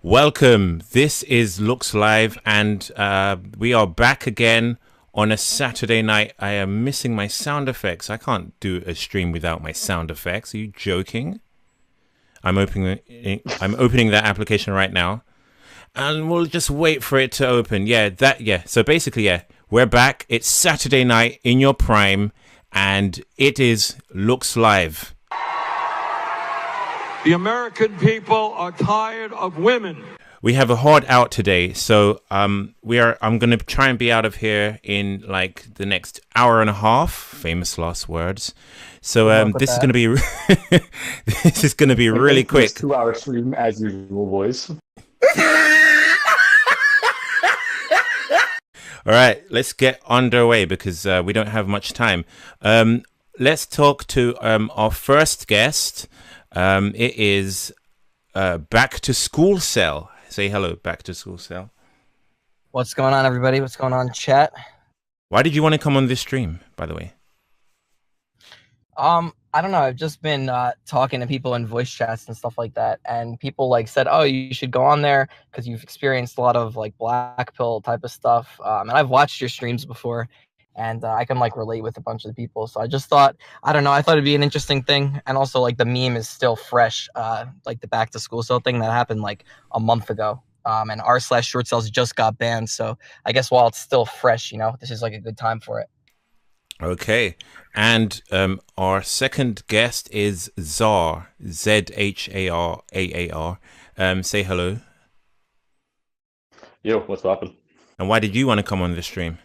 Welcome. This is Looks Live, and we are back again on a Saturday night. I am missing my sound effects. I can't do a stream without my sound effects. Are you joking? I'm opening that application right now, and we'll just wait for it to open. Yeah. So basically, yeah, we're back. It's Saturday night in your prime, and it is Looks Live. The American people are tired of women. We have a hard out today, so I'm gonna try and be out of here in like the next hour and a half. Famous last words. So this is gonna be this is gonna be really quick. 2-hour stream as usual, boys. All right, let's get underway because we don't have much time. Let's talk to our first guest. It is Backtoschoolcel. Say hello, Backtoschoolcel. What's going on, everybody? What's going on, chat? Why did you want to come on this stream, by the way? I don't know. I've just been talking to people in voice chats and stuff like that, and people like said, "Oh, you should go on there because you've experienced a lot of like Blackpill type of stuff." And I've watched your streams before, and I can like relate with a bunch of the people. So I just thought, I don't know, I thought it'd be an interesting thing. And also like the meme is still fresh, like the Backtoschoolcel thing that happened like a month ago. And r/short cells just got banned. So I guess while it's still fresh, you know, this is like a good time for it. Okay. And our second guest is Zar, ZHARAAR. Say hello. Yo, what's poppin'? And why did you want to come on the stream?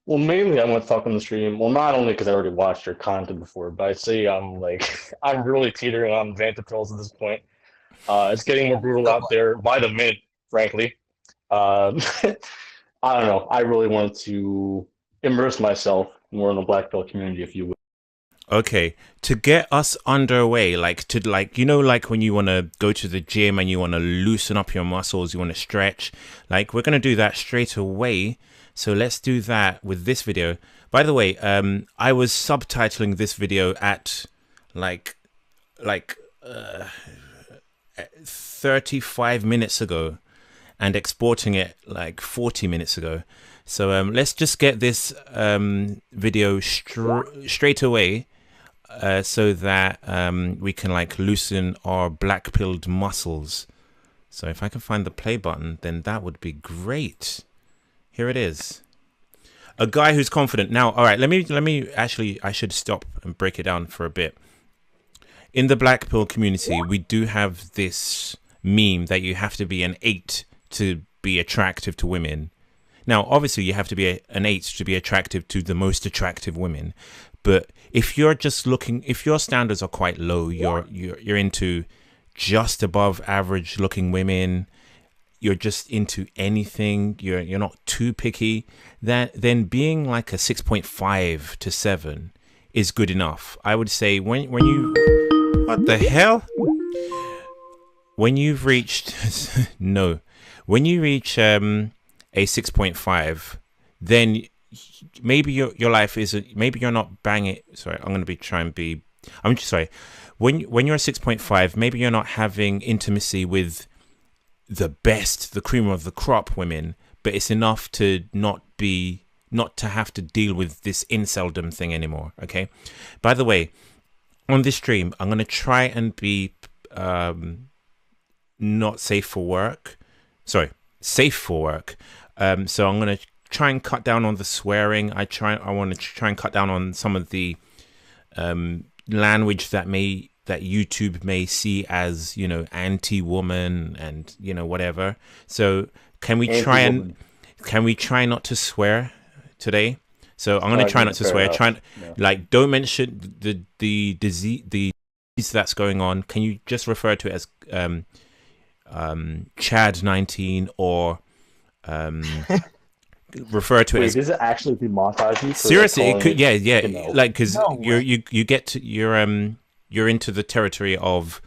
Well, mainly I want to talk on the stream. Well, not only because I already watched your content before, but I see I'm really teetering on Vanderpills at this point. It's getting more brutal out there by the minute, frankly. I don't know. I really wanted to immerse myself more in the Blackpill community, if you will. Okay, to get us underway, like when you want to go to the gym and you want to loosen up your muscles, you want to stretch, like we're going to do that straight away. So let's do that with this video. By the way, I was subtitling this video at like 35 minutes ago and exporting it like 40 minutes ago. So let's just get this video straight away so that we can like loosen our black-pilled muscles. So if I can find the play button, then that would be great. Here it is. A guy who's confident. Now, all right, let me actually, I should stop and break it down for a bit. In the Blackpill community, we do have this meme that you have to be an 8 to be attractive to women. Now, obviously, you have to be an 8 to be attractive to the most attractive women. But if you're just looking, if your standards are quite low, you're into just above average looking women, you're just into anything, you're not too picky, then being like a 6.5 to 7 is good enough. I would say when you, what the hell? When you've reached, no, when you reach a 6.5, then maybe your life is, maybe you're not banging, sorry, I'm just sorry. When you're a 6.5, maybe you're not having intimacy with the best, the cream of the crop women, but it's enough to not to have to deal with this inceldom thing anymore. Okay. By the way, on this stream, I'm gonna try and be not safe for work. Sorry, safe for work. So I'm gonna try and cut down on the swearing. I want to try and cut down on some of the language that YouTube may see as, you know, anti-woman and, you know, whatever. So can we try not to swear today? So I'm going to try not to swear. Like, don't mention the disease that's going on. Can you just refer to it as Chad 19 or refer to it as? Does it actually demonetize you? Seriously, it could. Yeah. Like, because you're into the territory of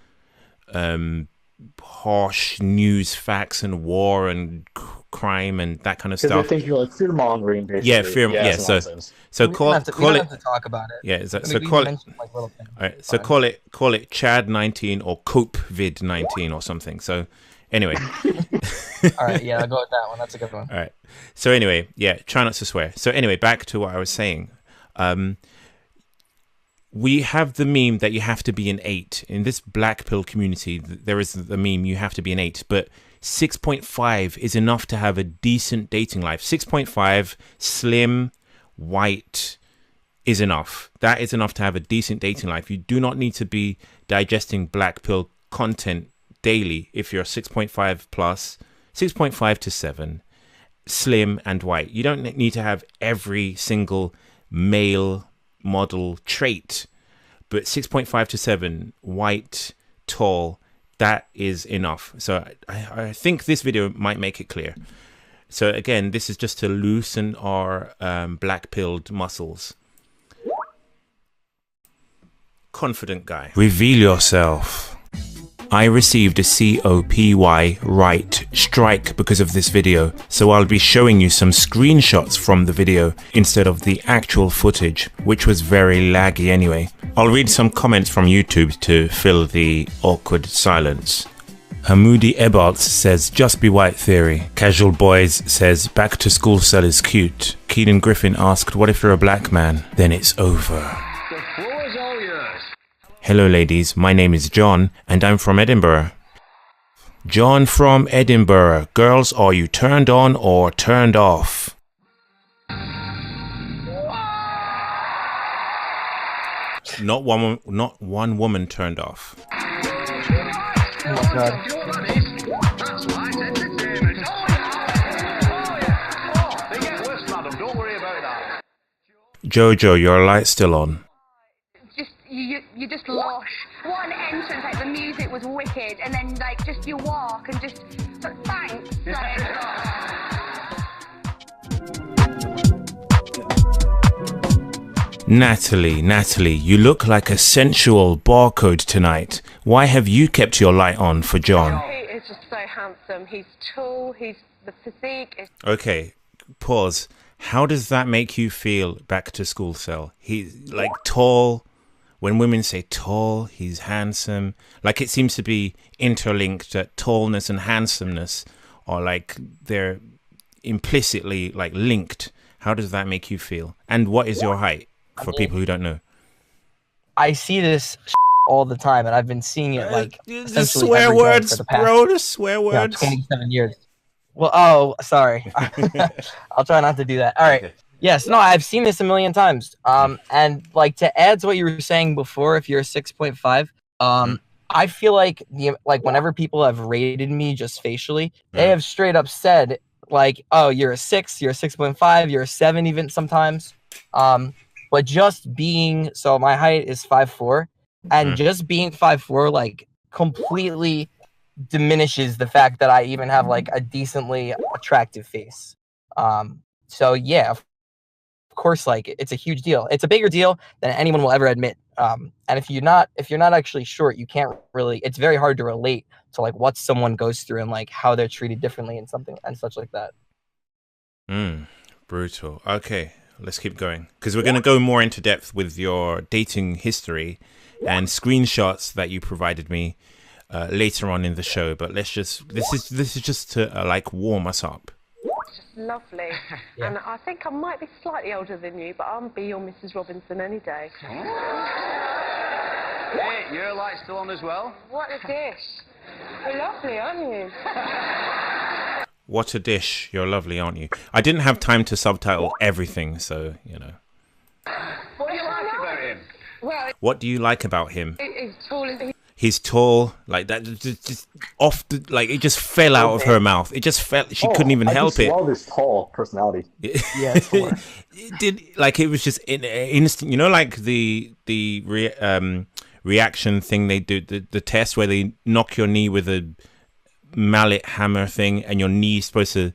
harsh news, facts, and war and crime and that kind of Because stuff. I think you're like fear mongering, basically. Yeah, fear. Yeah, it's so nonsense. so We call don't it. have to talk about it. Yeah, so, I mean, so we call it. mentioned, like, little things. All right, so Fine. call it Chad 19 or Copevid 19 or something. So anyway. All right, yeah, I'll go with that one. That's a good one. All right. So anyway, yeah, try not to swear. So anyway, back to what I was saying. We have the meme that you have to be an 8. In this Blackpill community, there is the meme you have to be an 8, but 6.5 is enough to have a decent dating life. 6.5, slim, white is enough. That is enough to have a decent dating life. You do not need to be digesting Blackpill content daily if you're 6.5 plus, 6.5 to 7, slim and white. You don't need to have every single male model trait, but 6.5 to 7, white, tall, that is enough. So I think this video might make it clear. So again, this is just to loosen our black-pilled muscles. Confident guy. Reveal yourself. I received a COPY right strike because of this video, so I'll be showing you some screenshots from the video instead of the actual footage, which was very laggy anyway. I'll read some comments from YouTube to fill the awkward silence. Hamoudi Ebalts says, just be white theory. Casual Boys says, Backtoschoolcel is cute. Keelan Griffin asked, what if you're a black man? Then it's over. Hello ladies, my name is John and I'm from Edinburgh. John from Edinburgh. Girls, are you turned on or turned off? Not one woman turned off. Oh my God. Jojo, your light's still on. You just lush. One entrance, like the music was wicked, and then like just you walk and just thanks. Natalie, you look like a sensual barcode tonight. Why have you kept your light on for John? He is just so handsome. He's tall. He's the physique. Is Okay, pause. How does that make you feel, Backtoschoolcel? He's like tall. When women say tall, he's handsome. Like it seems to be interlinked, that tallness and handsomeness are like they're implicitly like linked. How does that make you feel? And what is your height for people who don't know? I see this all the time, and I've been seeing it like the swear words, bro. The swear words. 27 years. Well, oh, sorry. I'll try not to do that. All right. Okay. Yes, no, I've seen this a million times. And like to add to what you were saying before, if you're a 6.5, I feel like whenever people have rated me just facially, they have straight up said like, "Oh, you're a 6, you're a 6.5, you're a 7, even sometimes." But just being so, my height is 5'4", and just being 5'4", like completely diminishes the fact that I even have like a decently attractive face. So yeah. Of course, like it's a huge deal. It's a bigger deal than anyone will ever admit. And if you're not actually short, you can't really. It's very hard to relate to like what someone goes through and like how they're treated differently and something and such like that. Brutal. Okay, let's keep going because we're going to go more into depth with your dating history and screenshots that you provided me later on in the show. But let's just this is just to like warm us up. just lovely. Yeah. And I think I might be slightly older than you, but I'll be your Mrs. Robinson any day. Hey, your light's still on as well? What a dish. You're lovely, aren't you? What a dish. You're lovely, aren't you? I didn't have time to subtitle everything, so, you know. What do you like about him? Well, what do you like about him? He's tall as... He's tall, like that, just off the, like it just fell out of her mouth. It just fell. She couldn't even help it. I love his tall personality. Yeah, it did, like it was just instant. You know, like the reaction thing they do, the test where they knock your knee with a mallet hammer thing, and your knee's supposed to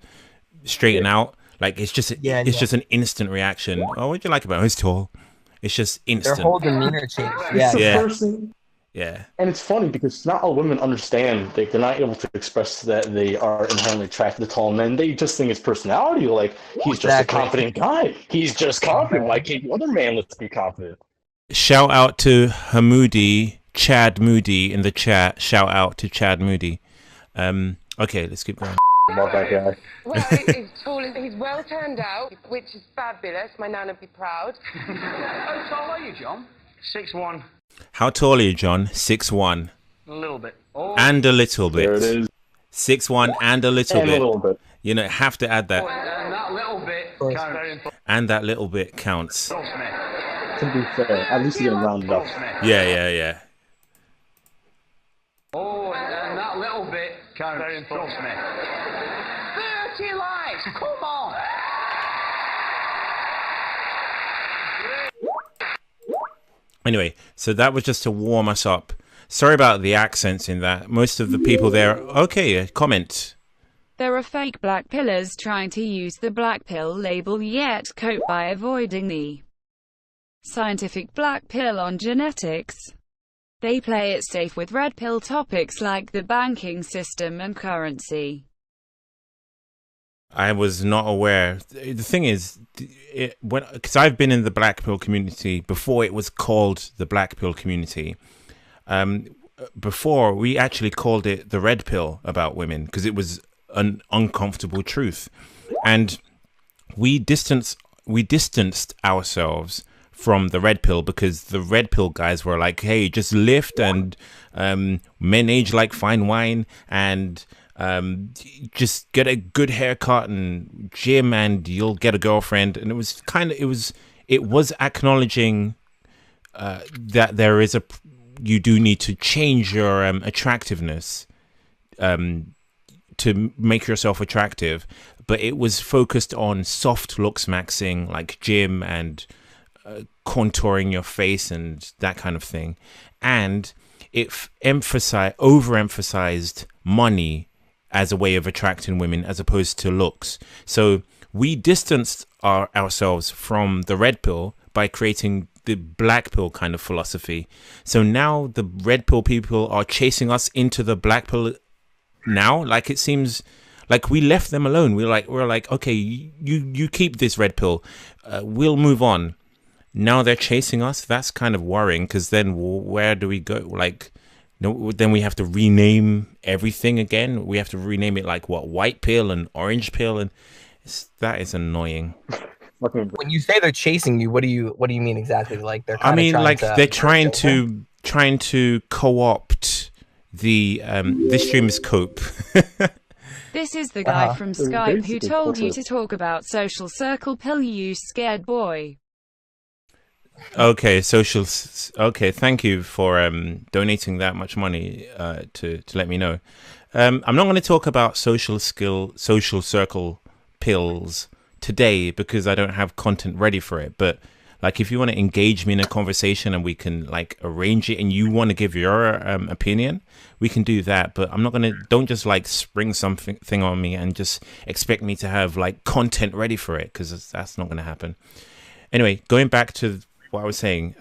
straighten out. Like it's just, it's just an instant reaction. Oh, what do you like about him? He's tall. It's just instant. Their whole demeanor changes. Yeah. Yeah. And it's funny because not all women understand they're not able to express that they are inherently attracted to tall men. They just think it's personality. Like, he's just a confident guy. He's just confident. Why can't the other man let's be confident? Shout out to Hamoudi, Chad Moody in the chat. Shout out to Chad Moody. Okay, let's keep going. Love that guy. Well, he's tall, he's well turned out, which is fabulous. My nan would be proud. How tall are you, John? 6'1". How tall are you, John? 6'1". A little bit. Oh. And a little bit. There it is. 6'1" and a little And bit. a little bit. You know, have to add that. And that little bit counts. And that little bit counts. Trust me. To be fair, at least you get rounded up. Trust me. Yeah. Oh, and that little bit counts. Trust me. 30 likes. Come on. Anyway, so that was just to warm us up. Sorry about the accents in that. Most of the people there... Okay, comment. There are fake black pillars trying to use the black pill label yet cope by avoiding the scientific black pill on genetics. They play it safe with red pill topics like the banking system and currency. I was not aware. The thing is, because I've been in the black pill community before it was called the black pill community. Before, we actually called it the red pill about women because it was an uncomfortable truth. And we distanced ourselves from the red pill because the red pill guys were like, hey, just lift and men age like fine wine and just get a good haircut and gym and you'll get a girlfriend. And it was it was acknowledging that there is you do need to change your attractiveness to make yourself attractive, but it was focused on soft Looksmaxxing like gym and contouring your face and that kind of thing, and it overemphasized money as a way of attracting women as opposed to looks. So we distanced ourselves from the red pill by creating the black pill kind of philosophy. So now the red pill people are chasing us into the black pill now. Like, it seems like we left them alone. We're like, okay, you keep this red pill, we'll move on. Now they're chasing us. That's kind of worrying, because then where do we go? Like, no, then we have to rename everything again. We have to rename it like what, white pill and orange pill, and that is annoying. When you say they're chasing you, what do you mean exactly? Like they're they're trying to co-opt the this stream is cope. This is the guy from Skype who told you to talk about social circle pill, you scared boy. Okay, okay, thank you for donating that much money to let me know. I'm not going to talk about social circle pills today because I don't have content ready for it, but like, if you want to engage me in a conversation and we can like arrange it and you want to give your opinion, we can do that. But I'm not going to, don't just like spring something on me and just expect me to have like content ready for it, because that's not going to happen. Anyway, going back to what I was saying,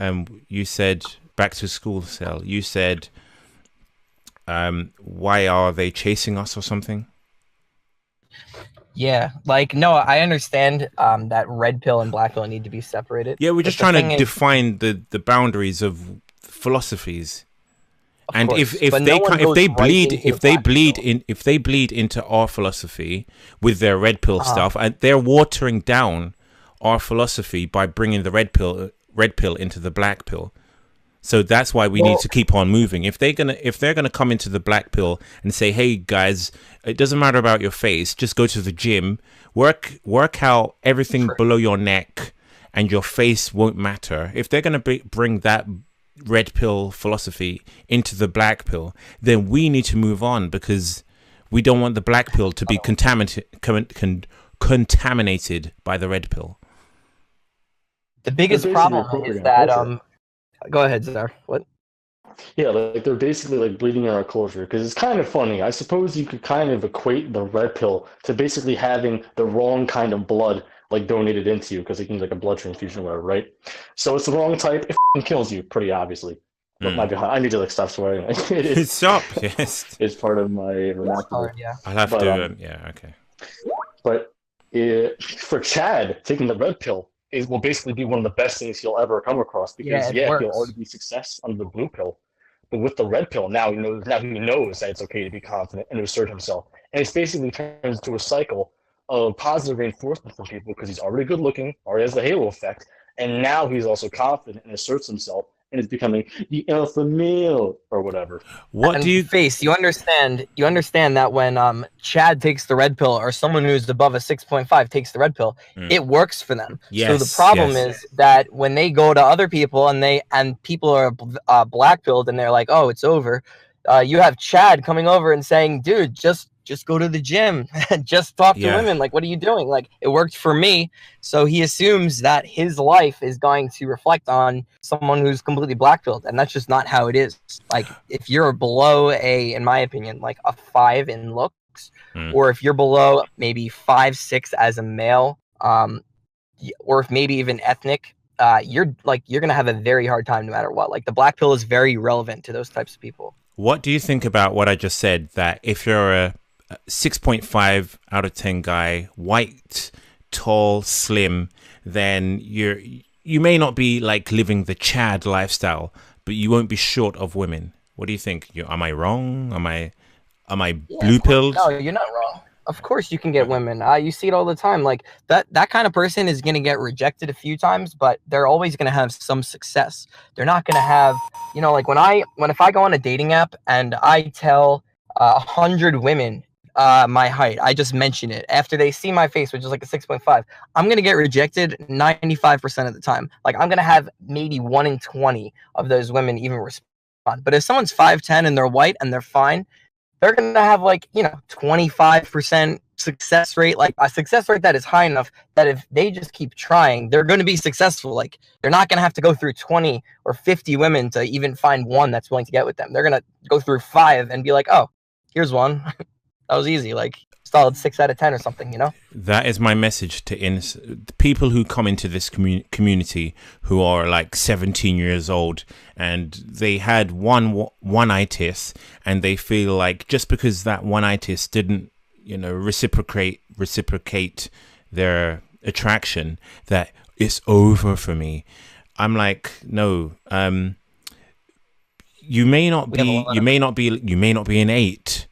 you said Backtoschoolcel. You said, why are they chasing us or something? Yeah, like, no, I understand that red pill and black pill need to be separated. Yeah, we're just trying to define the boundaries of philosophies. And if they bleed into our philosophy with their red pill stuff, and they're watering down our philosophy by bringing the red pill into the black pill. So that's why we need to keep on moving. If they're gonna come into the black pill and say, "Hey guys, it doesn't matter about your face. Just go to the gym, work out everything below your neck, and your face won't matter." If they're gonna bring that red pill philosophy into the black pill, then we need to move on, because we don't want the black pill to be contaminated by the red pill. The biggest problem is that go ahead, Zar. What? Yeah, like they're basically like bleeding in our culture, because it's kind of funny. I suppose you could kind of equate the red pill to basically having the wrong kind of blood like donated into you, because it can be like a blood transfusion or whatever, right? So it's the wrong type. It kills you, pretty obviously. But my God, I need to like stop swearing. It's Stop. Yes. it's part of my vernacular. Hard, yeah. I'll have But, to. Yeah. Okay. But for Chad, taking the red pill will basically be one of the best things he'll ever come across because Yeah, it works. he'll already be success under the blue pill. But with the red pill, now he knows that it's okay to be confident and assert himself. And it's basically turns into a cycle of positive reinforcement from people because he's already good looking, already has the halo effect, and now he's also confident and asserts himself and is becoming the alpha male or whatever. What And do you? Face, you understand that when Chad takes the red pill or someone who's above a 6.5 takes the red pill, it works for them. So the Yes, problem yes. is that when they go to other people and people are black pilled and they're like, oh, it's over. You have Chad coming over and saying, dude, just go to the gym, just talk to women. Like, what are you doing? Like, it worked for me. So he assumes that his life is going to reflect on someone who's completely black pilled, and that's just not how it is. Like, if you're below in my opinion, like a 5 in looks, or if you're below maybe 5'6" as a male, or if maybe even ethnic, you're gonna have a very hard time no matter what. Like, the black pill is very relevant to those types of people. What do you think about what I just said? That if you're a 6.5 out of 10 guy, white, tall, slim, then you may not be like living the Chad lifestyle, but you won't be short of women. What do you think? Am I wrong? Am I blue pilled? No, you're not wrong. Of course you can get women. You see it all the time. Like that kind of person is going to get rejected a few times, but they're always going to have some success. They're not going to have, like if I go on a dating app and I tell 100 women my height, I just mention it after they see my face, which is like a 6.5, I'm going to get rejected 95% of the time. Like, I'm going to have maybe 1 in 20 of those women even respond. But if someone's 5'10" and they're white and they're fine, they're going to have 25% success rate, like a success rate that is high enough that if they just keep trying, they're going to be successful. Like, they're not going to have to go through 20 or 50 women to even find one that's willing to get with them. They're going to go through 5 and be like, oh, here's one. That was easy. Like, solid 6 out of 10 or something, That is my message to people who come into this community who are like 17 years old and they had one-itis and they feel like just because that one-itis didn't, reciprocate their attraction, that it's over for me. I'm like, no. You may not be an 8.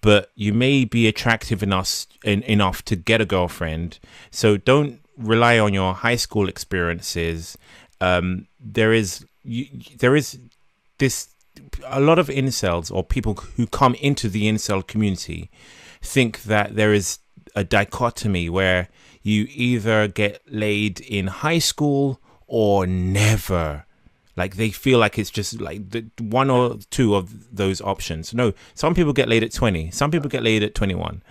But you may be attractive enough to get a girlfriend. So don't rely on your high school experiences. There is this, a lot of incels or people who come into the incel community think that there is a dichotomy where you either get laid in high school or never. Like, they feel like it's just like the 1 or 2 of those options. No, some people get laid at 20. Some people get laid at 21.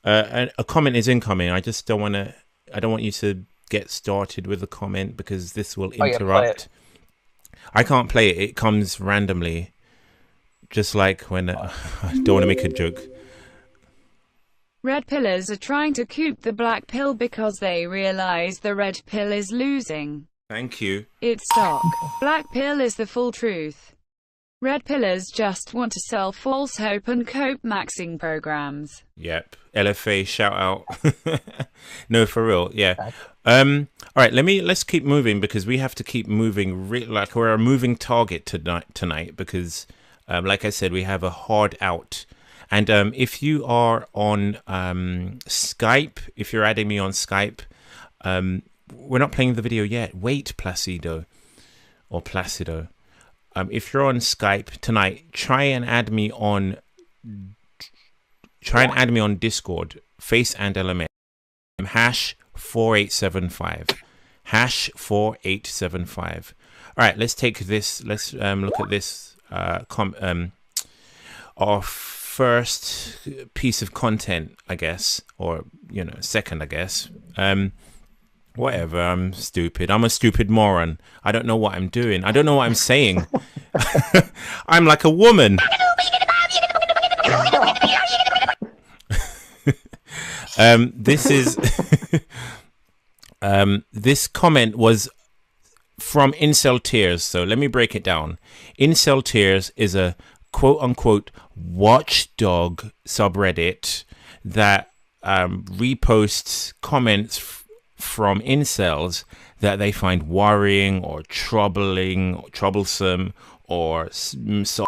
And a comment is incoming. I just don't want to. I don't want you to get started with a comment because this will interrupt. I can't play it. It comes randomly, just like when I don't want to make a joke. Red pillers are trying to coup the black pill because they realize the red pill is losing. Thank you. It's stock. Black pill is the full truth. Red pillars just want to sell false hope and Cope-maxing programs. Yep. LFA shout out. No, for real. Yeah. All right. Let's keep moving because we have to keep moving. Like, we're a moving target tonight because, like I said, we have a hard out. And if you are on Skype, if you're adding me on Skype, we're not playing the video yet. Wait, Placido. If you're on Skype tonight, try and add me on Discord, FACEandLMS, #4875, #4875. All right, let's take this. Let's look at this. Our first piece of content, I guess, or second, I guess. Whatever, I'm stupid. I'm a stupid moron. I don't know what I'm doing. I don't know what I'm saying. I'm like a woman. This is this comment was from Incel Tears. So let me break it down. Incel Tears is a quote-unquote watchdog subreddit that reposts comments from incels that they find worrying or troubling or troublesome or sexist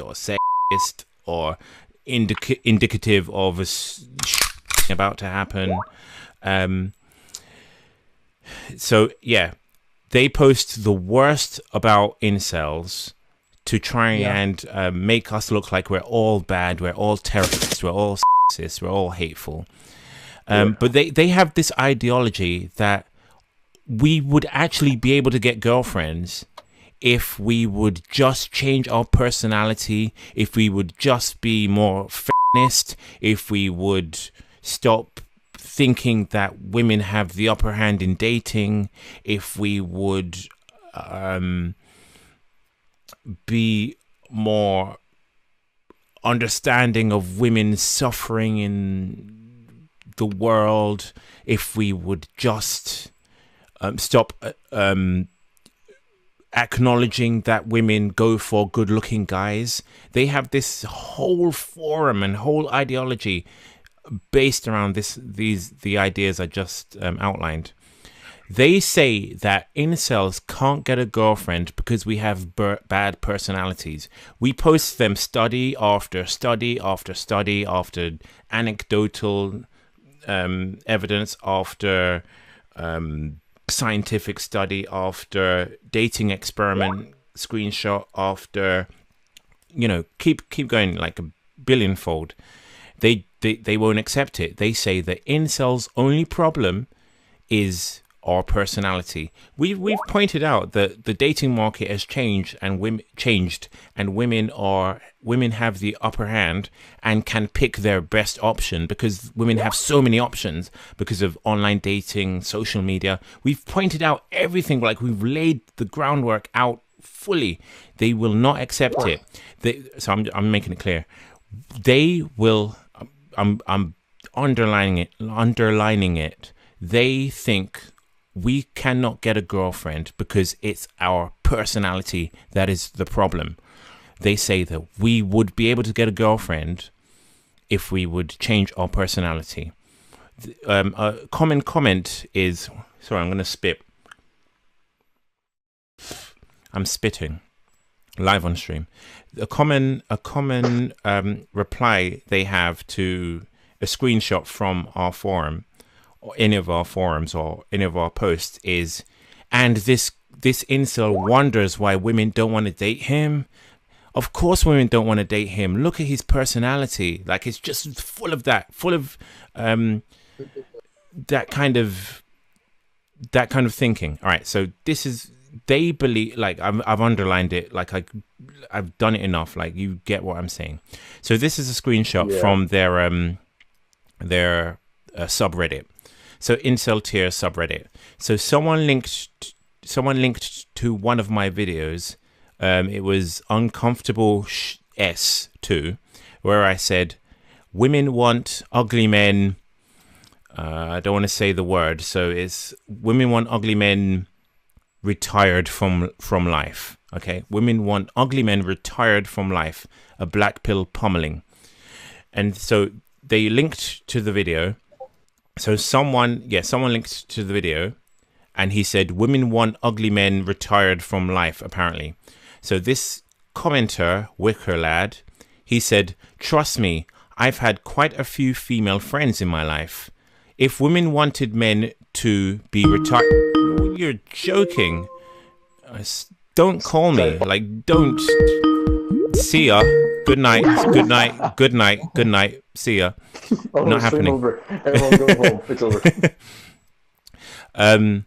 or sexist or indicative of a about to happen. So yeah, they post the worst about incels to try and make us look like we're all bad, we're all terrorists, we're all sexist, we're all hateful. But they have this ideology that we would actually be able to get girlfriends if we would just change our personality, if we would just be more feminist, if we would stop thinking that women have the upper hand in dating, if we would be more understanding of women's suffering in the world, if we would just stop acknowledging that women go for good-looking guys. They have this whole forum and whole ideology based around the ideas I just outlined. They say that incels can't get a girlfriend because we have bad personalities. We post them study after study after study after anecdotal evidence after scientific study after dating experiment screenshot after, you know, keep going like a billionfold. They won't accept it. They say the incels' only problem is our personality. We've pointed out that the dating market has changed and women have the upper hand and can pick their best option because women have so many options because of online dating, social media. We've pointed out everything, like we've laid the groundwork out fully. They will not accept it. So I'm making it clear. They will. I'm underlining it. They think we cannot get a girlfriend because it's our personality that is the problem. They say that we would be able to get a girlfriend if we would change our personality. A common comment is, sorry, I'm going to spit. I'm spitting live on stream. A common reply they have to a screenshot from our forum, or any of our forums or any of our posts is, and this incel wonders why women don't want to date him. Of course women don't want to date him. Look at his personality. Like, it's just full of that kind of thinking. All right, so this is, they believe, like I've underlined it, like I've done it enough, like you get what I'm saying. So this is a screenshot from their subreddit. So Incel Tier subreddit. So someone linked to one of my videos. It was Uncomfortable S2, where I said women want ugly men. I don't want to say the word, so it's women want ugly men retired from life. Okay, women want ugly men retired from life. A black pill pummeling. And so they linked to the video. So someone linked to the video, and he said women want ugly men retired from life, apparently. So this commenter, Wicker Lad, he said, trust me, I've had quite a few female friends in my life. If women wanted men to be retired... You're joking. Don't call me. Like, don't. See ya. Good night. Good night. Good night. Good night. See ya. Not happening. Over. Everyone go home. It's over.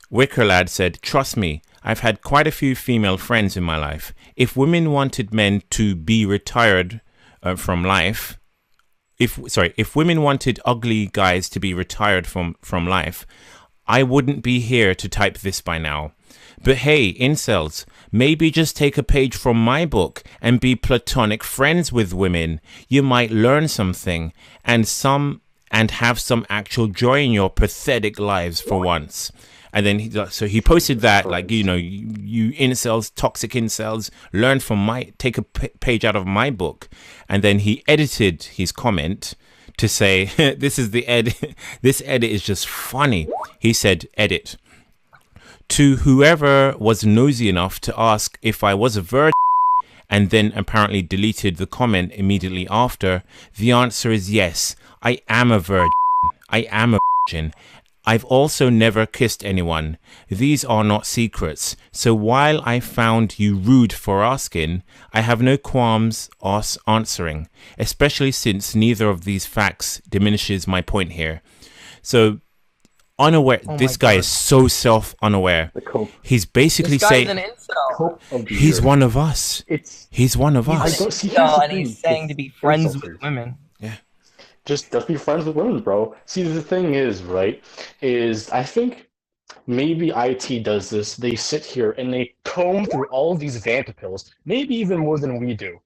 Wicker Lad said, trust me, I've had quite a few female friends in my life. If women wanted men to be retired from life, if women wanted ugly guys to be retired from life, I wouldn't be here to type this by now. But hey, incels, maybe just take a page from my book and be platonic friends with women. You might learn something and have some actual joy in your pathetic lives for once. And then so he posted that, like, you know, you incels, toxic incels, learn from take a page out of my book. And then he edited his comment to say, this is the edit. This edit is just funny. He said, edit. To whoever was nosy enough to ask if I was a virgin, and then apparently deleted the comment immediately after, the answer is yes, I am a virgin. I am a virgin. I've also never kissed anyone. These are not secrets. So while I found you rude for asking, I have no qualms answering, especially since neither of these facts diminishes my point here. So unaware, this guy is so self-unaware. He's basically saying an incel. he's one of us. He's one of us. And he's saying to be friends with women. Yeah. Just be friends with women, bro. See, the thing is, right, is I think maybe IT does this. They sit here and they comb through all of these Vantapills, maybe even more than we do.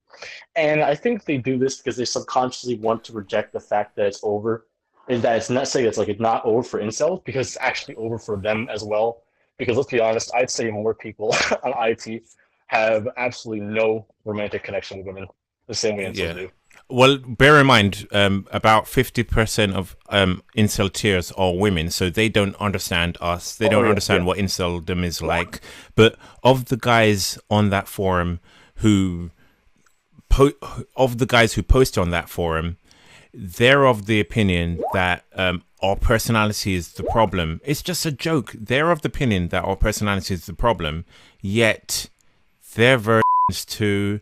And I think they do this because they subconsciously want to reject the fact that it's over. Is that it's not saying it's like it's not over for incels, because it's actually over for them as well. Because let's be honest, I'd say more people on IT have absolutely no romantic connection with women the same way incels do. Well, bear in mind, about 50% of incel tiers are women, so they don't understand us. They don't understand what inceldom is like. But of the guys on that forum who post on that forum, they're of the opinion that our personality is the problem. It's just a joke. They're of the opinion that our personality is the problem, yet they're virgins too.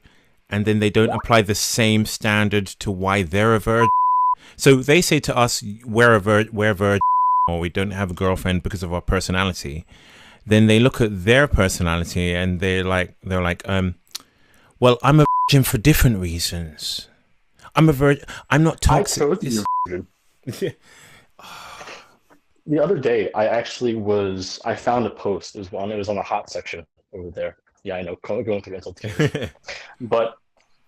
And then they don't apply the same standard to why they're a virgin. So they say to us, we're virgin, or we don't have a girlfriend because of our personality. Then they look at their personality and they're like, well, I'm a virgin for different reasons. I'm a virgin. I'm not toxic. I told you you're virgin. The other day, I found a post. It was on the hot section over there. Yeah, I know, going through mental tears. But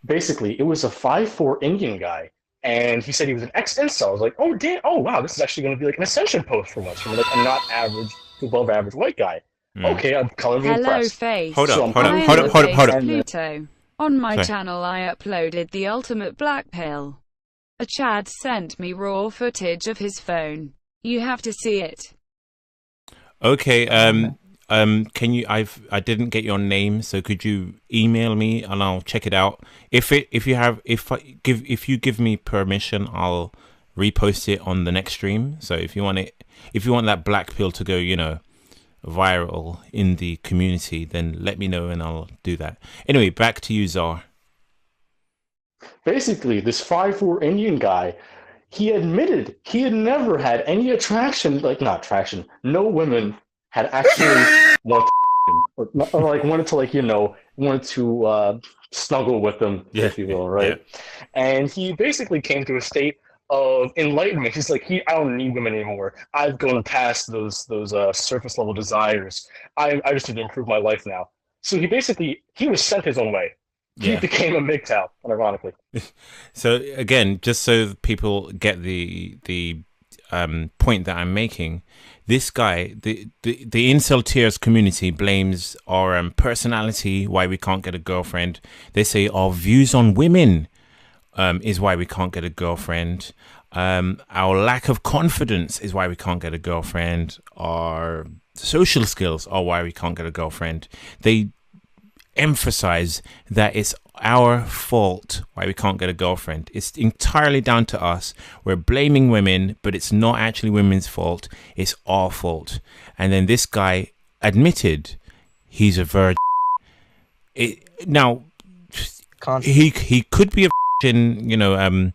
basically, it was a 5'4" Indian guy, and he said he was an ex-incel. I was like, oh, damn, oh, wow, this is actually going to be like an ascension post for once, from like a not average to above average white guy. Okay, I'm colorfully impressed. Face. Hold up. Pluto. On my channel, I uploaded the ultimate Blackpill. A Chad sent me raw footage of his phone. You have to see it. Okay, can you? I didn't get your name, so could you email me and I'll check it out. If you give me permission, I'll repost it on the next stream. So if you want that Blackpill to go, you know, viral in the community, then let me know and I'll do that. Anyway, back to you, Czar. Basically, this 5'4" Indian guy, he admitted he had never had any attraction, no women had actually wanted to snuggle with them, if you will, right? Yeah. And he basically came to a state of enlightenment. He's like, I don't need women anymore. I've gone past those surface level desires. I just need to improve my life now. So he was sent his own way. He became a MGTOW, ironically. So again, just so people get the point that I'm making, this guy, the incel tiers community blames our personality, why we can't get a girlfriend. They say our views on women is why we can't get a girlfriend. Our lack of confidence is why we can't get a girlfriend. Our social skills are why we can't get a girlfriend. They emphasize that it's our fault why we can't get a girlfriend. It's entirely down to us. We're blaming women, but it's not actually women's fault. It's our fault. And then this guy admitted he's a virgin. Now, he could be a virgin, you know,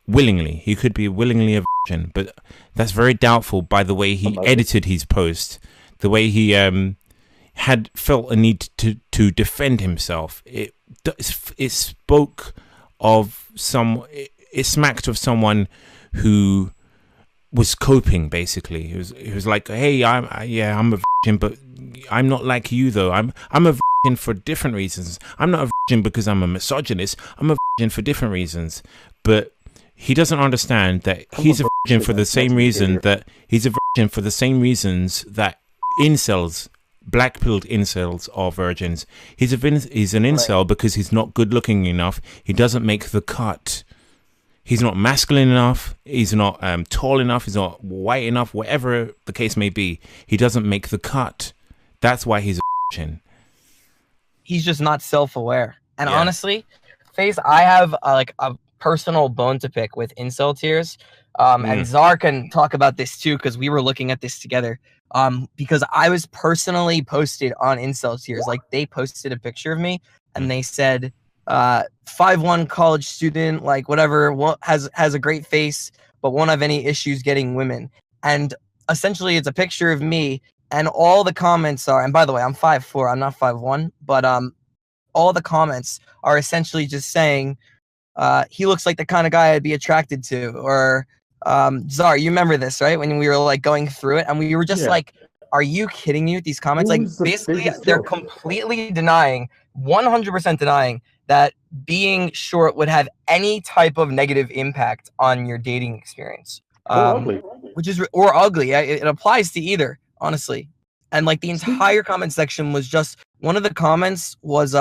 willingly. He could be willingly a virgin, but that's very doubtful by the way he edited his post, the way he had felt a need to defend himself. It spoke of it smacked of someone who was coping, basically. He was like, hey, I'm a virgin, but I'm not like you though. I'm a virgin for different reasons. I'm not a virgin because I'm a misogynist. I'm a virgin for different reasons. But he doesn't understand that he's a virgin for the same reason that he's a virgin for the same reasons that incels, black-pilled incels are virgins. He's an incel because he's not good-looking enough. He doesn't make the cut. He's not masculine enough. He's not tall enough. He's not white enough. Whatever the case may be, he doesn't make the cut. That's why he's a virgin. He's just not self-aware. And honestly, Face, I have like a personal bone to pick with incel tears. And Czar can talk about this too, because we were looking at this together. Because I was personally posted on incel tears. Like, they posted a picture of me and they said, 5'1" college student, like whatever, has a great face, but won't have any issues getting women. And essentially it's a picture of me, and all the comments are, and by the way, I'm 5'4", I'm not 5'1", but all the comments are essentially just saying, he looks like the kind of guy I'd be attracted to. Or Czar, you remember this, right? When we were like going through it, and we were just like, are you kidding me with these comments? Like, basically, they're completely denying, 100% denying that being short would have any type of negative impact on your dating experience. Which is, or ugly. It applies to either, honestly. And like, the entire comment section was just, one of the comments was,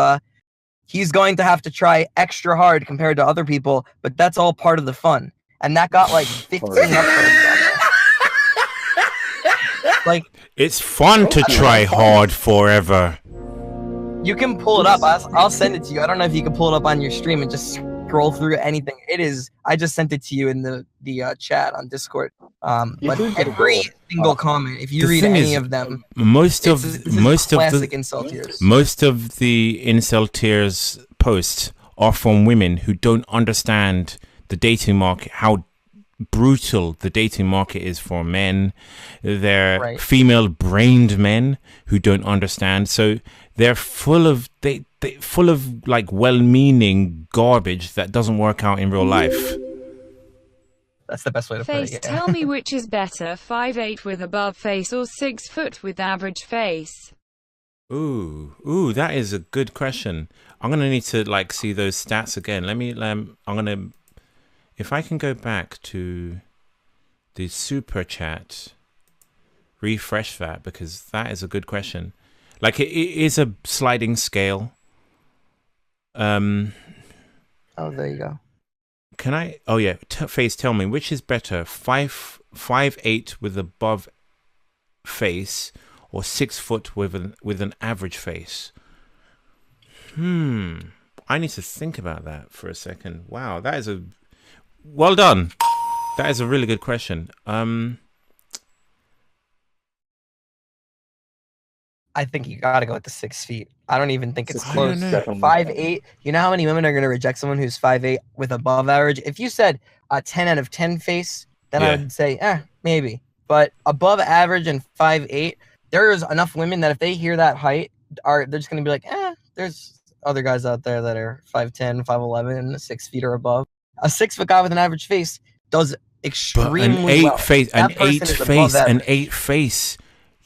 he's going to have to try extra hard compared to other people, but that's all part of the fun. And that got like 15 upvotes. Like, it's fun to try hard forever. You can pull it up. I'll send it to you. I don't know if you can pull it up on your stream and just scroll through anything. It is. I just sent it to you in the chat on Discord. But every single comment, if you read any of them, most of the incel tears posts are from women who don't understand the dating market, how brutal the dating market is for men. They're female-brained men who don't understand. So they're full of full of like well-meaning garbage that doesn't work out in real life. That's the best way to put it. Face, tell me which is better, 5'8" with above face or 6 foot with average face? Ooh, that is a good question. I'm gonna need to like see those stats again. I'm gonna, if I can go back to the super chat, refresh that, because that is a good question. Like, it is a sliding scale. Oh, there you go. Can I? Oh yeah, Face, tell me which is better, 5'8" with above face or 6 foot with an average face? I need to think about that for a second. Wow, that is well done. That is a really good question. I think you gotta go with the 6 feet. I don't even think it's close. 5'8". You know how many women are gonna reject someone who's 5'8" with above average? If you said a 10 out of 10 face, then I would say, maybe. But above average and 5'8", there's enough women that if they hear that height, they're just gonna be like, there's other guys out there that are 5'10", 5'11", 6 feet or above. A 6 foot guy with an average face does extremely well. An 8 face.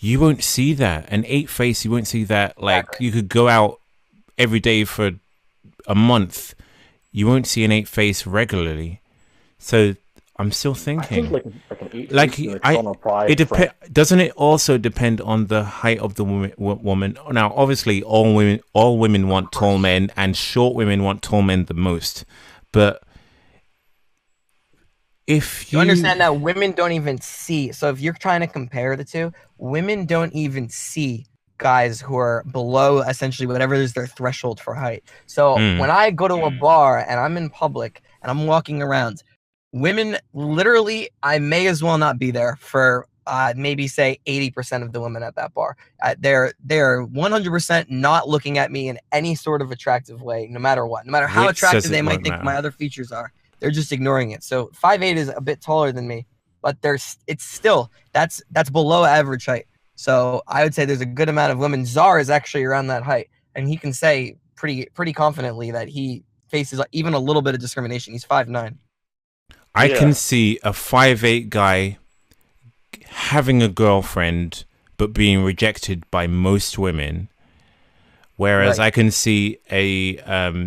You won't see that. An 8 face, you won't see that. Like, you could go out every day for a month. You won't see an 8 face regularly. So I'm still thinking. Doesn't it also depend on the height of the woman? Now, obviously, all women want tall men, and short women want tall men the most. But if you understand that women don't even see, so if you're trying to compare the two, women don't even see guys who are below essentially whatever is their threshold for height. So when I go to a bar and I'm in public and I'm walking around, women literally, I may as well not be there for maybe say 80% of the women at that bar. They're 100% not looking at me in any sort of attractive way, no matter what, no matter how attractive they might think my other features are. They're just ignoring it. So 5'8" is a bit taller than me, but it's still, that's below average height. So I would say there's a good amount of women. Czar is actually around that height, and he can say pretty confidently that he faces even a little bit of discrimination. He's 5'9". I can see a 5'8" guy having a girlfriend but being rejected by most women, whereas I can see a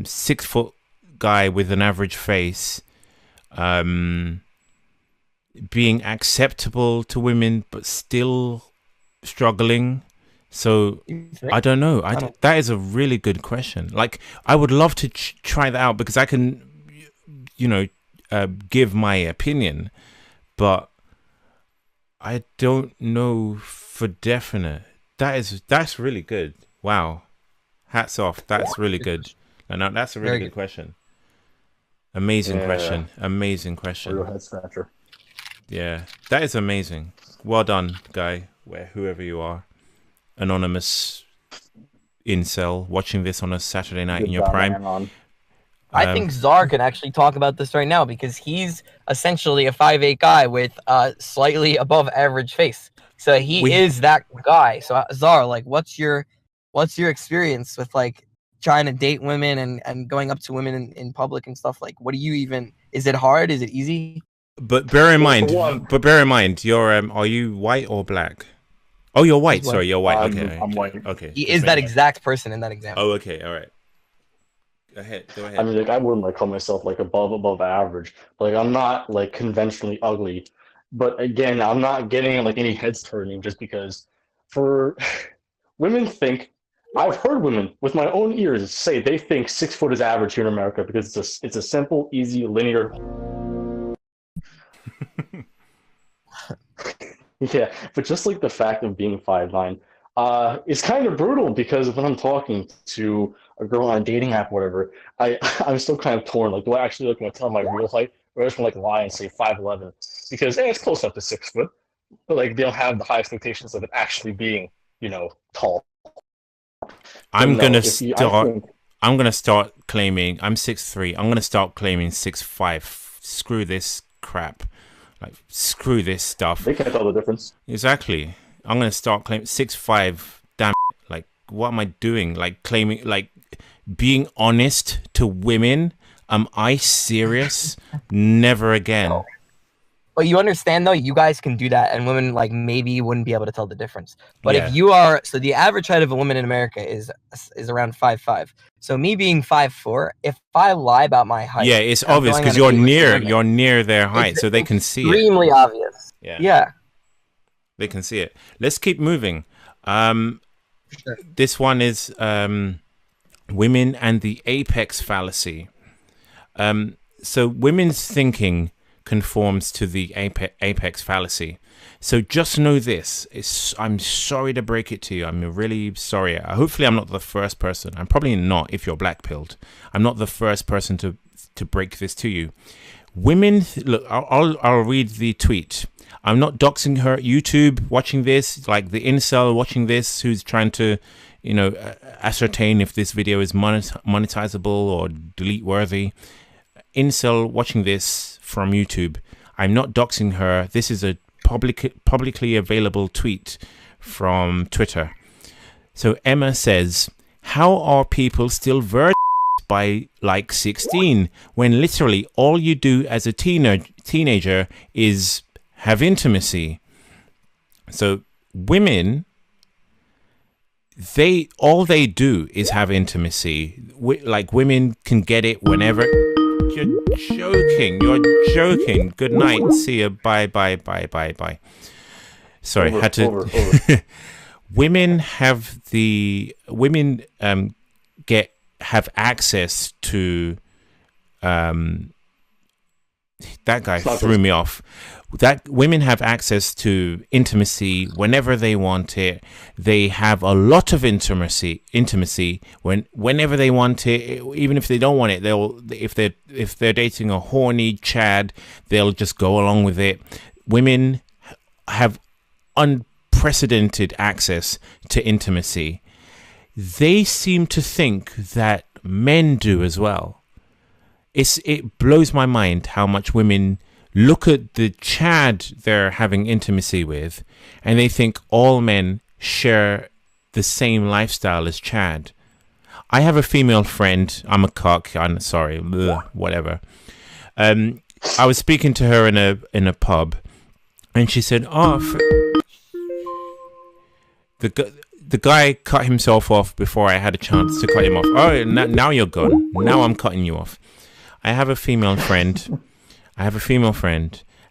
6 foot guy with an average face being acceptable to women but still struggling. So I don't know. That is a really good question. Like, I would love to try that out because I can, you know, give my opinion, but I don't know for definite. That's really good. Wow, hats off. That's really good. No, that's a really good question. Amazing question. Amazing question. Real head scratcher. Yeah, that is amazing. Well done, guy. Whoever you are, anonymous incel watching this on a Saturday night in your prime. I think Czar can actually talk about this right now because he's essentially a 5'8" guy with a slightly above average face. So he is that guy. So Czar, like, what's your experience with like trying to date women and going up to women in public and stuff? Like, what do you even? Is it hard? Is it easy? But bear in mind, you're are you white or black? Oh, you're white. Sorry, you're white. Okay, I'm white. Okay, he is that exact person in that example. Oh, okay, all right. Go ahead. I mean, like, I wouldn't like call myself like above average. Like, I'm not like conventionally ugly, but again, I'm not getting like any heads turning just because. For women think, I've heard women with my own ears say they think 6 foot is average here in America because it's a simple, easy, linear. Yeah, but just like the fact of being 5'9", it's kind of brutal because when I'm talking to a girl on a dating app or whatever, I'm still kind of torn. Like, do I actually look and tell my real height, or I just want to like lie and say 5'11"? Because it's close up to 6 foot, but like they don't have the high expectations of it actually being, you know, tall. I'm gonna start claiming I'm 6'3". I'm gonna start claiming 6'5". Screw this crap. Like, screw this stuff. They can't tell the difference. Exactly. I'm gonna start claiming 6'5". Damn it. Like, what am I doing? Like, claiming, like, being honest to women. Am I serious? Never again. But you understand though, you guys can do that, and women like maybe wouldn't be able to tell the difference. But if you are, so the average height of a woman in America is around 5'5". So me being 5'4", if I lie about my height, yeah, it's obvious because you're near their height, so they can see it. Extremely obvious. Yeah. They can see it. Let's keep moving. This one is women and the apex fallacy. So women's thinking conforms to the apex fallacy. So just know this. I'm sorry to break it to you. I'm really sorry. Hopefully I'm not the first person. I'm probably not if you're black-pilled. I'm not the first person to break this to you. Women, look, I'll read the tweet. I'm not doxing her. YouTube watching this, like the incel watching this, who's trying to, you know, ascertain if this video is monetizable or delete worthy. Incel watching this from YouTube. I'm not doxing her. This is a publicly available tweet from Twitter. So Emma says, how are people still virgins by like 16 when literally all you do as a teenager is have intimacy? So women, all they do is have intimacy. Like, women can get it whenever. You're joking. Good night. See ya. Bye. Sorry, had to. Over. Women have have access to. That guy threw me off. That women have access to intimacy whenever they want it. They have a lot of intimacy whenever they want it. Even if they don't want it, if they're dating a horny Chad, they'll just go along with it. Women have unprecedented access to intimacy. They seem to think that men do as well. It blows my mind how much women look at the Chad they're having intimacy with and they think all men share the same lifestyle as Chad. I have a female friend. I'm a cock. I'm sorry. Whatever. I was speaking to her in a pub, and she said, the guy cut himself off before I had a chance to cut him off. Oh, now you're gone. Now I'm cutting you off. I have a female friend.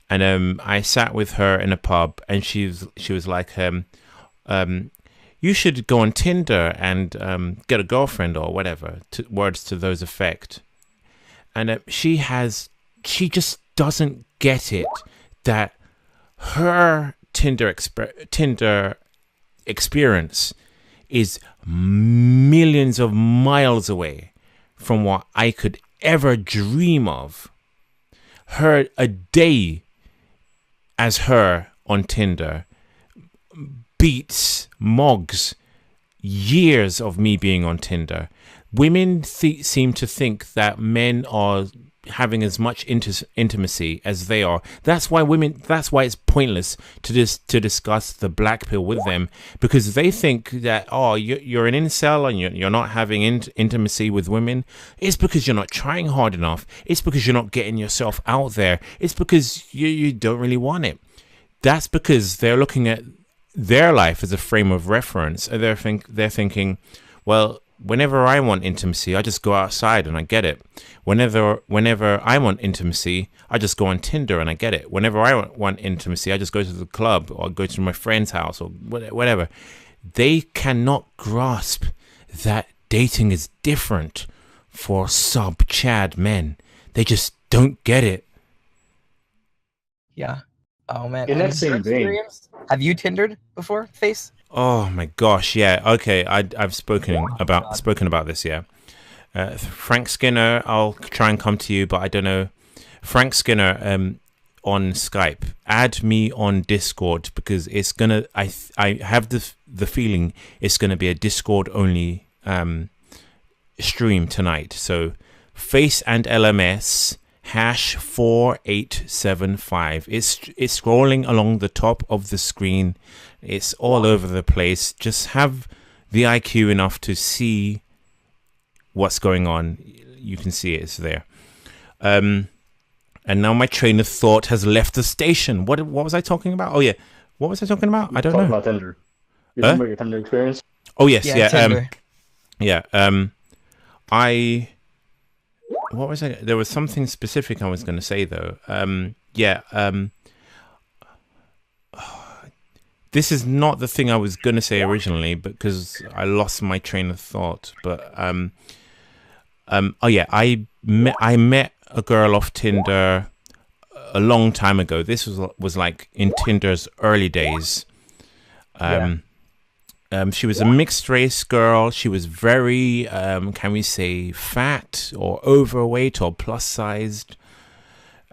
And I sat with her in a pub, and she was like, you should go on Tinder and get a girlfriend or whatever, words to those effect. And she just doesn't get it that her Tinder experience is millions of miles away from what I could ever dream of. A day as her on Tinder beats Mog's years of me being on Tinder. Women seem to think that men are having as much intimacy as they are. That's why it's pointless to discuss the black pill with them, because they think that, oh, you're an incel and you're not having intimacy with women. It's because you're not trying hard enough. It's because you're not getting yourself out there. It's because you don't really want it. That's because they're looking at their life as a frame of reference, and they're thinking, well, whenever I want intimacy, I just go outside and I get it. Whenever I want intimacy, I just go on Tinder and I get it. Whenever I want intimacy, I just go to the club or go to my friend's house or whatever. They cannot grasp that dating is different for sub-Chad men. They just don't get it. Yeah. Oh man. In that same vein, have you Tindered before, Face? Oh my gosh, yeah. Okay, I've spoken about this. Yeah, Frank Skinner. I'll try and come to you, but I don't know. Frank Skinner, on Skype. Add me on Discord, because it's gonna. I have the feeling it's gonna be a Discord only stream tonight. So FACEandLMS #4875. It's scrolling along the top of the screen. It's all over the place. Just have the IQ enough to see what's going on. You can see it's there. And now my train of thought has left the station. What was I talking about? Oh yeah, what was I talking about? I don't know. About Tinder. You talking about your Tinder experience? Oh yes, yeah. What was I? There was something specific I was going to say though. This is not the thing I was going to say originally, because I lost my train of thought. But I met a girl off Tinder a long time ago. This was like in Tinder's early days. She was a mixed race girl. She was very, can we say, fat or overweight or plus sized.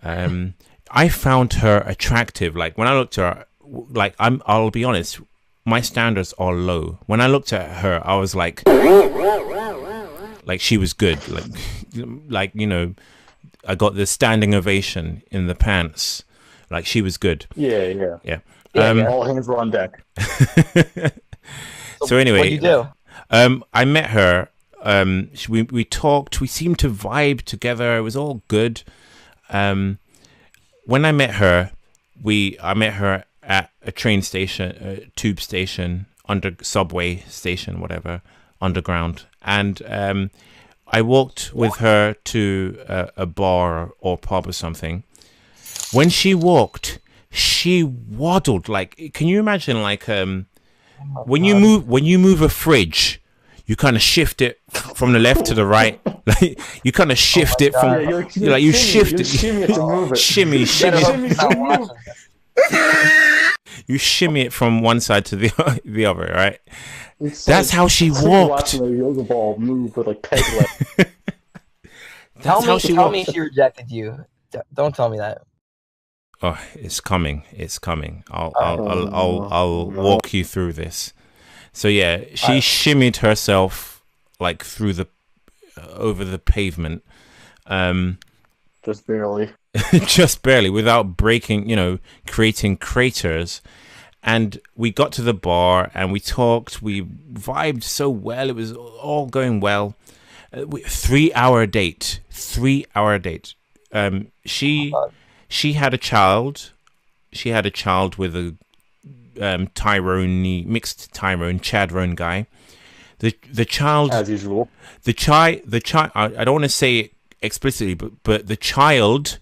I found her attractive. Like when I looked at her, I'll be honest, my standards are low. When I looked at her, I was like she was good. Like you know, I got the standing ovation in the pants. Like she was good. Yeah. All hands were on deck. So anyway, what did you do? I met her. We talked. We seemed to vibe together. It was all good. When I met her, I met her at a train station, tube station, subway station, whatever, underground. And I walked with her to a bar or pub or something. When she walked, she waddled. Like, can you imagine, like, when you move a fridge, you kind of shift it from the left to the right. Like you kind of shift it from, you shift it, shimmy. You shimmy it from one side to the other, right? That's how she walked. Watching a yoga ball move with like peg leg. Tell me she rejected you. Don't tell me that. Oh, it's coming. It's coming. I'll walk you through this. So yeah, she shimmied herself like through over the pavement. Just barely. Just barely, without breaking, creating craters. And we got to the bar and we talked. We vibed so well. It was all going well. 3-hour date. 3-hour date. She had a child. She had a child with a mixed Tyrone Chadrone guy. The child, as usual. The child. I don't want to say it explicitly, but the child.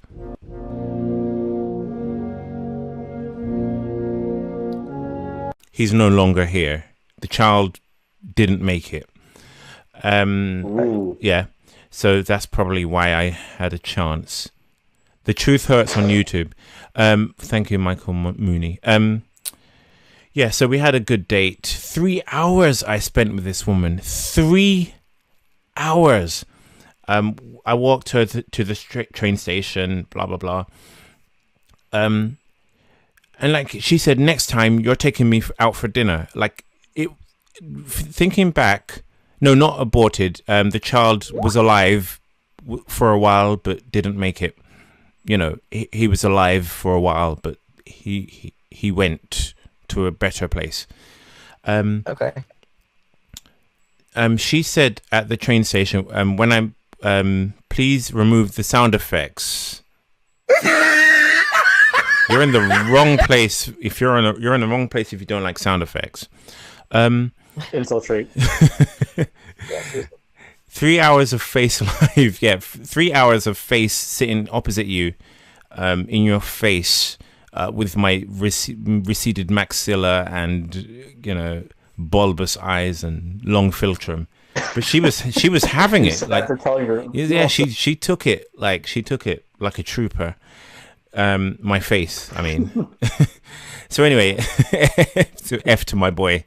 he's no longer here. The child didn't make it. Yeah, so that's probably why I had a chance. The Truth Hurts on YouTube. Thank you, Michael Mooney. Yeah, so we had a good date. 3 hours I spent with this woman. 3 hours. I walked her to the train station, blah, blah, blah. And like she said, next time you're taking me out for dinner. Like, thinking back, no, not aborted. The child was alive for a while, but didn't make it. You know, he was alive for a while, but he went to a better place. Okay. She said at the train station, when I'm, please remove the sound effects. You're in the wrong place if you're in the wrong place if you don't like sound effects. Infiltrate. 3 hours of face live. Yeah, 3 hours of face sitting opposite you, in your face, with my receded maxilla and, you know, bulbous eyes and long philtrum. But she was having it. Like, yeah, she took it like a trooper. My face, I mean. So anyway, F to my boy.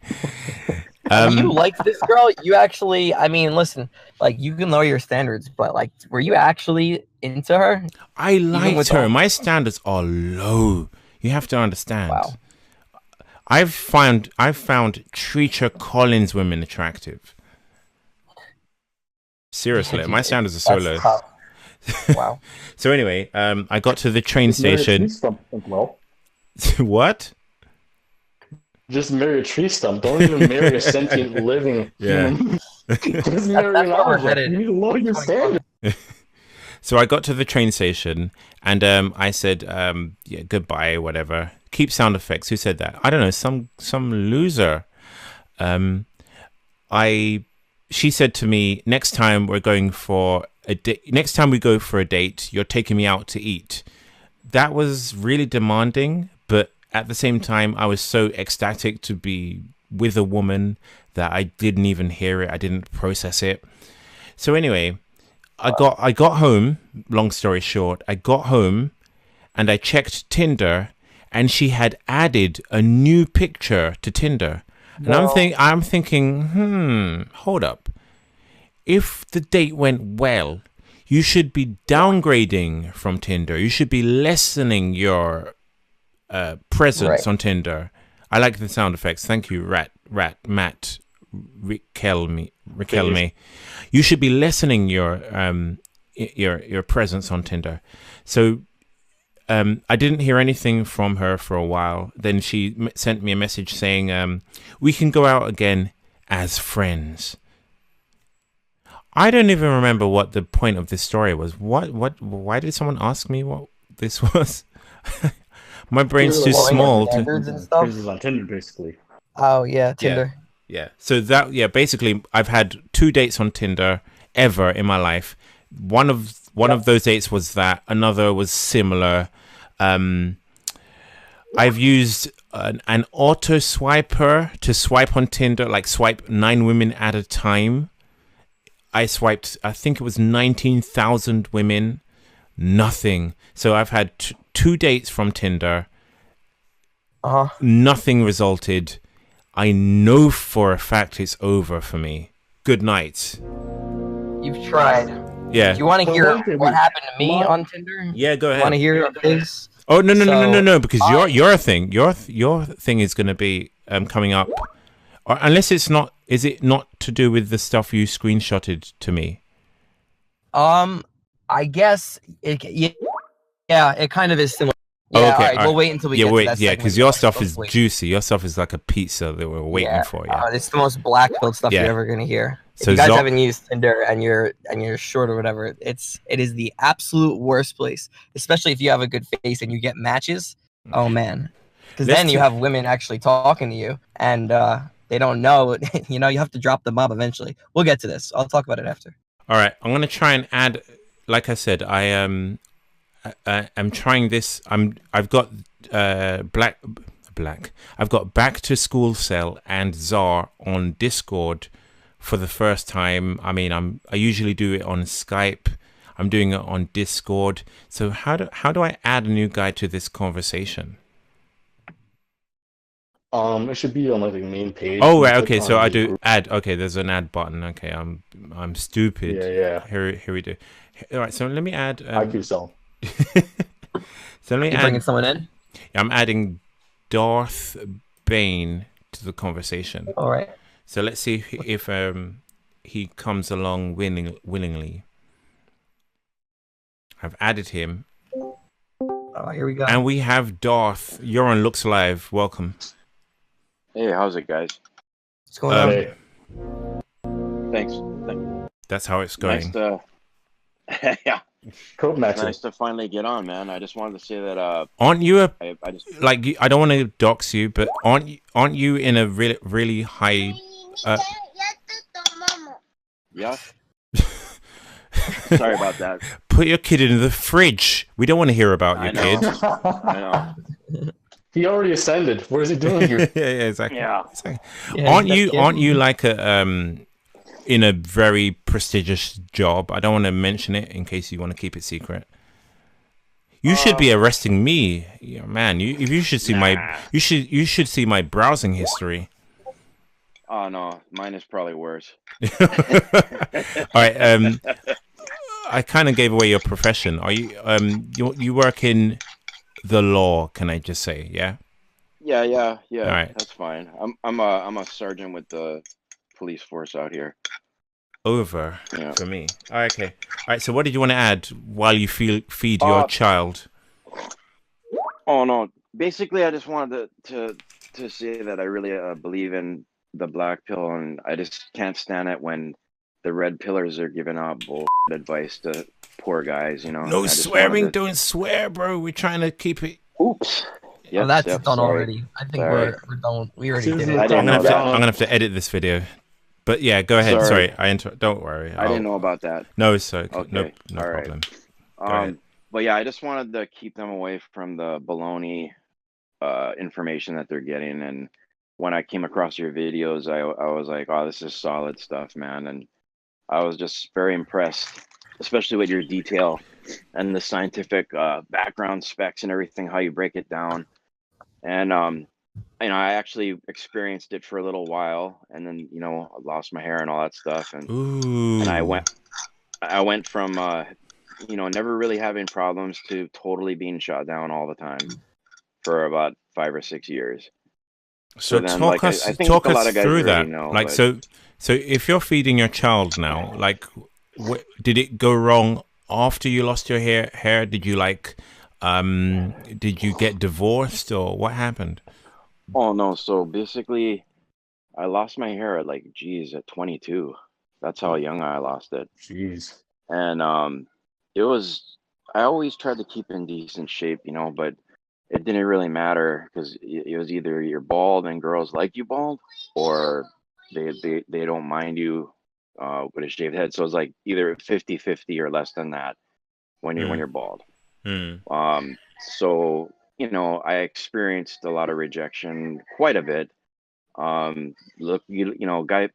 You like this girl? You actually, I mean, listen, like, you can lower your standards, but like, were you actually into her? I liked her. My standards are low. You have to understand. Wow. I've found Treacher Collins women attractive. Seriously, my standards are so low. Tough. Wow. So anyway, I got to the train station. What? Just marry a tree stump. Don't even marry a sentient living human. Just marry an object. You need to lower your standards. So I got to the train station and I said, yeah, goodbye, whatever. Keep sound effects. Who said that? I don't know. Some loser. She said to me, next time we're going for a date. Next time we go for a date, you're taking me out to eat. That was really demanding, but at the same time, I was so ecstatic to be with a woman that I didn't even hear it. I didn't process it. So anyway, I got home. Long story short, I got home and I checked Tinder, and she had added a new picture to Tinder. And I'm thinking, hold up. If the date went well, you should be downgrading from Tinder. You should be lessening your presence on Tinder. I like the sound effects. Thank you, Matt, Riquelme. You should be lessening your presence on Tinder. So I didn't hear anything from her for a while. Then she sent me a message saying, we can go out again as friends. I don't even remember what the point of this story was. Why did someone ask me what this was? My brain's too small to... This is on Tinder, basically. Oh, yeah, Tinder. Yeah. So basically, I've had 2 dates on Tinder ever in my life. One of those dates was that. Another was similar. I've used an auto swiper to swipe on Tinder, like swipe 9 women at a time. I swiped, I think it was 19,000 women. Nothing. So I've had 2 dates from Tinder. Nothing resulted. I know for a fact it's over for me. Good night. You've tried. Yeah. Do you want to hear what happened to me on Tinder? Yeah, go ahead. Want to hear this? Oh no! Because your thing is going to be coming up, or unless it's not. Is it not to do with the stuff you screenshotted to me? I guess it. Yeah, it kind of is similar. Yeah, okay, all right, we'll wait until we get to that. Yeah, because your stuff is juicy. Your stuff is like a pizza that we're waiting for. Yeah, it's the most Blackpill stuff you're ever gonna hear. If you guys haven't used Tinder and you're short or whatever, it is the absolute worst place. Especially if you have a good face and you get matches. Oh man, because then you have women actually talking to you and they don't know. You have to drop the mob eventually. We'll get to this. I'll talk about it after. All right, I'm gonna try and add. Like I said, I'm trying this. I've got Black. I've got Backtoschoolcel and Czar on Discord for the first time. I mean, I usually do it on Skype. I'm doing it on Discord. So how do I add a new guy to this conversation? It should be on like the main page. Oh, You right. click Okay, on so I the do group. add. Okay, there's an add button. Okay, I'm stupid. Yeah. Here we do. All right, so let me add. IQ cell. So let me You add. bringing someone in? I'm adding Darth Bane to the conversation. All right. So let's see if he comes along willingly. I've added him. Oh, here we go. And we have Darth. You're on Looks Live. Welcome. Hey, how's it, guys? What's going on? Hey. Thanks. That's how it's going. Nice to, yeah, Cosmetic. nice to finally get on, man. I just wanted to say that. Aren't you a I just like? I don't want to dox you, but aren't you in a really high? Yeah. Sorry about that. Put your kid in the fridge. We don't want to hear about your I know. kid. I know. He already ascended. What is he doing here? Yeah, exactly. Yeah. Exactly. Yeah, Aren't you like a in a very prestigious job? I don't want to mention it in case you want to keep it secret. You should be arresting me, yeah, man. You should see you should see my browsing history. Oh no, mine is probably worse. All right. I kind of gave away your profession. Are you you work in the law? Can I just say, yeah? Yeah. All right. That's fine. I'm a sergeant with the police force out here. Over Yeah. for me. All right, okay. All right. So, what did you want to add while you feed your child? Oh no. Basically, I just wanted to say that I really believe in the black pill, and I just can't stand it when the red pillars are giving out bull advice to poor guys. You know. No I just swearing. wanted to- Don't swear, bro. We're trying to keep it. Oops. Oh, that's done sorry. already. I think Sorry. we're done. We already did I it. didn't know that. I'm gonna have to edit this video. But yeah, go ahead. Sorry. Don't worry. I didn't know about that. No, it's okay. Okay. No All right. problem. Go ahead. But yeah, I just wanted to keep them away from the baloney information that they're getting. And when I came across your videos, I was like, oh, this is solid stuff, man. And I was just very impressed, especially with your detail and the scientific background specs and everything, how you break it down. And I actually experienced it for a little while, and then I lost my hair and all that stuff, and Ooh. and I went from never really having problems to totally being shot down all the time for about 5 or 6 years. So then, talk I us think a lot of guys through that. already know, Like but- so if you're feeding your child now, like did it go wrong after you lost your hair? Did you did you get divorced or what happened? Oh no, so basically I lost my hair at at 22. That's how young I lost it. Jeez. And I always tried to keep in decent shape, but it didn't really matter because it was either you're bald and girls like you bald, or they don't mind you with a shaved head. So it's like either 50-50 or less than that when you're bald. So I experienced a lot of rejection, quite a bit.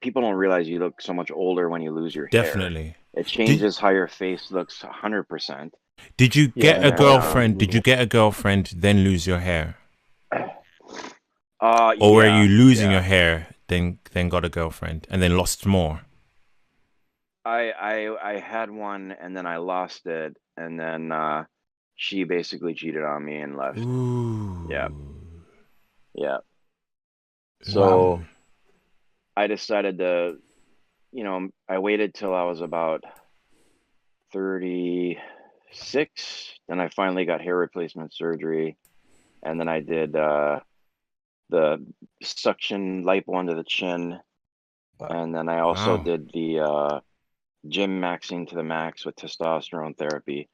People don't realize you look so much older when you lose your hair. Definitely. It changes how your face looks 100%. Did you get a girlfriend? Did you get a girlfriend then lose your hair? Or were you losing your hair then got a girlfriend and then lost more? I had one and then I lost it, and then she basically cheated on me and left. Ooh. Yeah. So I decided to, I waited till I was about 36. Then I finally got hair replacement surgery, and then I did the suction lipo under the chin, and then I also did the gym maxing to the max with testosterone therapy.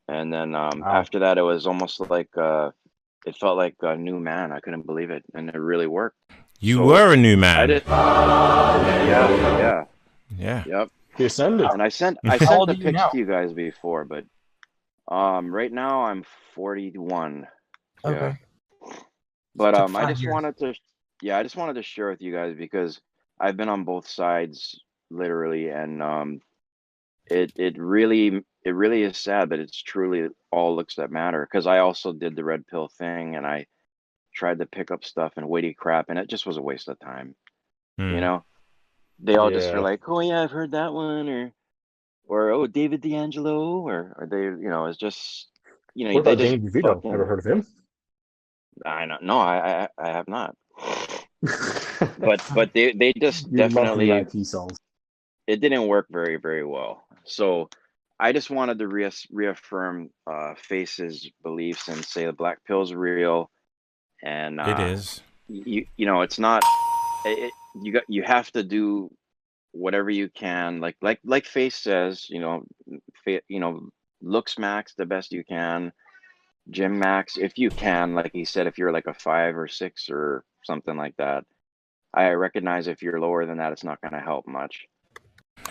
And then after that, it was almost like it felt like a new man. I couldn't believe it, and it really worked. You were a new man. I did. Yeah. Yep. He ascended. And I sent How the old are you pics now? to you guys before, but right now I'm 41. Okay. But Took I 5 just years. wanted to, yeah, I just wanted to share with you guys because I've been on both sides literally, and it really is sad, but it's truly all looks that matter. Because I also did the red pill thing, and I tried to pick up stuff and weighty crap, and it just was a waste of time. You know, they all just are Yeah. like, oh yeah, I've heard that one, or oh, David D'Angelo, or they, you know, it's just, you know, What they about just Danny DeVito? Ever fucking. heard of him? I don't know. I have not. But they just You love the definitely, IP songs. it didn't work very, very well. So I just wanted to reaffirm Face's beliefs and say the black pill's real, and It is. you know, it's not you have to do whatever you can, like Face says, you know, Looksmaxx the best you can, Gym Max if you can, like he said, if you're like a 5 or 6 or something like that. I recognize if you're lower than that, it's not going to help much.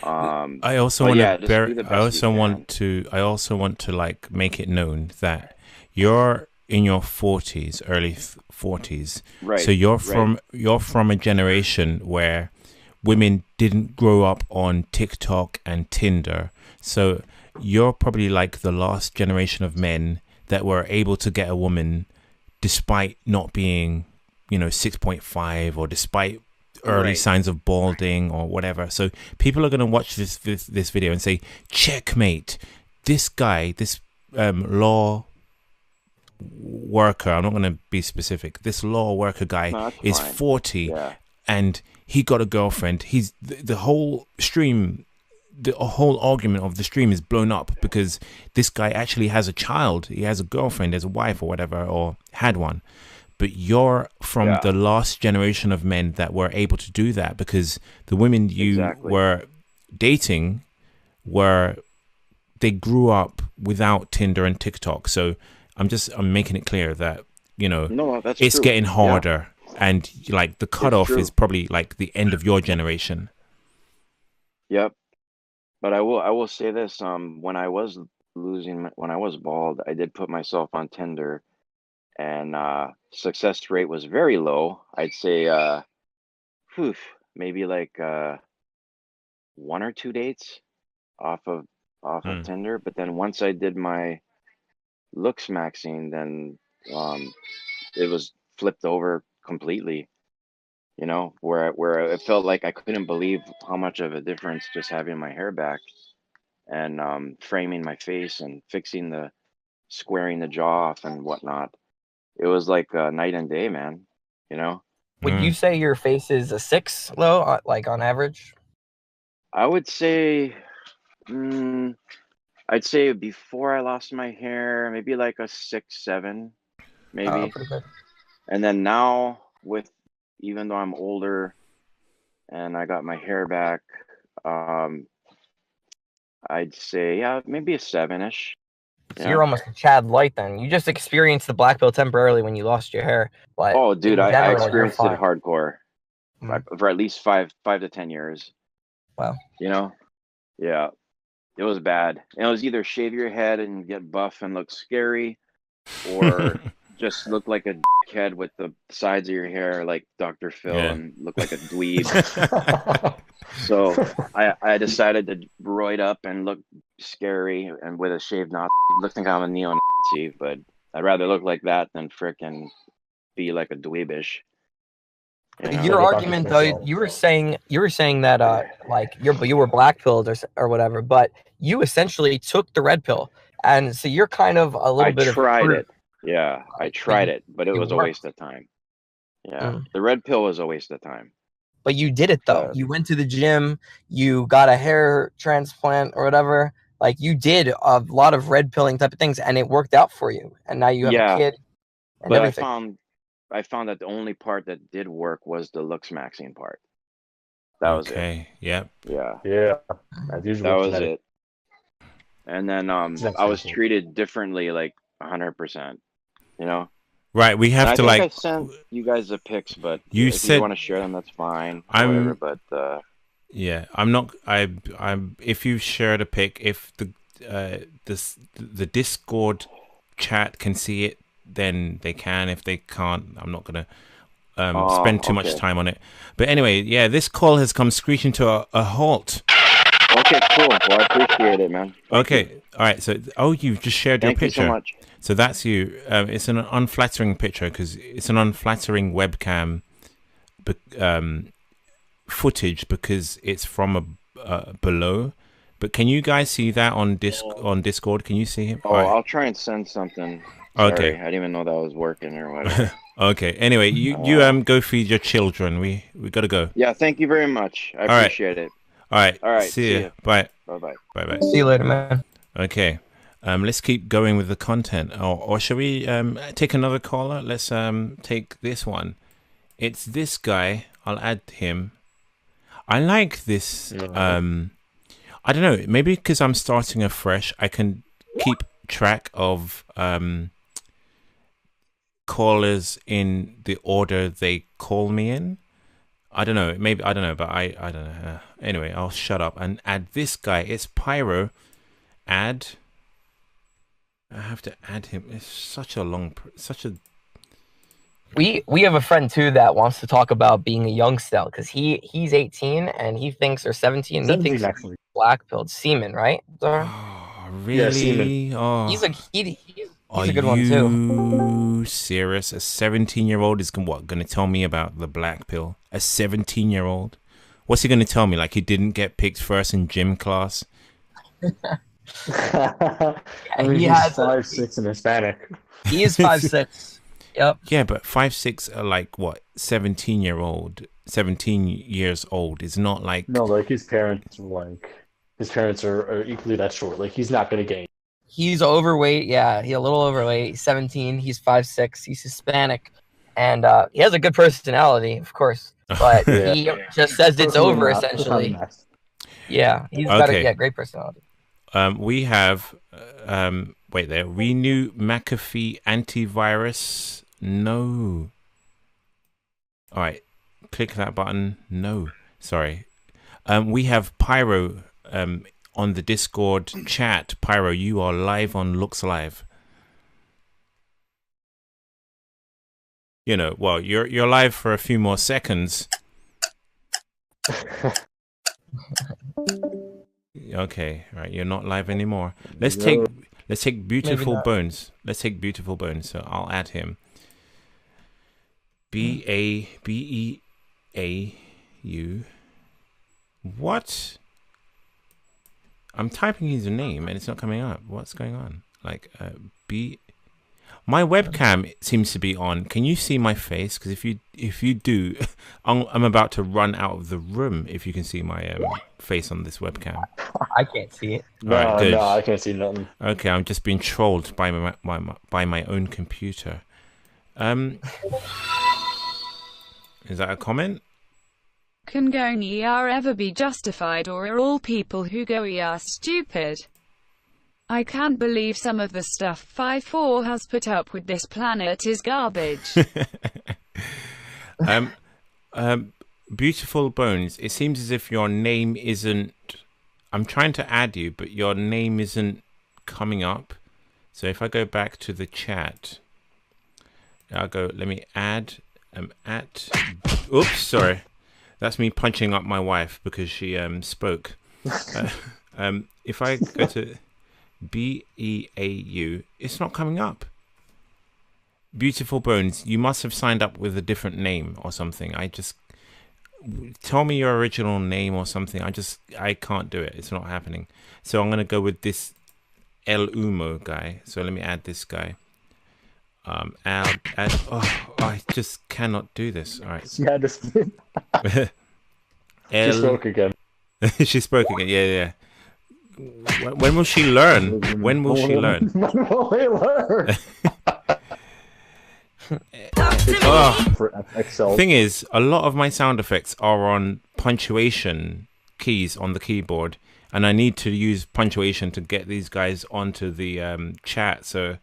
I also but want yeah, to just do the best you can. I also want to like make it known that you're in your 40s, early 40s. Right. So you're right. from a generation where women didn't grow up on TikTok and Tinder. So you're probably like the last generation of men that were able to get a woman despite not being, you know, 6.5, or despite early Right. signs of balding or whatever. So people are going to watch this video and say, checkmate, this guy, this law worker, I'm not going to be specific, this law worker guy No, that's is fine. 40 Yeah. and he got a girlfriend. He's the whole stream, the whole argument of the stream is blown up because this guy actually has a child. He has a girlfriend, has a wife or whatever, or had one. But you're from Yeah. the last generation of men that were able to do that, because the women you Exactly. were dating they grew up without Tinder and TikTok. So I'm making it clear that, you know, No, that's it's true. getting Yeah. harder, and like the cutoff true. is probably like the end of your generation. Yep. But I will say this, when I was when I was bald, I did put myself on Tinder, and success rate was very low. I'd say whew, maybe like 1 or 2 dates off of Tinder. But then once I did my Looksmaxxing, then it was flipped over completely, you know, where it felt like I couldn't believe how much of a difference just having my hair back and framing my face and fixing the squaring the jaw off and whatnot. It was like night and day, man, you know. Would you say your face is a 6 though, like on average? I would say I'd say before I lost my hair, maybe like a 6, 7, maybe. Pretty good. And then now, with even though I'm older and I got my hair back, I'd say yeah, maybe a 7-ish. So you're almost a Chad Light then. You just experienced the black pill temporarily when you lost your hair, but Oh, dude, in I general, you're experienced it fine. hardcore for at least 5 to 10 years. Wow. You know, yeah, it was bad. And it was either shave your head and get buff and look scary, or just look like a dickhead with the sides of your hair like Dr. Phil and look like a dweeb. So I decided to roid up and look scary and with a shaved Nazi. Look like I'm a neo-Nazi, but I'd rather look like that than frickin' be like a dweebish. You know? Your argument though, you were saying that like you were black pilled or whatever, but you essentially took the red pill, and so you're kind of a little bit of. I tried it. Yeah, I tried it, but it was a waste of time. Yeah, the red pill was a waste of time. But you did it though. You went to the gym, you got a hair transplant or whatever. Like you did a lot of red pilling type of things, and it worked out for you. And now you have a kid and but everything. I found that the only part that did work was the Looksmaxxing part. That was it. Okay. Yep. Yeah. Yeah. That was it. And then I was treated differently, like 100%. You know. Right. We have to like. I sent you guys the pics, but you if said you want to share them, that's fine. Whatever. But yeah, I'm not. I'm. If you share the pic, if the Discord chat can see it, then they can. If they can't, I'm not gonna spend too much okay. time on it. But anyway, yeah, this call has come screeching to a halt. Okay, cool. Well, I appreciate it, man. Okay, all right. So, you've just shared your Thank picture. you so much. So that's you. It's an unflattering picture because it's an unflattering webcam footage because it's from below. But can you guys see that on Discord? Can you see him? Oh, I'll try and send something. Sorry, Okay. I didn't even know that was working or whatever. Okay. Anyway, you go feed your children. We gotta go. Yeah, thank you very much. I appreciate it. All right. All right. See you. Bye. Bye-bye. Bye-bye. See you later, man. Okay. Let's keep going with the content. Or shall we take another caller? Let's take this one. It's this guy. I'll add him. I like this. I don't know. Maybe because I'm starting afresh, I can keep track of callers in the order they call me in. I don't know. Maybe I don't know, but I don't know. Anyway, I'll shut up and add this guy. It's Pyro. Add. I have to add him. It's such a We have a friend too that wants to talk about being a young cell because he's 18 and he thinks or 17. And he thinks actually. Blackpilled semen, right? Oh, really? Yeah, oh. He's a good one too. Are you serious? A 17-year-old is going to tell me about the black pill? A 17-year-old? What's he going to tell me? Like he didn't get picked first in gym class? I mean, he's 5'6" and Hispanic. He is 5'6". Yep. Yeah, but 5'6" are like what? 17 years old is not like. No, like his parents are equally that short. Like he's not gonna gain. He's overweight. Yeah, he's a little overweight. He's 17. He's 5'6". He's Hispanic, and he has a good personality, of course. But he just says it's over essentially. Yeah, he's got a great personality. We have wait there. Renew McAfee antivirus. No. All right, click that button. No, sorry. We have Pyro on the Discord chat. Pyro, you are live on Looks Live. You know, well, you're live for a few more seconds. Okay, right. You're not live anymore. Let's take Beautiful Bones. Let's take Beautiful Bones. So I'll add him. BABEAU. What? I'm typing his name and it's not coming up. What's going on? Like my webcam seems to be on. Can you see my face? Because if you do, I'm about to run out of the room. If you can see my face on this webcam, I can't see it. No, I can't see nothing. Okay, I'm just being trolled by my own computer. Is that a comment? Can going ER ever be justified, or are all people who go ER stupid? I can't believe some of the stuff 5-4 has put up with this planet is garbage. Beautiful Bones, it seems as if your name isn't... I'm trying to add you, but your name isn't coming up. So if I go back to the chat, I'll go, let me add, oops, sorry. That's me punching up my wife because she spoke. If I go to BEAU, it's not coming up. Beautiful Bones, you must have signed up with a different name or something. Tell me your original name or something. I can't do it. It's not happening. So I'm going to go with this El Umo guy. So let me add this guy. I just cannot do this. All right. She spoke again. She spoke again. Yeah. When will she learn? When will she learn? When will they learn? Thing is, a lot of my sound effects are on punctuation keys on the keyboard, and I need to use punctuation to get these guys onto the chat. So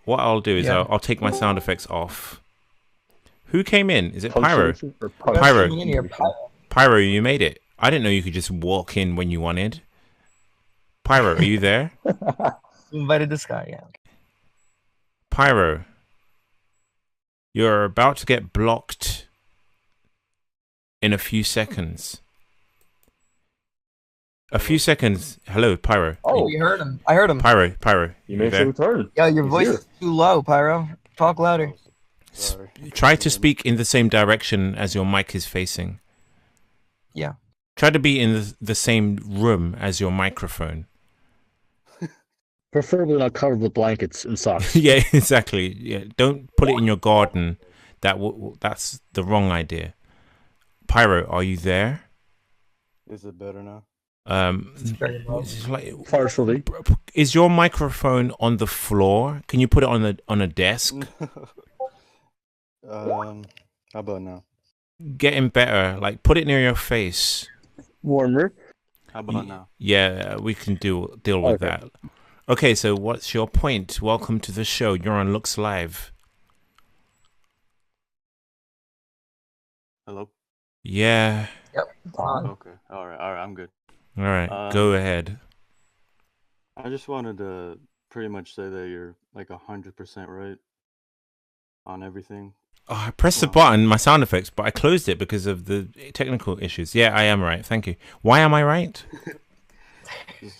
what I'll do is I'll take my sound effects off. Who came in? Is it Pyro? Pyro, you made it. I didn't know you could just walk in when you wanted. Pyro, are you there? Invited this guy, yeah. Pyro, you're about to get blocked in a few seconds. A few seconds. Hello, Pyro. Oh, you heard him. I heard him. Pyro. You made a return. Yeah, your voice is too low, Pyro. Talk louder. Sorry. Try to speak in the same direction as your mic is facing. Yeah. Try to be in the same room as your microphone. Preferably not covered with blankets and socks. Yeah, exactly. Yeah, don't put it in your garden. That's the wrong idea. Pyro, are you there? Is it better now? Partially. Is your microphone on the floor? Can you put it on a desk? How about now? Getting better. Like, put it near your face. Warmer. How about now? Yeah, we can deal with that. Okay, so what's your point? Welcome to the show. You're on Looks Live. Hello? Yeah. Yep. Okay. All right. I'm good. All right, go ahead. I just wanted to pretty much say that you're like 100% right on everything. Oh, I pressed the button, my sound effects, but I closed it because of the technical issues. Yeah, I am right. Thank you. Why am I right?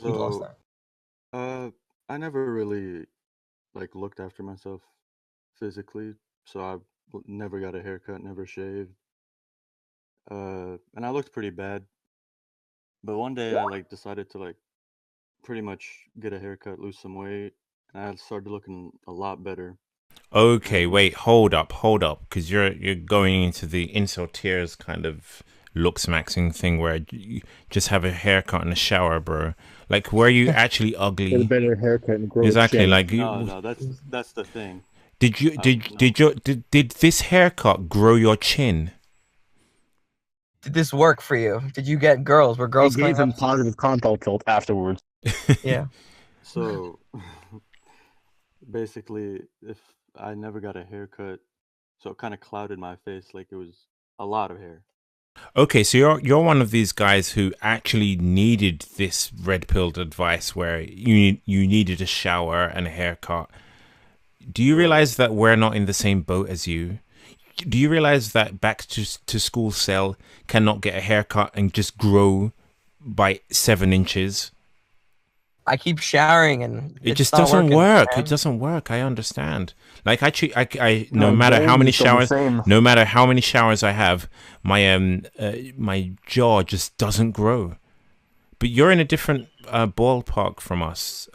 So, I never really like looked after myself physically, so I never got a haircut, never shaved, and I looked pretty bad. But one day I like decided to like pretty much get a haircut, lose some weight, and I started looking a lot better. Okay, wait, hold up, because you're going into the incel tears kind of Looksmaxxing thing where you just have a haircut and a shower, bro. Like, were you actually ugly? Get a better haircut and grow exactly, chin. like No, that's the thing. Did this haircut grow your chin? Did this work for you? Did you get girls? Were girls I gave coming him up? positive contact tilt afterwards. Yeah. So basically, if I never got a haircut, so it kind of clouded my face like it was a lot of hair. Okay, so you're one of these guys who actually needed this red pilled advice where you needed a shower and a haircut. Do you realize that we're not in the same boat as you? Do you realize that Backtoschoolcel cannot get a haircut and just grow by 7 inches? I keep showering and it just doesn't work. It doesn't work. I understand. Like no matter how many showers I have, my jaw just doesn't grow. But you're in a different ballpark from us,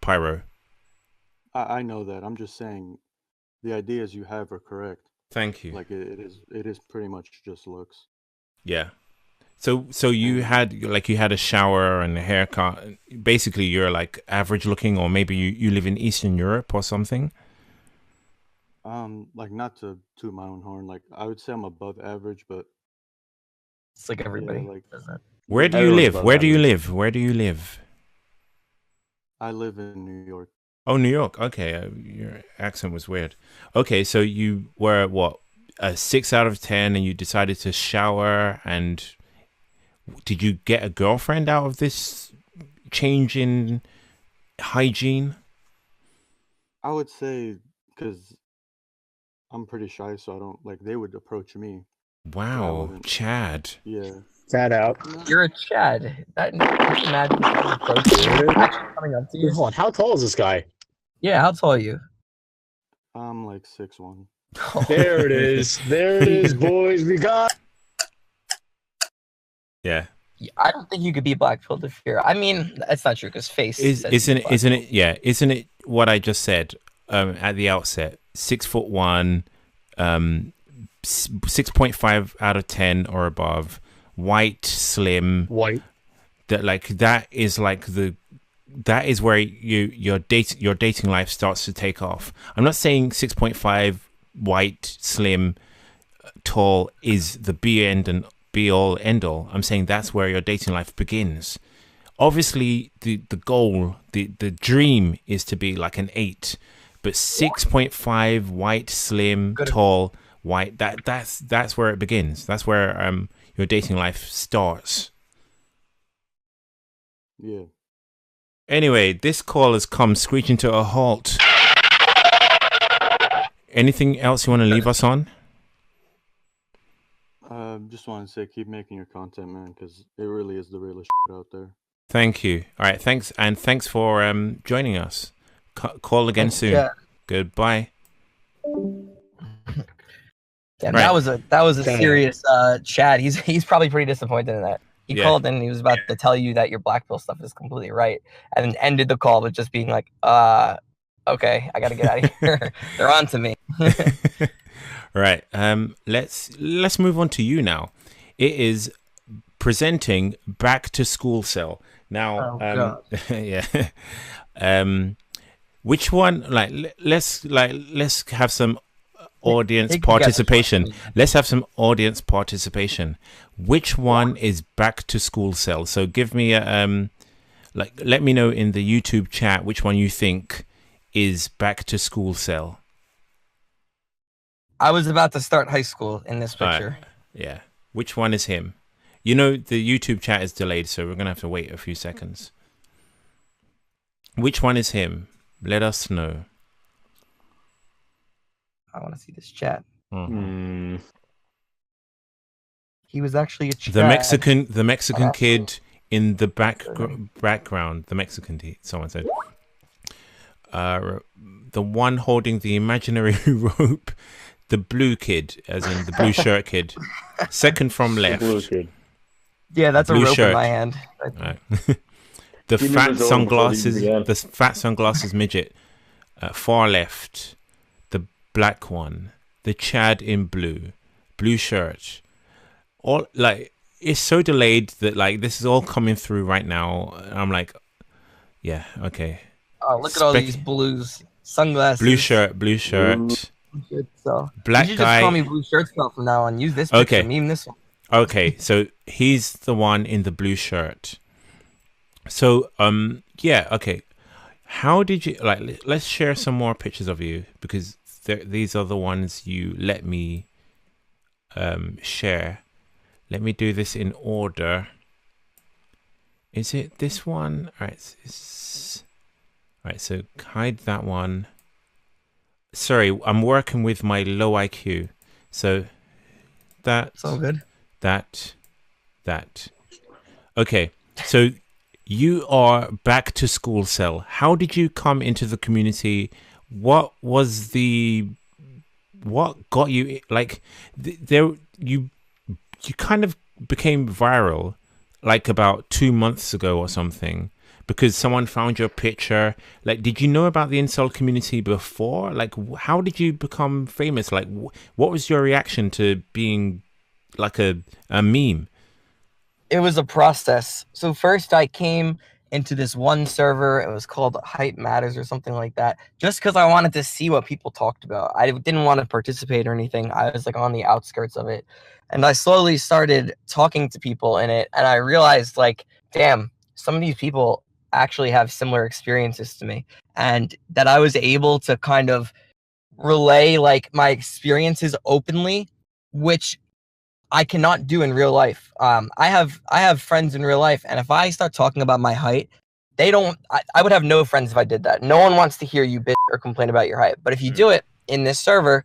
Pyro. I know that. I'm just saying the ideas you have are correct. Thank you. Like it is pretty much just looks. Yeah. So you had a shower and a haircut. Basically, you're like average looking, or maybe you live in Eastern Europe or something. Like not to toot my own horn. Like I would say I'm above average, but it's like everybody. Yeah, like, does that. Where do you live? Where do you live? Where do you live? I live in New York. Oh, New York. Okay, your accent was weird. Okay, so you were what, a 6 out of 10, and you decided to shower. And did you get a girlfriend out of this change in hygiene? I would say because I'm pretty shy, so I don't like. They would approach me. Wow, Chad. Yeah. Chad out. You're a Chad. That imagine actually coming up to you. Hold on, how tall is this guy? Yeah, how tall are you? I'm like 6'1". There it is. There it is, boys. We got. Yeah. I don't think you could be Blackpill if you're. I mean, that's not true because face. Isn't it? Yeah. Isn't it what I just said at the outset? 6'1", 6.5 out of 10 or above. White, slim. White. That is where your dating life starts to take off. I'm not saying 6.5, white, slim, tall is the be all end all. I'm saying that's where your dating life begins. Obviously, the goal, the dream is to be like an 8, but 6.5, white, slim, tall, white. That's where it begins. That's where your dating life starts. Yeah. Anyway, this call has come screeching to a halt. anything else you want to leave us on? Just want to say, keep making your content, man, because it really is the realest shit out there. Thank you. All right, thanks, and thanks for joining us. Call again soon. Yeah. Goodbye. Damn, Right. that was a serious chat. He's probably pretty disappointed in that. He called in and he was about to tell you that your Blackpill stuff is completely right, and then ended the call with just being like, okay, I gotta get out of here. They're on to me. Right. Let's move on to you now. It is presenting Backtoschoolcel. Now, yeah. Which one? Let's have some audience participation. Let's have some audience participation. Which one is Backtoschoolcel? So give me a let me know in the YouTube chat which one you think is Backtoschoolcel. I was about to start high school in this picture. Yeah. Which one is him? You know, the YouTube chat is delayed, so we're going to have to wait a few seconds. Which one is him? Let us know. I want to see this chat. Mm-hmm. He was actually a chat. The Mexican kid in the background. The Mexican someone said. The one holding the imaginary rope. The blue kid, as in the blue shirt kid. Second from left. The blue kid. Yeah, that's blue a rope shirt. in my hand. Right. The fat sunglasses midget. Far left. The black one. The Chad in blue shirt. All it's so delayed that this is all coming through right now. I'm like, yeah, okay. Oh, look at all these blues, sunglasses. Blue shirt. So black you should guy. just call me Blue Shirt Stuff from now on. Use this picture, meme this one. Okay, so he's the one in the blue shirt. So yeah, okay. How did you let's share some more pictures of you, because these are the ones you let me share. Let me do this in order. Is it this one? All right, so hide that one. Sorry, I'm working with my low IQ. So that's all good. That. Okay, so you are Backtoschoolcel. How did you come into the community? What got you you kind of became viral about 2 months ago or something, because someone found your picture. Did you know about the incel community before? How did you become famous? What was your reaction to being a meme? It was a process. So first I came into this one server. It was called Hype Matters or something like that, just because I wanted to see what people talked about. I didn't want to participate or anything. I was on the outskirts of it. And I slowly started talking to people in it. And I realized damn, some of these people actually have similar experiences to me, and that I was able to kind of relay my experiences openly, which I cannot do in real life. I have friends in real life, and if I start talking about my height, they don't. I would have no friends if I did that. No one wants to hear you bitch or complain about your height. But if you do it in this server,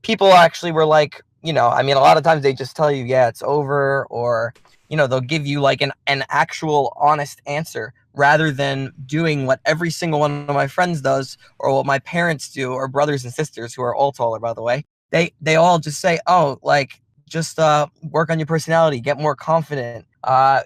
people actually were a lot of times they just tell you, yeah, it's over, or they'll give you an actual honest answer, rather than doing what every single one of my friends does, or what my parents do, or brothers and sisters who are all taller, by the way. They all just say, oh, just work on your personality, get more confident.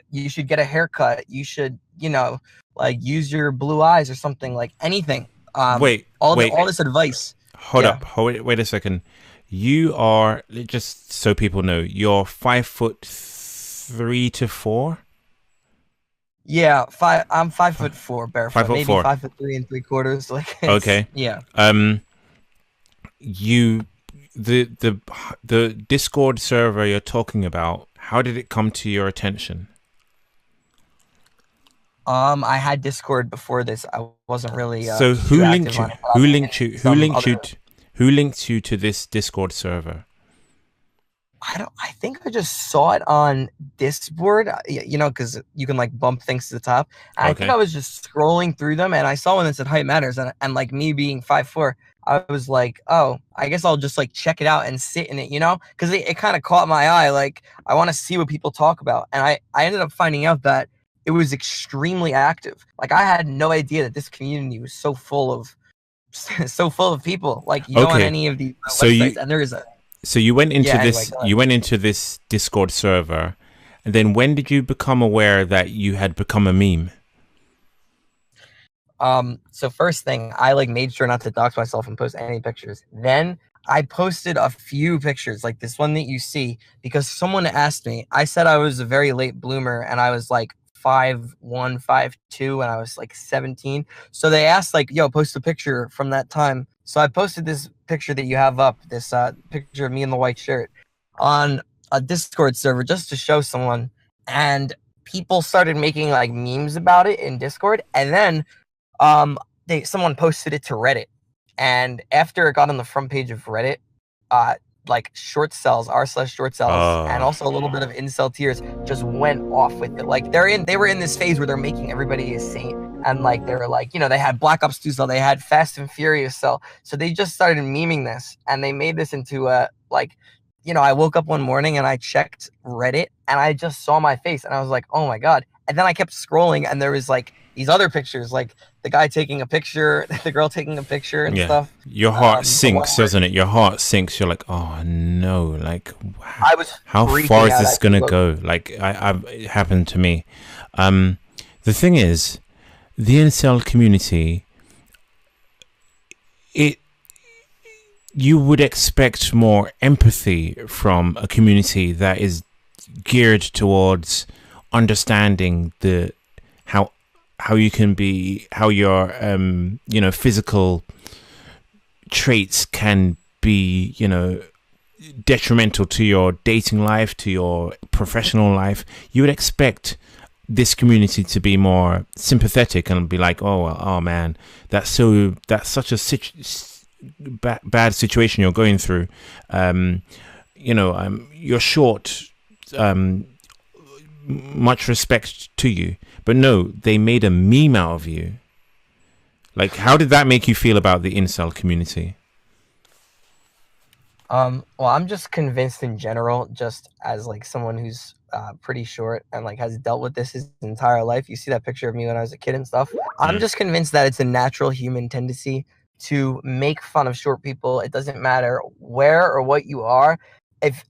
You should get a haircut. You should, use your blue eyes or something, anything. All this advice. Hold up. Wait a second. You are, just so people know, you're 5'3" to 4. Yeah, I'm 5'4" barefoot. 5'4". Maybe 5'3 3/4. Okay. Yeah. The Discord server you're talking about, how did it come to your attention? I had Discord before this. I wasn't really so who linked you? Who linked you to this Discord server? I think I just saw it on Discord, you know, because you can like bump things to the top. And I think I was just scrolling through them, and I saw one that said height matters, and like me being 5'4", I was like, oh, I guess I'll just like check it out and sit in it, you know, because it kind of caught my eye. Like, I want to see what people talk about, and I ended up finding out that it was extremely active. Like, I had no idea that this community was so full of people. Like, you go on any of these websites, and there is a. So you went into you went into this Discord server, and then when did you become aware that you had become a meme? So first thing, I like made sure not to dox myself and post any pictures. Then I posted a few pictures, like this one that you see, because someone asked me. I said I was a very late bloomer, and I was like 5'1", 5'2", and I was like 17. So they asked, like, yo, post a picture from that time. So I posted this picture that you have up, this picture of me in the white shirt, on a Discord server just to show someone, and people started making like memes about it in Discord, and then someone posted it to Reddit, and after it got on the front page of Reddit, like short-cells, r/short-cells, and also a little bit of incel tears just went off with it. Like they were in this phase where they're making everybody a saint, and like they were like, you know, they had Black Ops 2 cell, they had Fast and Furious cell, so they just started memeing this, and they made this into a like, you know, I woke up one morning and I checked Reddit and I just saw my face and I was like, oh my god. And then I kept scrolling and there was like these other pictures, like the guy taking a picture, the girl taking a picture and stuff. Your heart sinks, doesn't it? Your heart sinks. You're like, oh no, like how far is this gonna go? Like it happened to me. The thing is, the incel community, you would expect more empathy from a community that is geared towards understanding how you can be, how your you know, physical traits can be, you know, detrimental to your dating life, to your professional life. You would expect this community to be more sympathetic and be like, oh well, oh man, that's such a bad situation you're going through. You know, you're short. Much respect to you, but no, they made a meme out of you. Like, how did that make you feel about the incel community? Well, I'm just convinced in general, just as like someone who's pretty short and like has dealt with this his entire life. You see that picture of me when I was a kid and stuff. I'm just convinced that it's a natural human tendency to make fun of short people. It doesn't matter where or what you are. If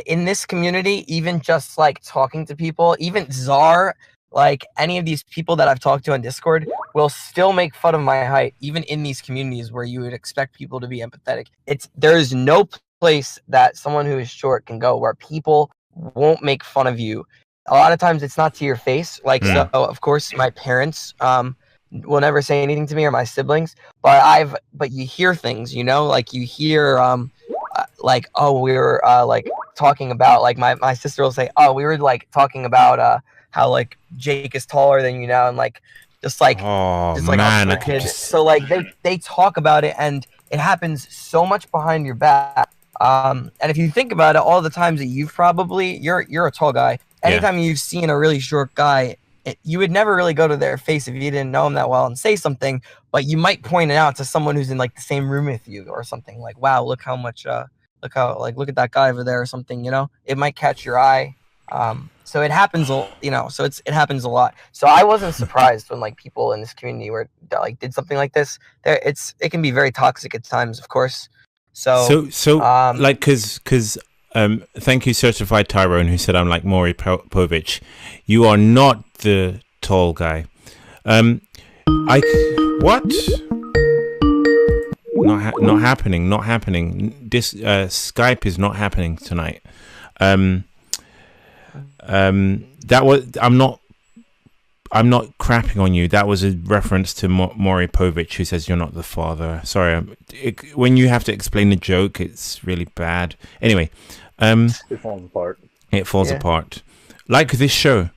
in this community, even just like talking to people, even Czar, like any of these people that I've talked to on Discord will still make fun of my height, even in these communities where you would expect people to be empathetic. There is no place that someone who is short can go where people won't make fun of you. A lot of times it's not to your face. Like, so of course my parents will never say anything to me, or my siblings, but you hear things, you know, like you hear like, oh, we were like talking about, like my sister will say, oh, we were like talking about how like Jake is taller than you now, and like just like, oh just, like, man, kids. So like they talk about it, and it happens so much behind your back. And if you think about it, all the times that you've probably, you're a tall guy. Anytime you've seen a really short guy, you would never really go to their face if you didn't know them that well and say something, but you might point it out to someone who's in like the same room with you or something, like, wow, look how much look at that guy over there or something, you know. It might catch your eye. So it happens, you know, so it happens a lot. So I wasn't surprised when like people in this community did something like this. It can be very toxic at times, of course. So like, cause thank you, Certified Tyrone, who said I'm like Maury Povich. You are not the tall guy. What? Not happening. This Skype is not happening tonight. That was, I'm not crapping on you. That was a reference to Maury Povich, who says you're not the father. Sorry, when you have to explain the joke, it's really bad. Anyway, it falls apart. It falls apart. Like this show.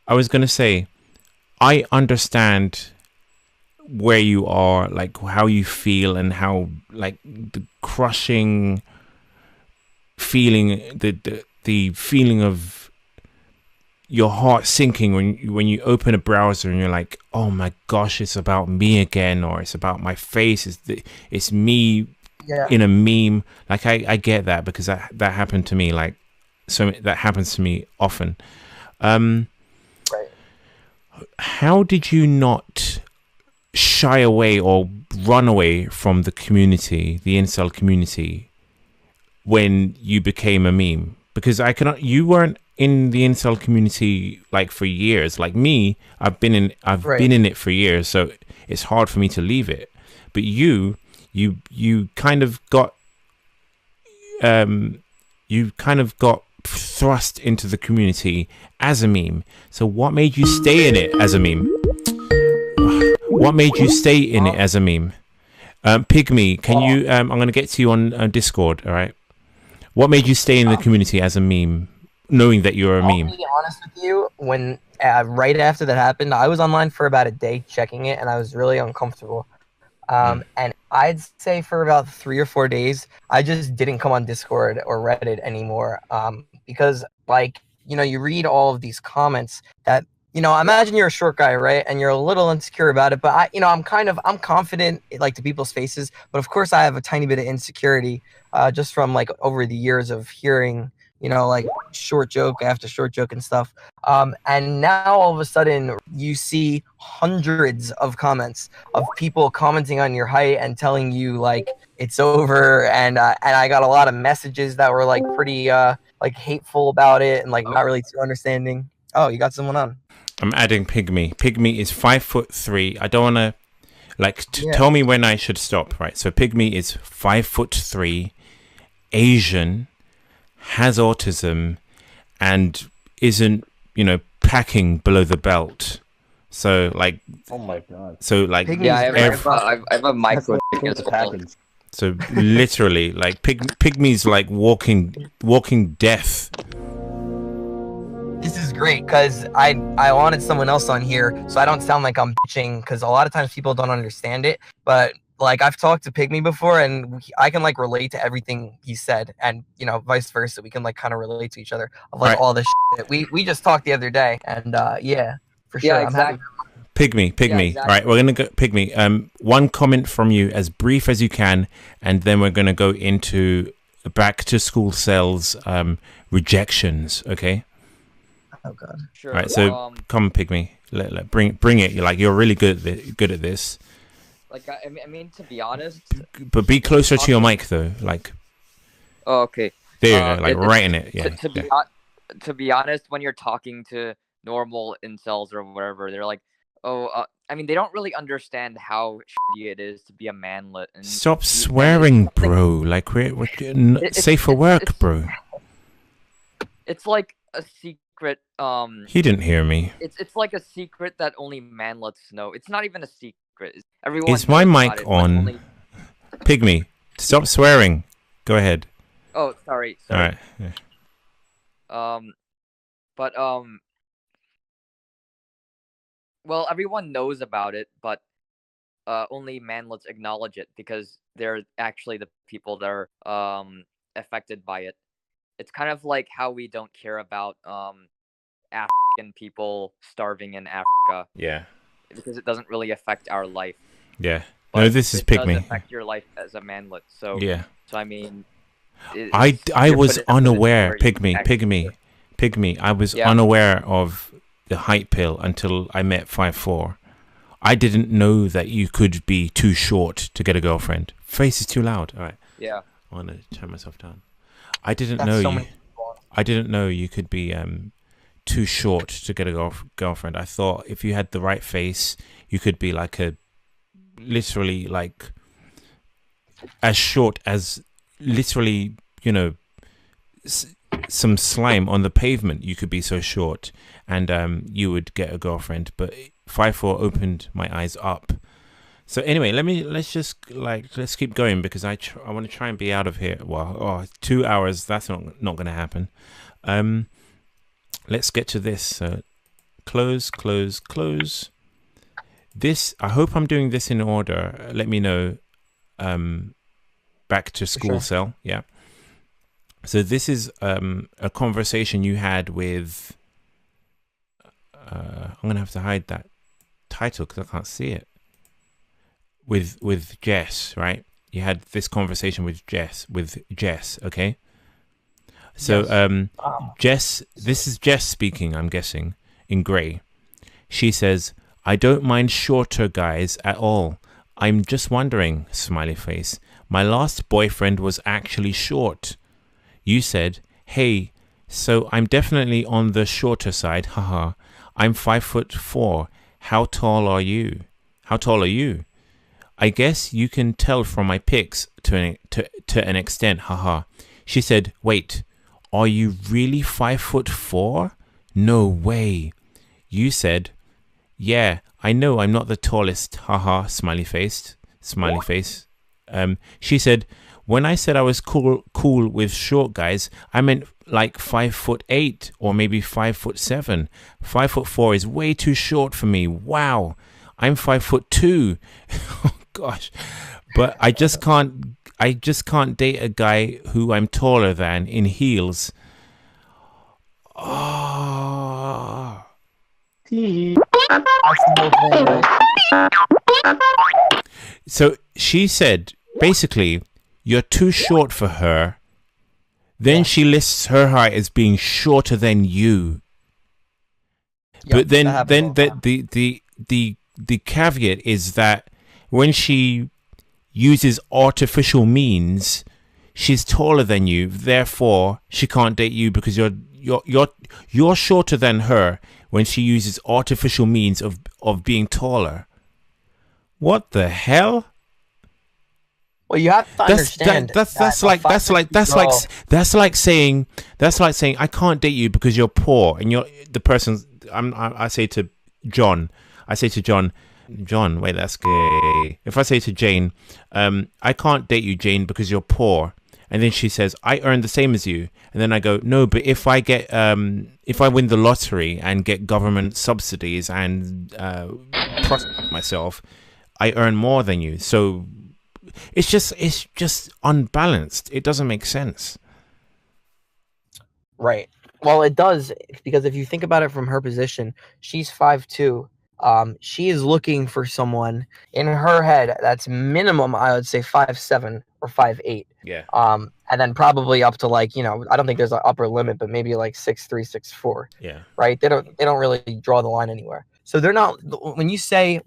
I was gonna say, I understand where you are, like how you feel, and how like the crushing feeling the feeling of your heart sinking when you open a browser and you're like, oh my gosh, it's about me again, or it's about my face, it's me in a meme. Like I get that, because that happened to me, like, so that happens to me often. Right. How did you not shy away or run away from the community, the incel community, when you became a meme? Because you weren't in the incel community like for years. Like me, I've been in it for years, so it's hard for me to leave it. But you kind of got thrust into the community as a meme. So what made you stay in it as a meme? What made you stay in it as a meme? Pygmy, can you I'm going to get to you on Discord, all right? What made you stay in the community as a meme, knowing that you're a meme? I'll be honest with you, when right after that happened, I was online for about a day checking it, and I was really uncomfortable. And I'd say for about 3 or 4 days, I just didn't come on Discord or Reddit anymore. Because, like, you know, you read all of these comments that, you know, imagine you're a short guy, right? And you're a little insecure about it, but I'm confident, like, to people's faces. But of course I have a tiny bit of insecurity, just from like over the years of hearing, you know, like short joke after short joke and stuff. And now all of a sudden you see hundreds of comments of people commenting on your height and telling you like it's over. And I got a lot of messages that were like pretty like hateful about it and like not really too understanding. Oh, you got someone on. I'm adding Pygmy. Pygmy is 5'3". I don't want to tell me when I should stop, right? So Pygmy is 5'3", Asian, has autism, and isn't, you know, packing below the belt. So like, oh my god. So like, yeah, I have a micro. So literally, like Pygmy's like walking death. This is great because I wanted someone else on here so I don't sound like I'm bitching, because a lot of times people don't understand it. But like I've talked to Pygmy before and I can like relate to everything he said, and you know vice versa. We can like kind of relate to each other of like all this shit. We just talked the other day, and yeah, for sure. Yeah, exactly. Pygmy. Yeah, exactly. All right, we're gonna go Pygmy. One comment from you, as brief as you can, and then we're gonna go into Backtoschoolcel's rejections. Okay. Oh god. Sure. All right, so come Pygmy. Bring it. You're really good at this. Like I mean, to be honest. But be closer to your mic though. Like. Oh, okay. There you go. Like right in it. Yeah. To be honest, when you're talking to normal incels or whatever, they're like, oh, I mean, they don't really understand how shitty it is to be a manlet. And stop swearing, bro. Like we're safe for work, bro. It's like a secret. He didn't hear me. It's like a secret that only manlets know. It's not even a secret. Everyone. Is my mic on? Pygmy, stop swearing. Go ahead. Oh, sorry. All right. Yeah. But well, everyone knows about it, but only manlets acknowledge it because they're actually the people that are affected by it. It's kind of like how we don't care about African people starving in Africa. Yeah. Because it doesn't really affect our life. Yeah. But no, this is Pygmy. It does affect your life as a manlet. So yeah. So I mean, I was unaware, Pygmy. I was unaware of the height pill until I met 5'4". I didn't know that you could be too short to get a girlfriend. Face is too loud. All right. Yeah. I want to turn myself down. I didn't know I didn't know you could be too short to get a girlfriend. I thought if you had the right face, you could be like literally like as short as literally, you know, some slime on the pavement. You could be so short, and you would get a girlfriend. But 5'4" opened my eyes up. So anyway, let's keep going because I want to try and be out of here. Well, 2 hours, that's not going to happen. Let's get to this. So close. This, I hope I'm doing this in order. Let me know. Backtoschoolcel, yeah. So this is a conversation you had with. I'm gonna have to hide that title because I can't see it. With Jess, right? You had this conversation with Jess. Okay. So Yes. Jess, this is Jess speaking. I'm guessing in grey. She says, "I don't mind shorter guys at all. I'm just wondering, smiley face. My last boyfriend was actually short. You said, hey, so I'm definitely on the shorter side. Haha. I'm 5'4". How tall are you? How tall are you? I guess you can tell from my pics to an extent. Haha. She said, wait, are you really 5'4"? No way. You said, yeah, I know I'm not the tallest. Haha. Smiley face. Smiley face. She said, when I said I was cool with short guys, I meant like 5'8" or maybe 5'7". 5'4" is way too short for me. Wow, I'm 5'2". Oh gosh, but I just can't date a guy who I'm taller than in heels. Oh. So she said, basically, you're too short for her. Then she lists her height as being shorter than you. But then the caveat is that when she uses artificial means, she's taller than you. Therefore, she can't date you because you're shorter than her when she uses artificial means of being taller. What the hell? Well, you have to understand that's like saying I can't date you because you're poor and you're the person. I say to John, John, wait, that's gay. If I say to Jane, I can't date you, Jane, because you're poor, and then she says I earn the same as you, and then I go, no, but if I win the lottery and get government subsidies and prosper myself, I earn more than you. So it's just unbalanced. It doesn't make sense. Right. Well, it does, because if you think about it from her position, she's 5'2". She is looking for someone in her head that's minimum, I would say 5'7" or 5'8". Yeah. And then probably up to like, I don't think there's an upper limit, but maybe like 6'3", 6'4". Yeah. Right. They don't really draw the line anywhere. So they're not, when they're saying,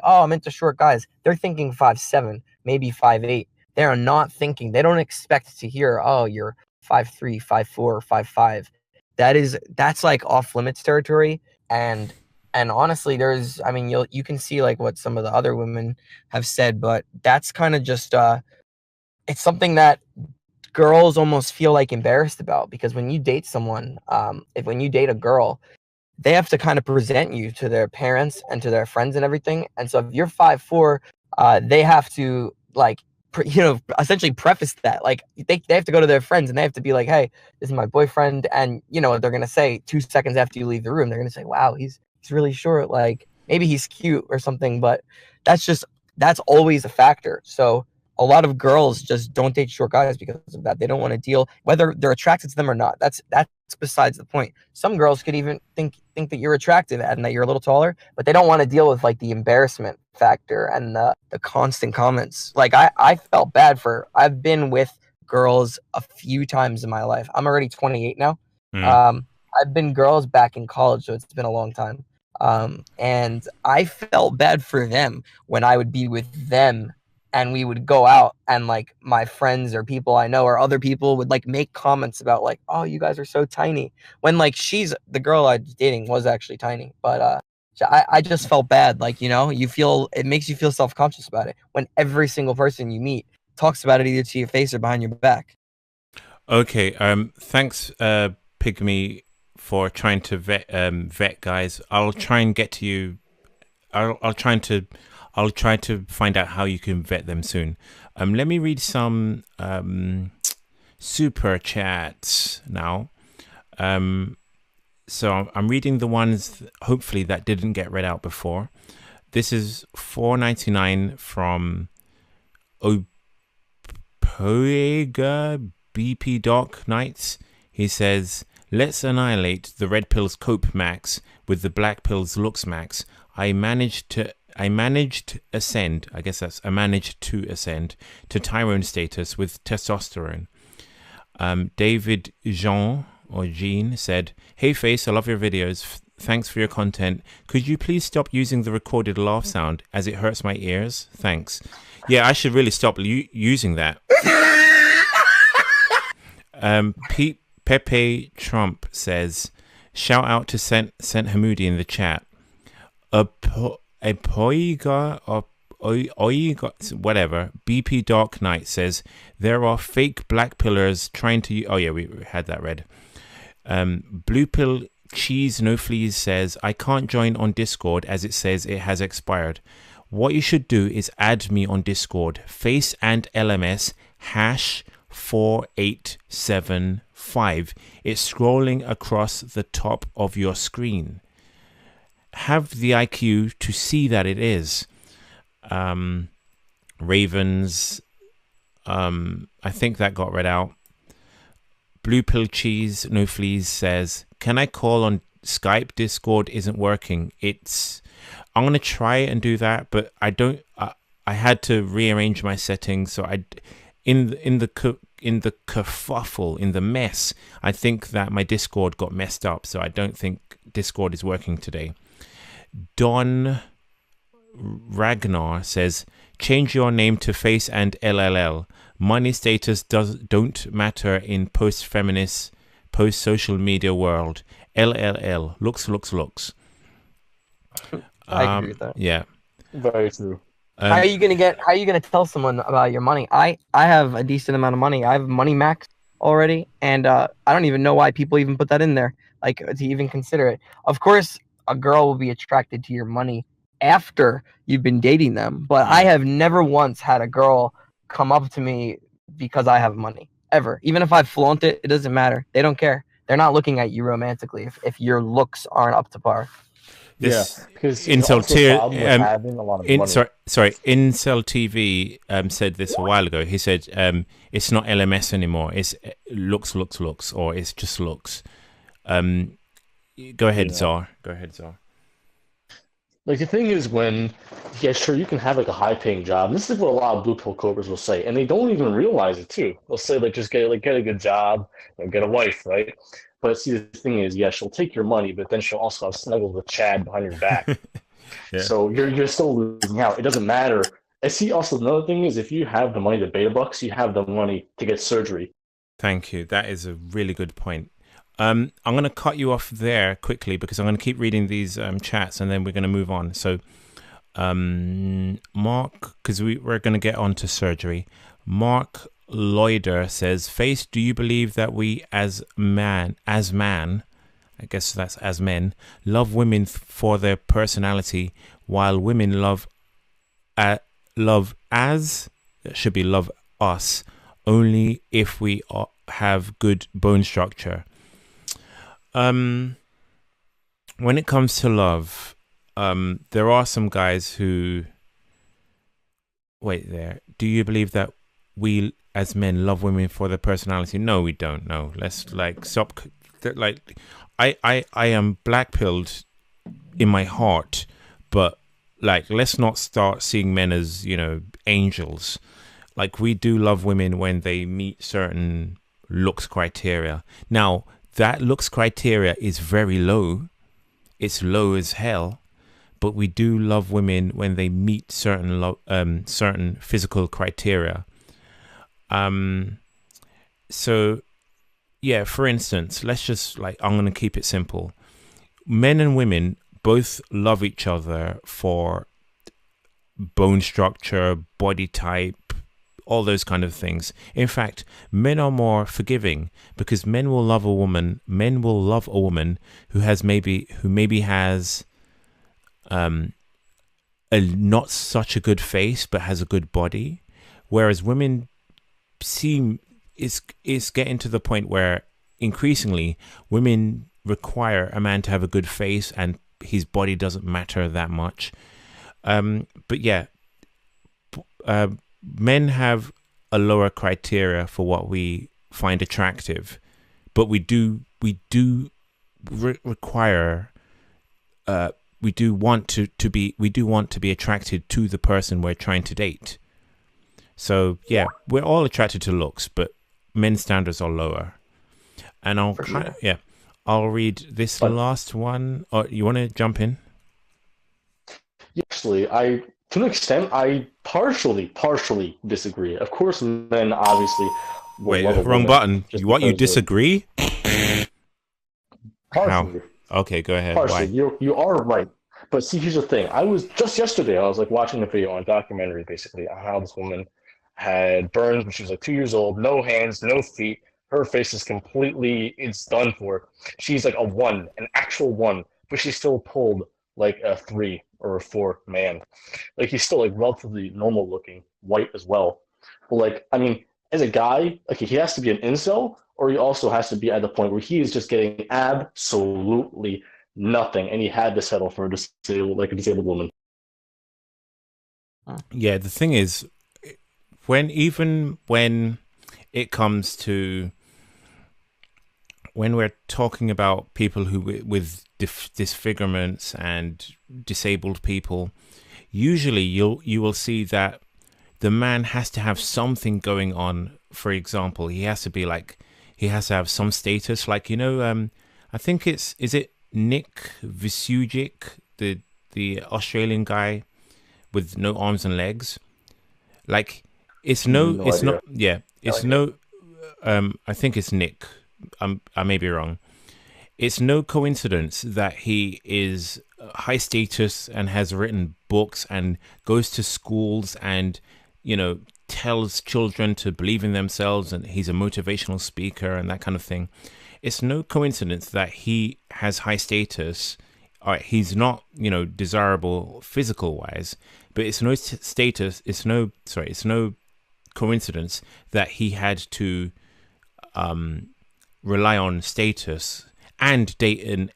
oh, I'm into short guys, they're thinking 5'7", maybe 5'8". They are not thinking, they don't expect to hear, oh, you're 5'3", 5'4", 5'5". That's like off limits territory. And honestly, you can see like what some of the other women have said, but that's kind of just, it's something that girls almost feel like embarrassed about, because when you date someone, when you date a girl, they have to kind of present you to their parents and to their friends and everything. And so if you're 5'4", they have to like, essentially preface that. Like they have to go to their friends and they have to be like, hey, this is my boyfriend. And they're going to say 2 seconds after you leave the room, they're going to say, wow, he's really short. Like maybe he's cute or something, but that's always a factor. So a lot of girls just don't date short guys because of that. They don't want to deal, whether they're attracted to them or not. That's besides the point. Some girls could even think that you're attractive and that you're a little taller, but they don't want to deal with like the embarrassment factor and the constant comments. Like I felt bad I've been with girls a few times in my life. I'm already 28 now. I've been girls back in college, so it's been a long time. And I felt bad for them when I would be with them and we would go out and like my friends or people I know or other people would like make comments about like, oh, you guys are so tiny, when like the girl I was dating was actually tiny. But I just felt bad. Like, it makes you feel self-conscious about it when every single person you meet talks about it either to your face or behind your back. Okay. Thanks, Pygmy, for trying to vet guys. I'll try and get to you. I'll try to find out how you can vet them soon. Let me read some super chats now. So I'm reading the ones hopefully that didn't get read out before. This is $4.99 from Opoega BP Dark Knights. He says, let's annihilate the red pill's Cope Max with the black pill's Looksmaxx. I managed to ascend. I guess that's I managed to ascend to Tyrone status with testosterone. David Jean or Jean said, hey Face, I love your videos. Thanks for your content. Could you please stop using the recorded laugh sound as it hurts my ears? Thanks. Yeah, I should really stop using that. Pepe Trump says, shout out to Sent Hamoudi in the chat. Whatever. BP Dark Knight says, there are fake black pillars trying to... Oh yeah, we had that read. Blue Pill Cheese No Fleas says, I can't join on Discord as it says it has expired. What you should do is add me on Discord. FACEandLMS #4875. It's scrolling across the top of your screen. Have the IQ to see that it is. Ravens. I think that got read out. Blue Pill Cheese No Fleas says, can I call on Skype? Discord isn't working. I'm gonna try and do that, but I don't. I had to rearrange my settings, so in the kerfuffle, in the mess, I think that my Discord got messed up, so I don't think Discord is working today. Don Ragnar says, change your name to Face and LLL. Money status don't matter in post-feminist, post-social media world. LLL. Looks. I agree with that. Yeah. Very true. How are you gonna tell someone about your money? I have a decent amount of money. I have money max already, and I don't even know why people even put that in there, like to even consider it. Of course, a girl will be attracted to your money after you've been dating them, but I have never once had a girl come up to me because I have money, ever. Even if I flaunt it, it doesn't matter. They don't care. They're not looking at you romantically if your looks aren't up to par. Because Incel TV said this a while ago. He said it's not LMS anymore. It's looks, or it's just looks. Go ahead, Czar. Go ahead, Czar. Like the thing is, sure, you can have like a high-paying job. This is what a lot of blue pill cobras will say, and they don't even realize it too. They'll say like, just get a good job, get a wife, right? But see, the thing is, she'll take your money, but then she'll also have snuggles with Chad behind your back. Yeah. So you're still losing out. It doesn't matter. And see, also another thing is, if you have the money to beta bucks, you have the money to get surgery. Thank you. That is a really good point. I'm going to cut you off there quickly because I'm going to keep reading these chats and then we're going to move on. So, Mark, because we're going to get on to surgery. Mark Lloyder says, Face, do you believe that we as man, I guess that's as men, love women for their personality while women love us only if we have good bone structure? When it comes to love, there are some guys who... Wait there. Do you believe that we as men love women for their personality? No, we don't. No. Let's stop. I am black-pilled in my heart, but let's not start seeing men as, angels. We do love women when they meet certain looks criteria. Now, that looks criteria is very low. It's low as hell. But we do love women when they meet certain physical criteria. So, yeah, for instance, let's just I'm going to keep it simple. Men and women both love each other for bone structure, body type, all those kind of things. In fact, men are more forgiving because men will love a woman who maybe has a not such a good face but has a good body, whereas women is getting to the point where increasingly women require a man to have a good face and his body doesn't matter that much. But yeah, men have a lower criteria for what we find attractive, but we do require we do want to be attracted to the person we're trying to date. So yeah, we're all attracted to looks, but men's standards are lower. And I'll read this last one. Or you want to jump in? Actually, to an extent, I partially disagree. Of course, men obviously. Wait, wrong button. You disagree? Partially. How? Okay, go ahead. Partially. Why? You are right. But see, here's the thing. Just yesterday, I was like watching a video on a documentary, basically, on how this woman had burns when she was like 2 years old, no hands, no feet. Her face is it's done for. She's like a 1, an actual 1, but she still pulled like a 3 or a 4 man. Like he's still like relatively normal looking, white as well. But like, I mean, as a guy, like he has to be an incel, or he also has to be at the point where he is just getting absolutely nothing, and he had to settle for a disabled woman. Yeah, the thing is, even when it comes to when we're talking about people who with disfigurements and disabled people, usually you will see that the man has to have something going on. For example, he has to have some status, like, you know, I think is it Nick Vujicic, the Australian guy with no arms and legs? Like, it's no it's idea. Not yeah it's like no I think it's Nick. I may be wrong. It's no coincidence that he is high status and has written books and goes to schools and, you know, tells children to believe in themselves, and he's a motivational speaker and that kind of thing. It's no coincidence that he has high status. He's not, you know, desirable physical wise, but it's no status. It's no coincidence that he had to rely on status and date an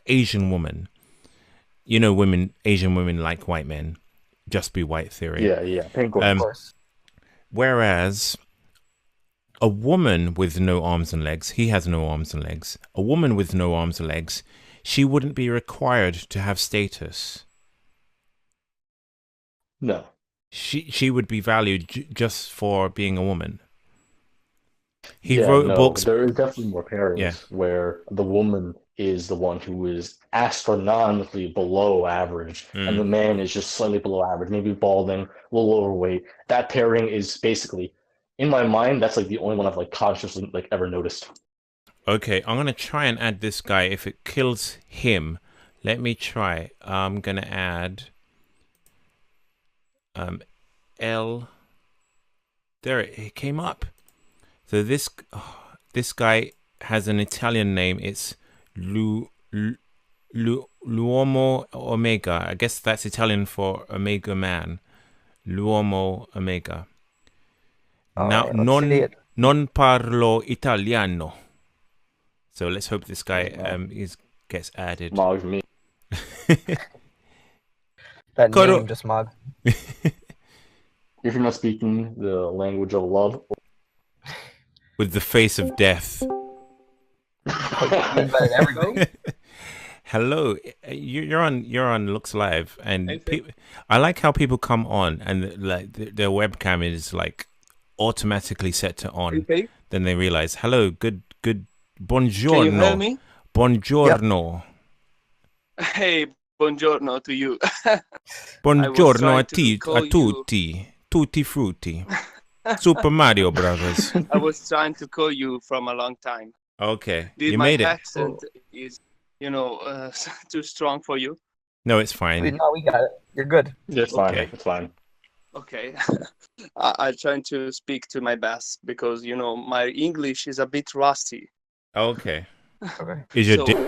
Asian woman. You know, Asian women like white men. Just be white theory. Yeah. Of course. Whereas a woman with no arms and legs, he has no arms and legs. A woman with no arms and legs, she wouldn't be required to have status. No. She would be valued just for being a woman. He wrote books. There is definitely more pairings where the woman is the one who is astronomically below average, and the man is just slightly below average, maybe balding, a little overweight. That pairing is basically, in my mind, that's like the only one I've like consciously like ever noticed. Okay, I'm gonna try and add this guy. If it kills him, let me try. I'm gonna add L. There it came up. So this guy has an Italian name. It's L'uomo Omega. I guess that's Italian for Omega Man. L'uomo Omega. Now, non parlo italiano. So let's hope this guy gets added. Mog me. That name just mog. If you're not speaking the language of love. With the face of death. Hello, you're on Looks Live, and I like how people come on and like their webcam is like automatically set to on. Okay. Then they realize, hello, good buongiorno. Can you hear me? Buongiorno. Yep. Hey, buongiorno to you. Buongiorno a tutti, tutti frutti. Super Mario Brothers. I was trying to call you from a long time. Okay, you made it. My accent is, too strong for you? No, it's fine. No, we got it. You're good. It's fine. Okay. It's fine. Okay. I try to speak to my best because, my English is a bit rusty. Okay. Is your dick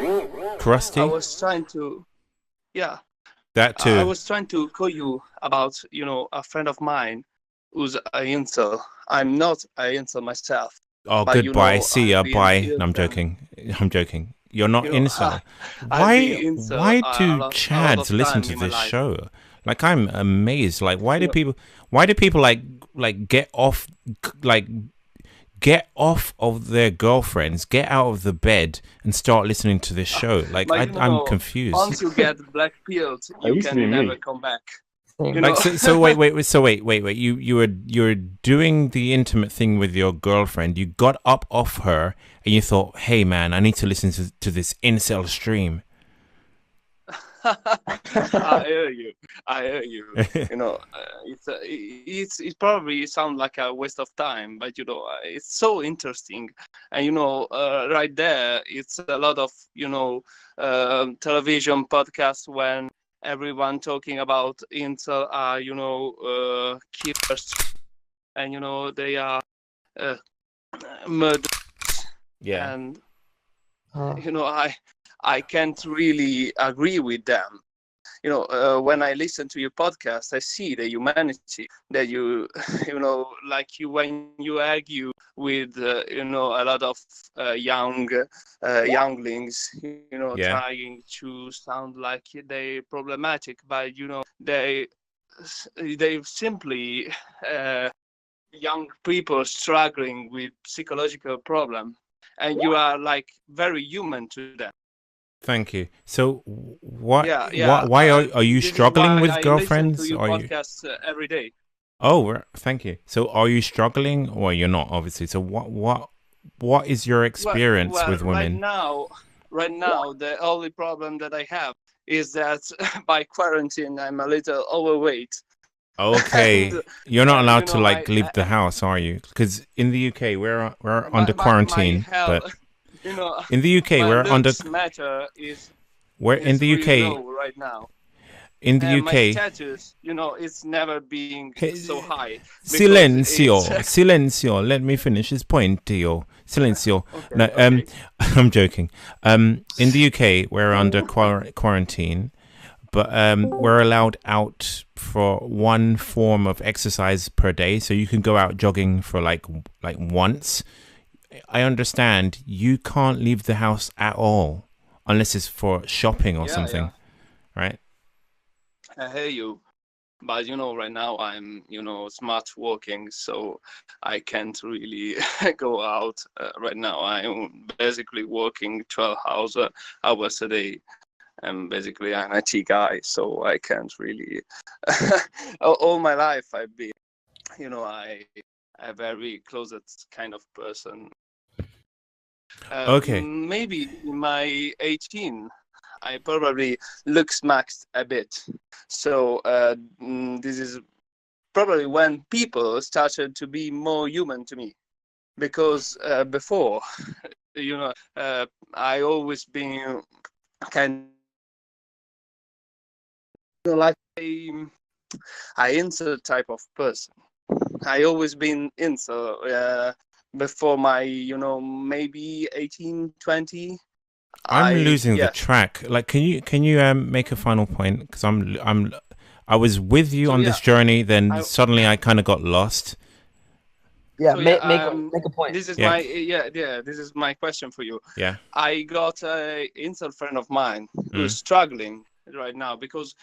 crusty? I was trying to, That too. I was trying to call you about, a friend of mine who's a incel. I'm not a incel myself. Oh, goodbye. See ya. Bye. No, I'm joking. You're not incel. Why do Chads listen to this show? Like, I'm amazed. Like, why do people like get off, like, get off of their girlfriends, get out of the bed, and start listening to this show. Like, But I'm confused. once you get black pilled, you can never come back. Like, so wait. You were doing the intimate thing with your girlfriend. You got up off her, and you thought, "Hey, man, I need to listen to this incel stream." I hear you. You know, it's probably sound like a waste of time, but you know, it's so interesting. And you know, right there, it's a lot of television podcasts when everyone talking about incel are killers, and you know they are murderers. Yeah. And you know, I can't really agree with them. You know, when I listen to your podcast, I see the humanity that when you argue with, a lot of younglings, trying to sound like they problematic, but they simply young people struggling with psychological problem, and you are like very human to them. Thank you. So, why are you This is struggling why with I girlfriends? listen to Are your you? podcasts every day. Oh, thank you. So, are you struggling, or you're not? Obviously. So, what is your experience with women? Right now, the only problem that I have is that by quarantine, I'm a little overweight. Okay, you're not allowed to like leave the I- house, are you? Because in the UK, we're under quarantine, but in the UK, my we're under. looks matter is We're in the really UK. low right now. In the And my UK. status, it's never being so high. Silencio. Let me finish this point, Tio. Silencio. No, I'm joking. In the UK, we're under quarantine, but we're allowed out for one form of exercise per day. So you can go out jogging for like once. I understand you can't leave the house at all unless it's for shopping or something, right? I hear you, but right now I'm smart working, so I can't really go out. Right now I'm basically working 12 hours a day, and basically I'm an IT guy, so I can't really. All my life I've been, I a very closet kind of person. Okay. Maybe in my 18, I probably Looksmaxxed a bit. So this is probably when people started to be more human to me, because before, I always been kind of like I incel type of person. I always been incel before my maybe 18, 20. I'm losing the track. Like, can you make a final point? Because I was with you on this journey, then suddenly I kind of got lost. Yeah, So, make a point. This is this is my question for you. Yeah. I got a incel friend of mine who's struggling right now because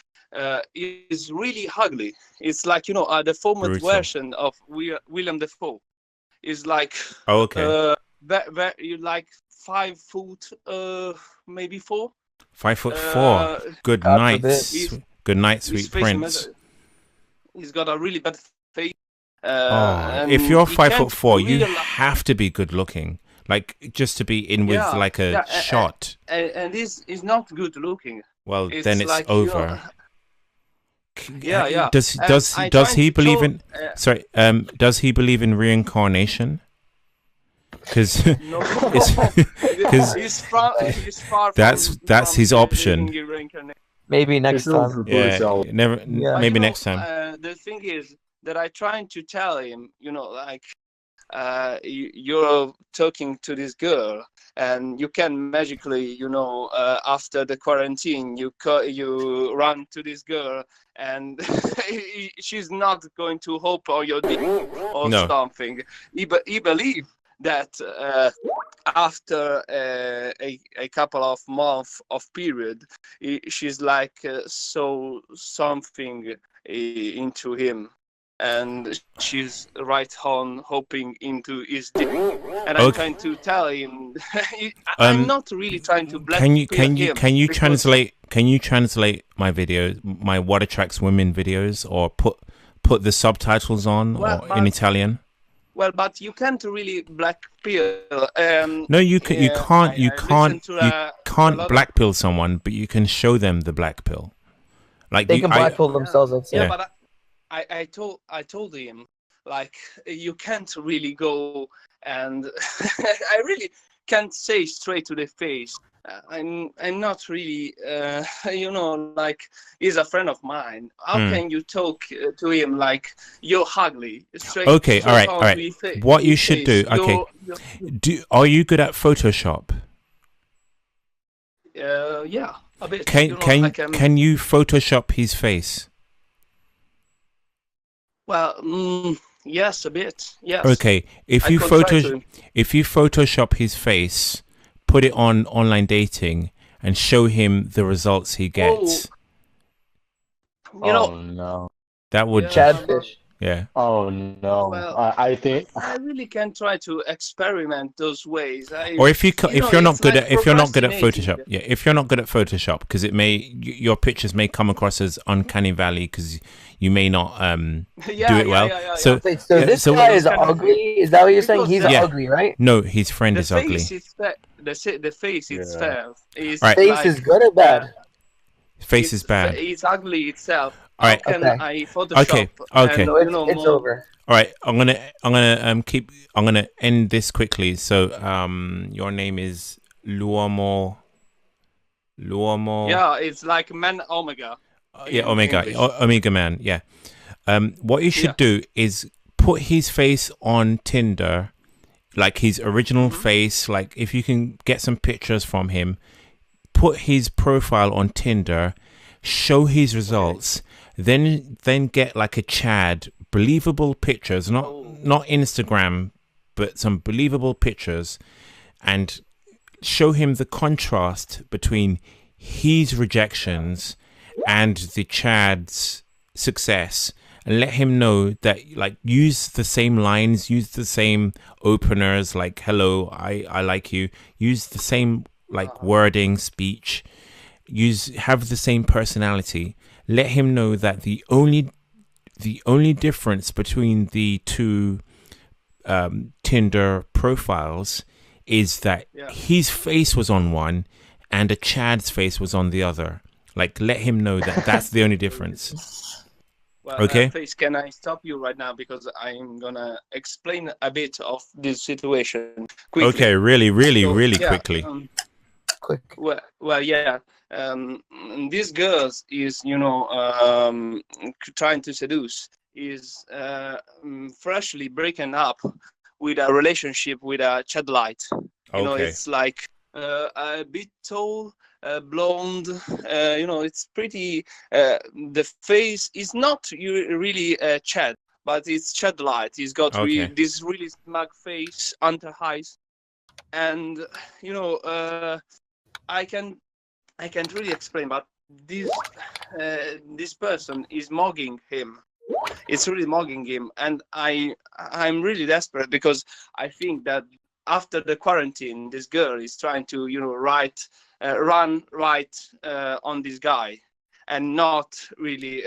it's really ugly. It's like the format version of William Dafoe. Is like you like 5 foot, maybe 4. 5'4". Good night, sweet prince. He's got a really bad face. If you're 5'4", you have to be good looking, like just to be in with like a shot. And he's not good looking. Well, then it's like, over. Yeah. Does he believe in? Sorry. Does he believe in reincarnation? Because that's his option. Maybe next time. Maybe next time. The thing is that I trying to tell him, you're talking to this girl, and you can magically, after the quarantine, you run to this girl, and she's not going to hope on your dick or something. He believe that after a couple of months of period, she's like so something into him. and she's right on hopping into his dick, and I'm trying to tell him I'm not really trying to blackpill him. Can you translate my videos, my What Attracts Women videos, or put the subtitles on in Italian? Well, but you can't really blackpill. No, you can't blackpill someone, but you can show them the blackpill. Like they can blackpill themselves. Yeah, but I told him, like, you can't really go, and I really can't say straight to the face. I'm not really, you know, like, he's a friend of mine. How can you talk to him like you're ugly? Straight, okay, all right. What you should do, are you good at Photoshop? Yeah, a bit. Can you Photoshop his face? Well, yes, a bit. Yes. Okay, if you Photoshop his face, put it on online dating, and show him the results he gets. You know, no. That would Chadfish. Yeah. Oh no. Well, I think I really can try to experiment those ways. Or if you're not good at Photoshop, if you're not good at Photoshop, because your pictures may come across as uncanny valley because you may not do it well. So this guy is ugly. Is that what you're saying? He's ugly, right? No, his friend is ugly. The face itself is face is good or bad? Face is bad. It's ugly itself. All right. How can I Photoshop? Okay. And, it's over. All right. I'm gonna end this quickly. So your name is Luomo. Yeah, it's like man Omega. Omega Man. Yeah. What you should do is put his face on Tinder, like his original face. Like if you can get some pictures from him, put his profile on Tinder, show his results. Then get like a Chad, believable pictures, not Instagram, but some believable pictures, and show him the contrast between his rejections and the Chad's success, and let him know that, like, use the same lines, use the same openers, like hello, I like you, use the same like wording, speech, have the same personality. Let him know that the only difference between the two Tinder profiles is that his face was on one and a Chad's face was on the other. Like, let him know that that's the only difference. Well, okay. Please, can I stop you right now, because I'm gonna explain a bit of this situation quickly. Okay, really quickly. Quick. Well, yeah. This girl is, trying to seduce, is freshly breaking up with a relationship with a Chad light. It's like a bit tall, blonde. It's pretty. The face is not really Chad, but it's Chad light. He's got this really smug face, under eyes, and I can't really explain, but this person is mugging him. It's really mugging him, and I'm really desperate, because I think that after the quarantine, this girl is trying to run right on this guy, and not really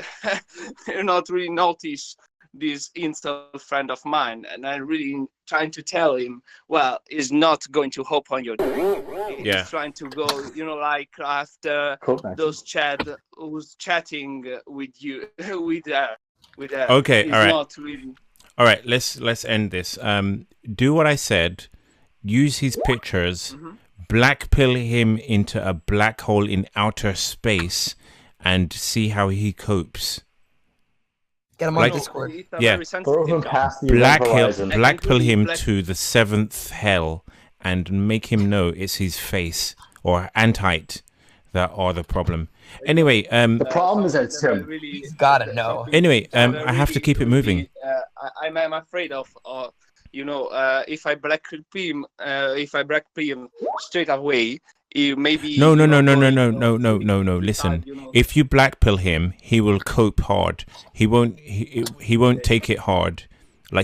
notice this instant friend of mine. And I'm really trying to tell him, well, he's not going to hop on your door. He's trying to go, like after those who's chatting with you, with her. Okay, he's all right. Not really... All right, let's end this. Do what I said. Use his pictures. Blackpill him into a black hole in outer space, and see how he copes. Get him on Discord. Blackpill him to the 7th hell, and make him know it's his face and height that are the problem. Anyway, the problem is that it's him. He's gotta know. Anyway, I have to keep it moving. I'm afraid of, if I blackpill him straight away, Maybe No, no, you no, know no, no, going no, to no, no, no, no. Listen, if you blackpill him, he will cope hard. He won't. He won't take it hard.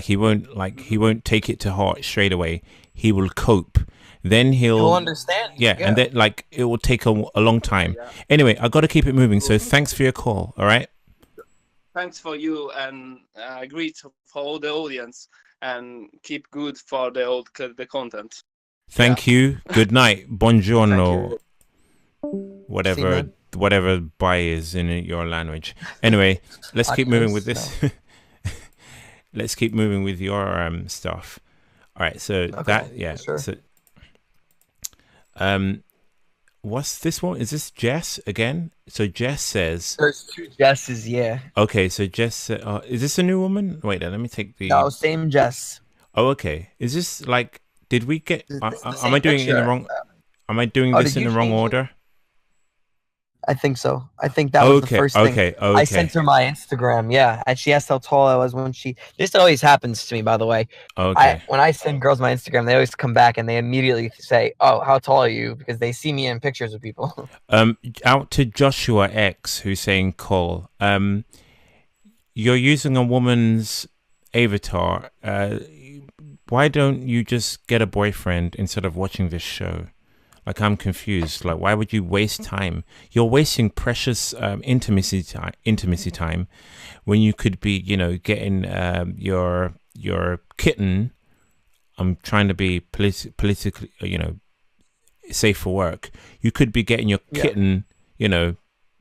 He won't take it to heart straight away. He will cope. Then He'll understand. Yeah, and then it will take a long time. Anyway, I got to keep it moving. So thanks for your call. All right. Thanks for you, and greet for all the audience, and keep good for the content. Thank you. Good night. Buongiorno. Whatever bye is in your language. Anyway, let's keep moving with this. Let's keep moving with your stuff. All right. So sure. So what's this one? Is this Jess again? So Jess says there's 2 Jesses. Yeah. Okay. So Jess, is this a new woman? Wait, let me take the. No, same Jess. Oh, okay. Is this did we get? Am I doing it in the wrong? Am I doing this in the wrong order? I think so. I think that was the first thing. Okay. I sent her my Instagram, yeah, and she asked how tall I was when she. This always happens to me, by the way. Okay. When I send girls my Instagram, they always come back and they immediately say, "Oh, how tall are you?" Because they see me in pictures of people. Out to Joshua X, who's saying, "Call. You're using a woman's avatar. Why don't you just get a boyfriend instead of watching this show?" I'm confused. Why would you waste time? You're wasting precious intimacy time when you could be, getting your kitten. I'm trying to be politically, safe for work. You could be getting your kitten,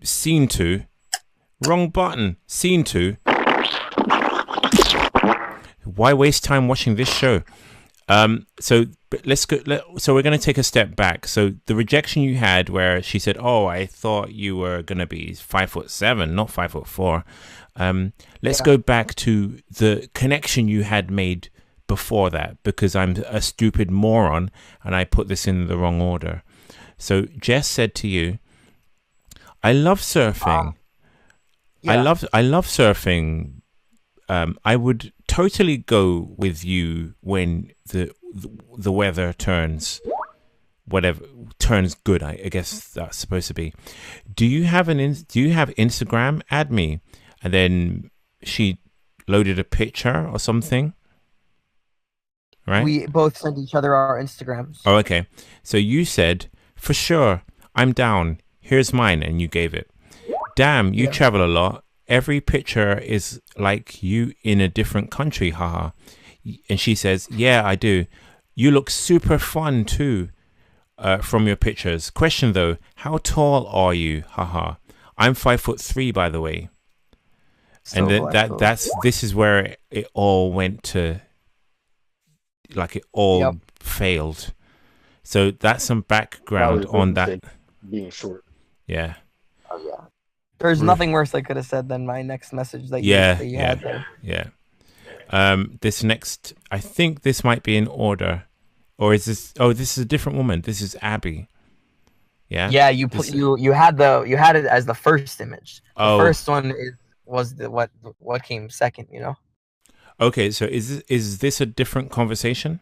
seen to. Wrong button. Seen to. Why waste time watching this show? So let's go. So we're going to take a step back. So the rejection you had, where she said, "Oh, I thought you were going to be 5'7", not 5'4". Let's go back to the connection you had made before that, because I'm a stupid moron and I put this in the wrong order. So Jess said to you, "I love surfing. I love surfing. I would totally go with you when the weather turns good. I guess that's supposed to be. Do you have Instagram? Add me." And then she loaded a picture or something, right? We both sent each other our Instagrams. Oh, okay. So you said, "For sure, I'm down. Here's mine," and you gave it. "Damn, you travel a lot. Every picture is like you in a different country, haha." And she says, "Yeah, I do. You look super fun too, from your pictures. Question though, how tall are you, haha? I'm 5'3", by the way." And this is where it all went to, it all failed. So that's some background on that. Being short. Yeah. Oh yeah. There's nothing worse I could have said than my next message that you had there. Yeah. This next, I think this might be in order, or is this? Oh, this is a different woman. This is Abby. Yeah. Yeah, you had it as the first image. The first one was what came second. Okay, so is this a different conversation?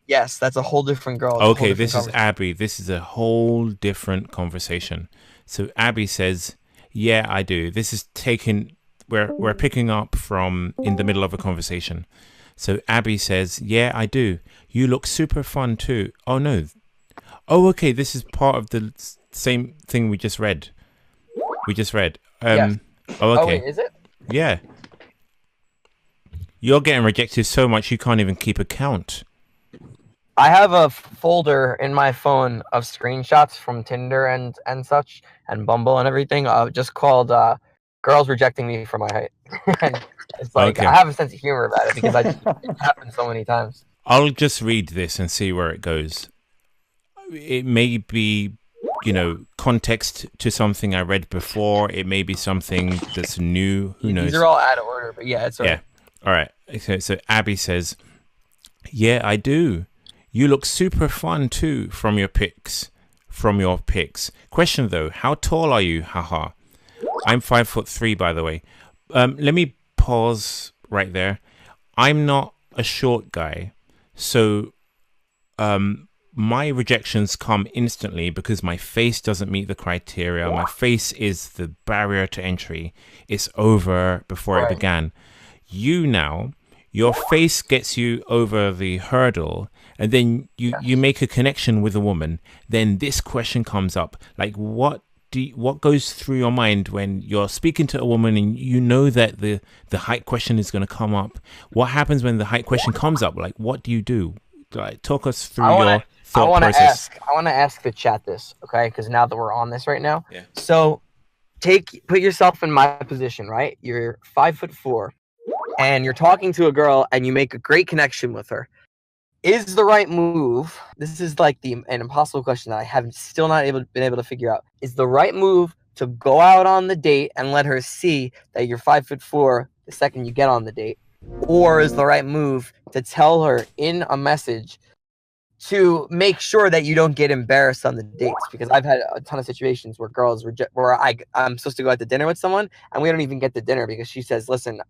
Yes, that's a whole different girl. Okay, this is Abby. This is a whole different conversation. So Abby says, "Yeah, I do." This is taken. We're picking up from in the middle of a conversation. So Abby says, "Yeah, I do. You look super fun too." Oh no. Oh, okay. This is part of the same thing we just read. Yes. Oh, okay. Oh, wait, is it? Yeah. You're getting rejected so much you can't even keep a count. I have a folder in my phone of screenshots from Tinder and such, and Bumble and everything, just called "Girls Rejecting Me for My Height." And it's I have a sense of humor about it because it happened so many times. I'll just read this and see where it goes. It may be, context to something I read before. It may be something that's new. Who knows? These are all out of order, but yeah, it's all right. All right. So Abby says, "Yeah, I do. You look super fun too from your pics. Question though, how tall are you? Haha. I'm 5'3", by the way." Let me pause right there. I'm not a short guy, so my rejections come instantly because my face doesn't meet the criteria. My face is the barrier to entry. It's over before it began. You now, your face gets you over the hurdle, and then you make a connection with a woman. Then this question comes up, like what goes through your mind when you're speaking to a woman and you know that the height question is going to come up? What happens when the height question comes up? Like, what do you do? Like, talk us through your thought process. I want to ask the chat this, okay? Because now that we're on this right now, yeah. So put yourself in my position, right? You're 5'4", and you're talking to a girl, and you make a great connection with her. Is the right move? This is like an impossible question that I have still not been able to figure out. Is the right move to go out on the date and let her see that you're 5'4" the second you get on the date, or is the right move to tell her in a message to make sure that you don't get embarrassed on the dates? Because I've had a ton of situations where girls where I'm supposed to go out to dinner with someone and we don't even get to dinner because she says, listen,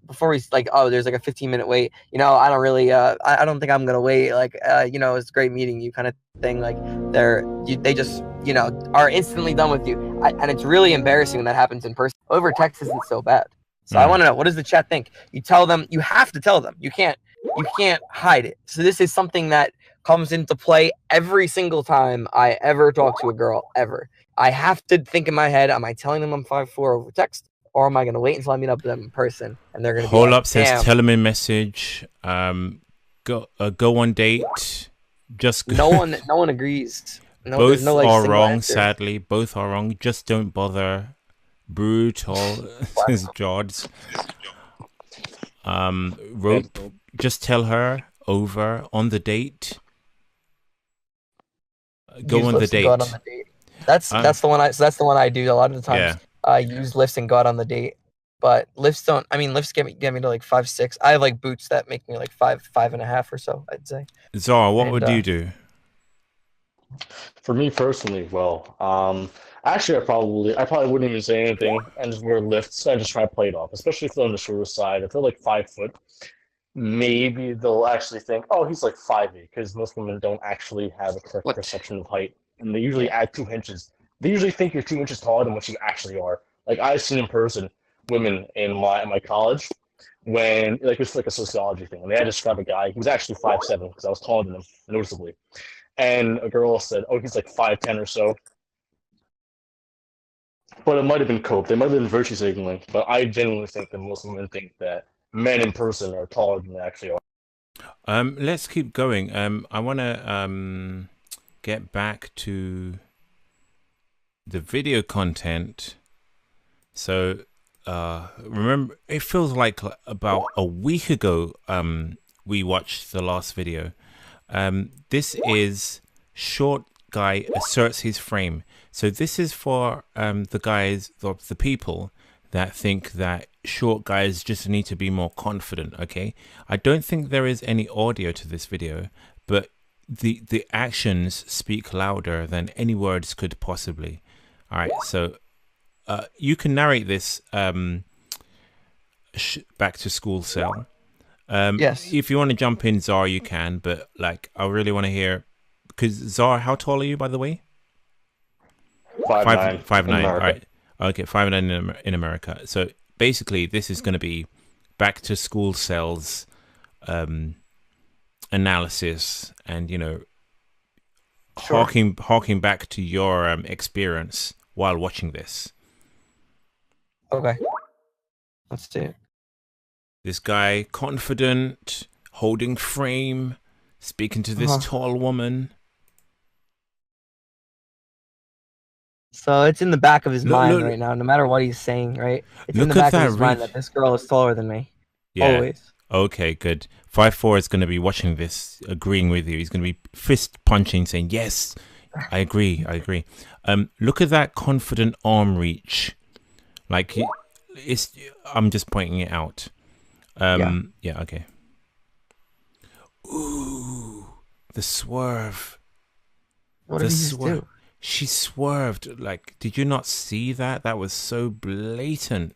before we like, oh, there's like a 15-minute wait, you know, I don't really I don't think I'm gonna wait, like you know, it's great meeting you kind of thing. Like they just, you know, are instantly done with you, and it's really embarrassing when that happens in person. Over text isn't so bad. So I want to know, what does the chat think? You tell them, you have to tell them, you can't hide it. So this is something that comes into play every single time I ever talk to a girl, ever. I have to think in my head, am I telling them I'm 5'4" over text, or am I going to wait until I meet up with them in person and they're going to be like, up says, damn. tell them in message, go on date. Just no one agrees. Both no, like, are wrong, answer. sadly. Both are wrong. Just don't bother. Brutal, says George. Rope, just tell her over on the date. Go on the date. That's the one I do a lot of the times. Yeah. I use lifts and go out on the date, but lifts don't. I mean, lifts get me to like 5'6". I have like boots that make me like 5'5.5" or so, I'd say. Zara, what would you do? For me personally, well, actually, I probably wouldn't even say anything and just wear lifts and just try to play it off. Especially if they're on the shorter side. If they're like 5 foot, maybe they'll actually think, oh, he's like 5'8", because most women don't actually have a correct perception of height, and they usually add 2 inches. They usually think you're 2 inches taller than what you actually are. Like, I've seen in person women in my college when, like, it's like a sociology thing, and they had to describe a guy. He was actually 5'7", because I was taller than him, noticeably. And a girl said, oh, he's like 5'10" or so. But it might have been cope. They might have been virtue signaling. But I genuinely think that most women think that men in person are taller than they actually are. Let's keep going. I want to get back to the video content. So remember, it feels like about a week ago we watched the last video. This is short guy asserts his frame. So this is for the guys, the people that think that short guys just need to be more confident. Okay, I don't think there is any audio to this video, but the actions speak louder than any words could possibly. All right, so you can narrate this back to school cell. Yes. If you want to jump in, Zara, you can, but like I really want to hear, because Zara, how tall are you, by the way? 5'9". 5'9". All right. Okay, 5'9" in America. So basically, this is going to be back to school cells analysis, and you know, harking back to your experience while watching this. Okay. Let's see it. This guy, confident, holding frame, speaking to this tall woman. So it's in the back of his mind right now, no matter what he's saying, right? It's in the back of his mind that this girl is taller than me. Yeah. Always. Okay, good. 5'4" is going to be watching this, agreeing with you. He's going to be fist punching, saying, yes, I agree. Look at that confident arm reach. Like, I'm just pointing it out. Yeah, okay. Ooh, the swerve. What did he just do? She swerved. Like, did you not see that? That was so blatant.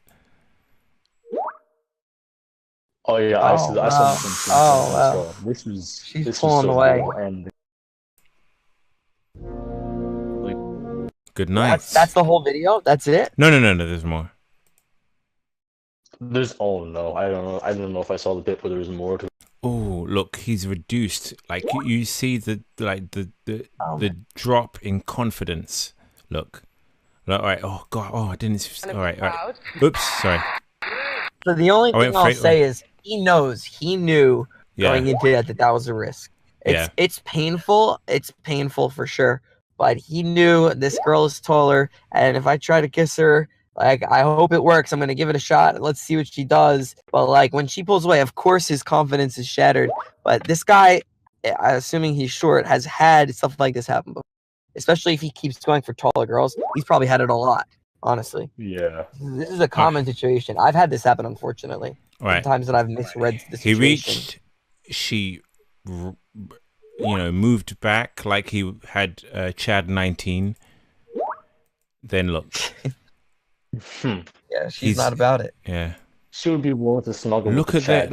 Oh yeah, I saw this. Wow. This was She's pulling away. Good night. That's the whole video. That's it. No. There's more. Oh no, I don't know. I don't know if I saw the bit where there's more to it. Oh, look, he's reduced. Like you see the drop in confidence. Look. All right. Oh god. Oh, I didn't. All right. Oops. Sorry. So the only thing I'll say is he knew going into that was a risk. It's painful. It's painful for sure. But he knew this girl is taller, and if I try to kiss her, like, I hope it works. I'm gonna give it a shot. Let's see what she does. But like when she pulls away, of course his confidence is shattered. But this guy, assuming he's short, has had stuff like this happen before. Especially if he keeps going for taller girls. He's probably had it a lot, honestly. Yeah. This is a common situation. I've had this happen, unfortunately. Right. Times that I've misread the situation. She moved back like he had Chad 19. Then look. Yeah, she's not about it. Yeah. She would be willing to snuggle. Look at that.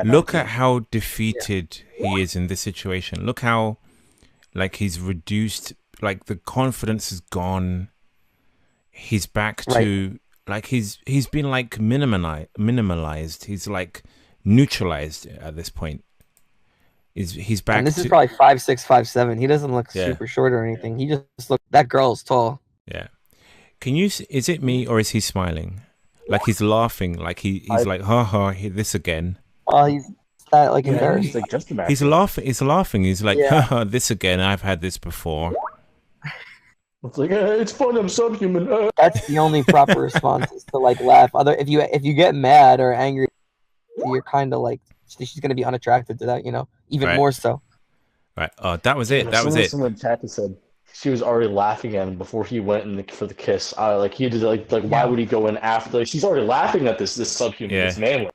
Look at how defeated he is in this situation. Look how, like, he's reduced. Like, the confidence is gone. He's back to like he's been like minimalized. He's like neutralized at this point. He's back. And this is probably 5'6", 5'7". He doesn't look super short or anything. He just look. That girl's tall. Yeah. Can you? Is it me or is he smiling? Like he's laughing. Like he's like, ha ha, this again. Oh, he's that like embarrassed. He's like just about. He's laughing. He's laughing. He's like, ha ha, this again. I've had this before. It's like, it's fun. I'm subhuman. That's the only proper response is to like laugh. If you get mad or angry, you're kind of like she's gonna be unattracted to that. Even more so. Right. Oh, that was it. That was it. Someone in chat said she was already laughing at him before he went for the kiss. He did like why would he go in after? Like, she's already laughing at this subhuman, this man.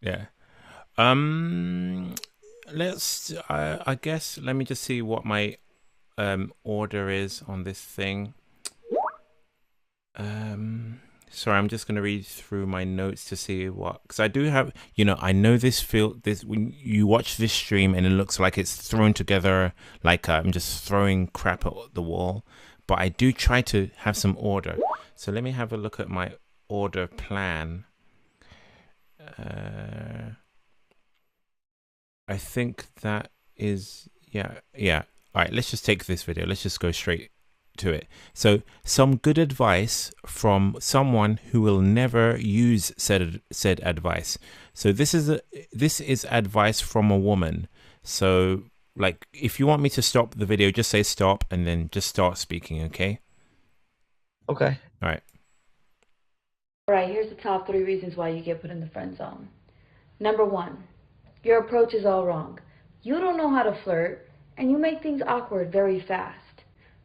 Yeah. Let's. I guess. Let me just see what my order is on this thing. Sorry, I'm just gonna read through my notes to see what, because I do have, I know this when you watch this stream and it looks like it's thrown together like I'm just throwing crap at the wall, but I do try to have some order. So let me have a look at my order plan. I think that is yeah. All right, let's just take this video. Let's just go straight to it. So, some good advice from someone who will never use said advice. So this is advice from a woman. So, like, if you want me to stop the video, just say stop and then just start speaking, okay? Okay. All right. All right, here's the top 3 reasons why you get put in the friend zone. Number 1, your approach is all wrong. You don't know how to flirt, and you make things awkward very fast.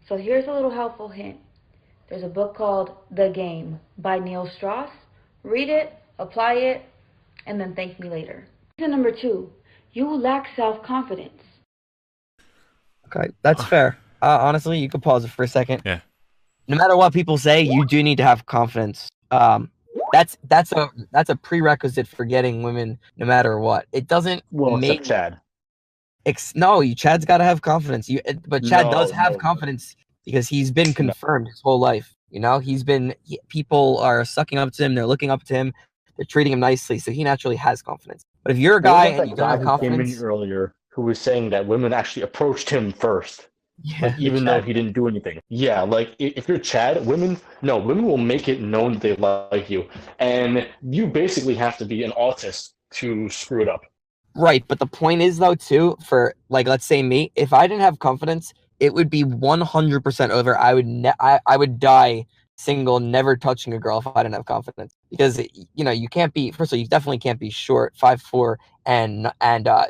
So here's a little helpful hint. There's a book called The Game by Neil Strauss. Read it, apply it, and then thank me later. Reason number 2, you lack self-confidence. Okay, that's fair. Honestly, you could pause it for a second. Yeah. No matter what people say, you do need to have confidence. That's a prerequisite for getting women, no matter what. It doesn't except Chad. Chad's got to have confidence. But Chad does have confidence because he's been confirmed his whole life. People are sucking up to him. They're looking up to him. They're treating him nicely. So he naturally has confidence. But if you're a guy and you don't have confidence, came in earlier who was saying that women actually approached him first, even though he didn't do anything. Yeah, like if you're Chad, women will make it known that they like you, and you basically have to be an autist to screw it up. Right, but the point is though too, for like let's say me, if I didn't have confidence, it would be 100% over. I would die single, never touching a girl if I didn't have confidence. Because you can't be, first of all, you definitely can't be short, 5'4", and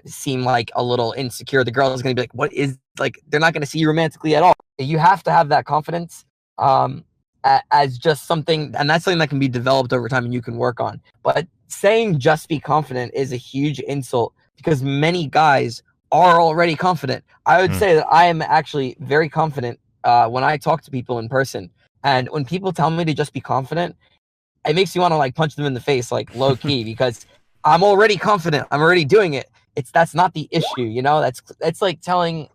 seem like a little insecure. The girl is gonna be like, what is, like, they're not gonna see you romantically at all. You have to have that confidence as just something, and that's something that can be developed over time and you can work on. But saying just be confident is a huge insult because many guys are already confident. I would say that I am actually very confident when I talk to people in person. And when people tell me to just be confident, it makes me want to like punch them in the face, like low key, because I'm already confident. I'm already doing it. That's not the issue, That's like telling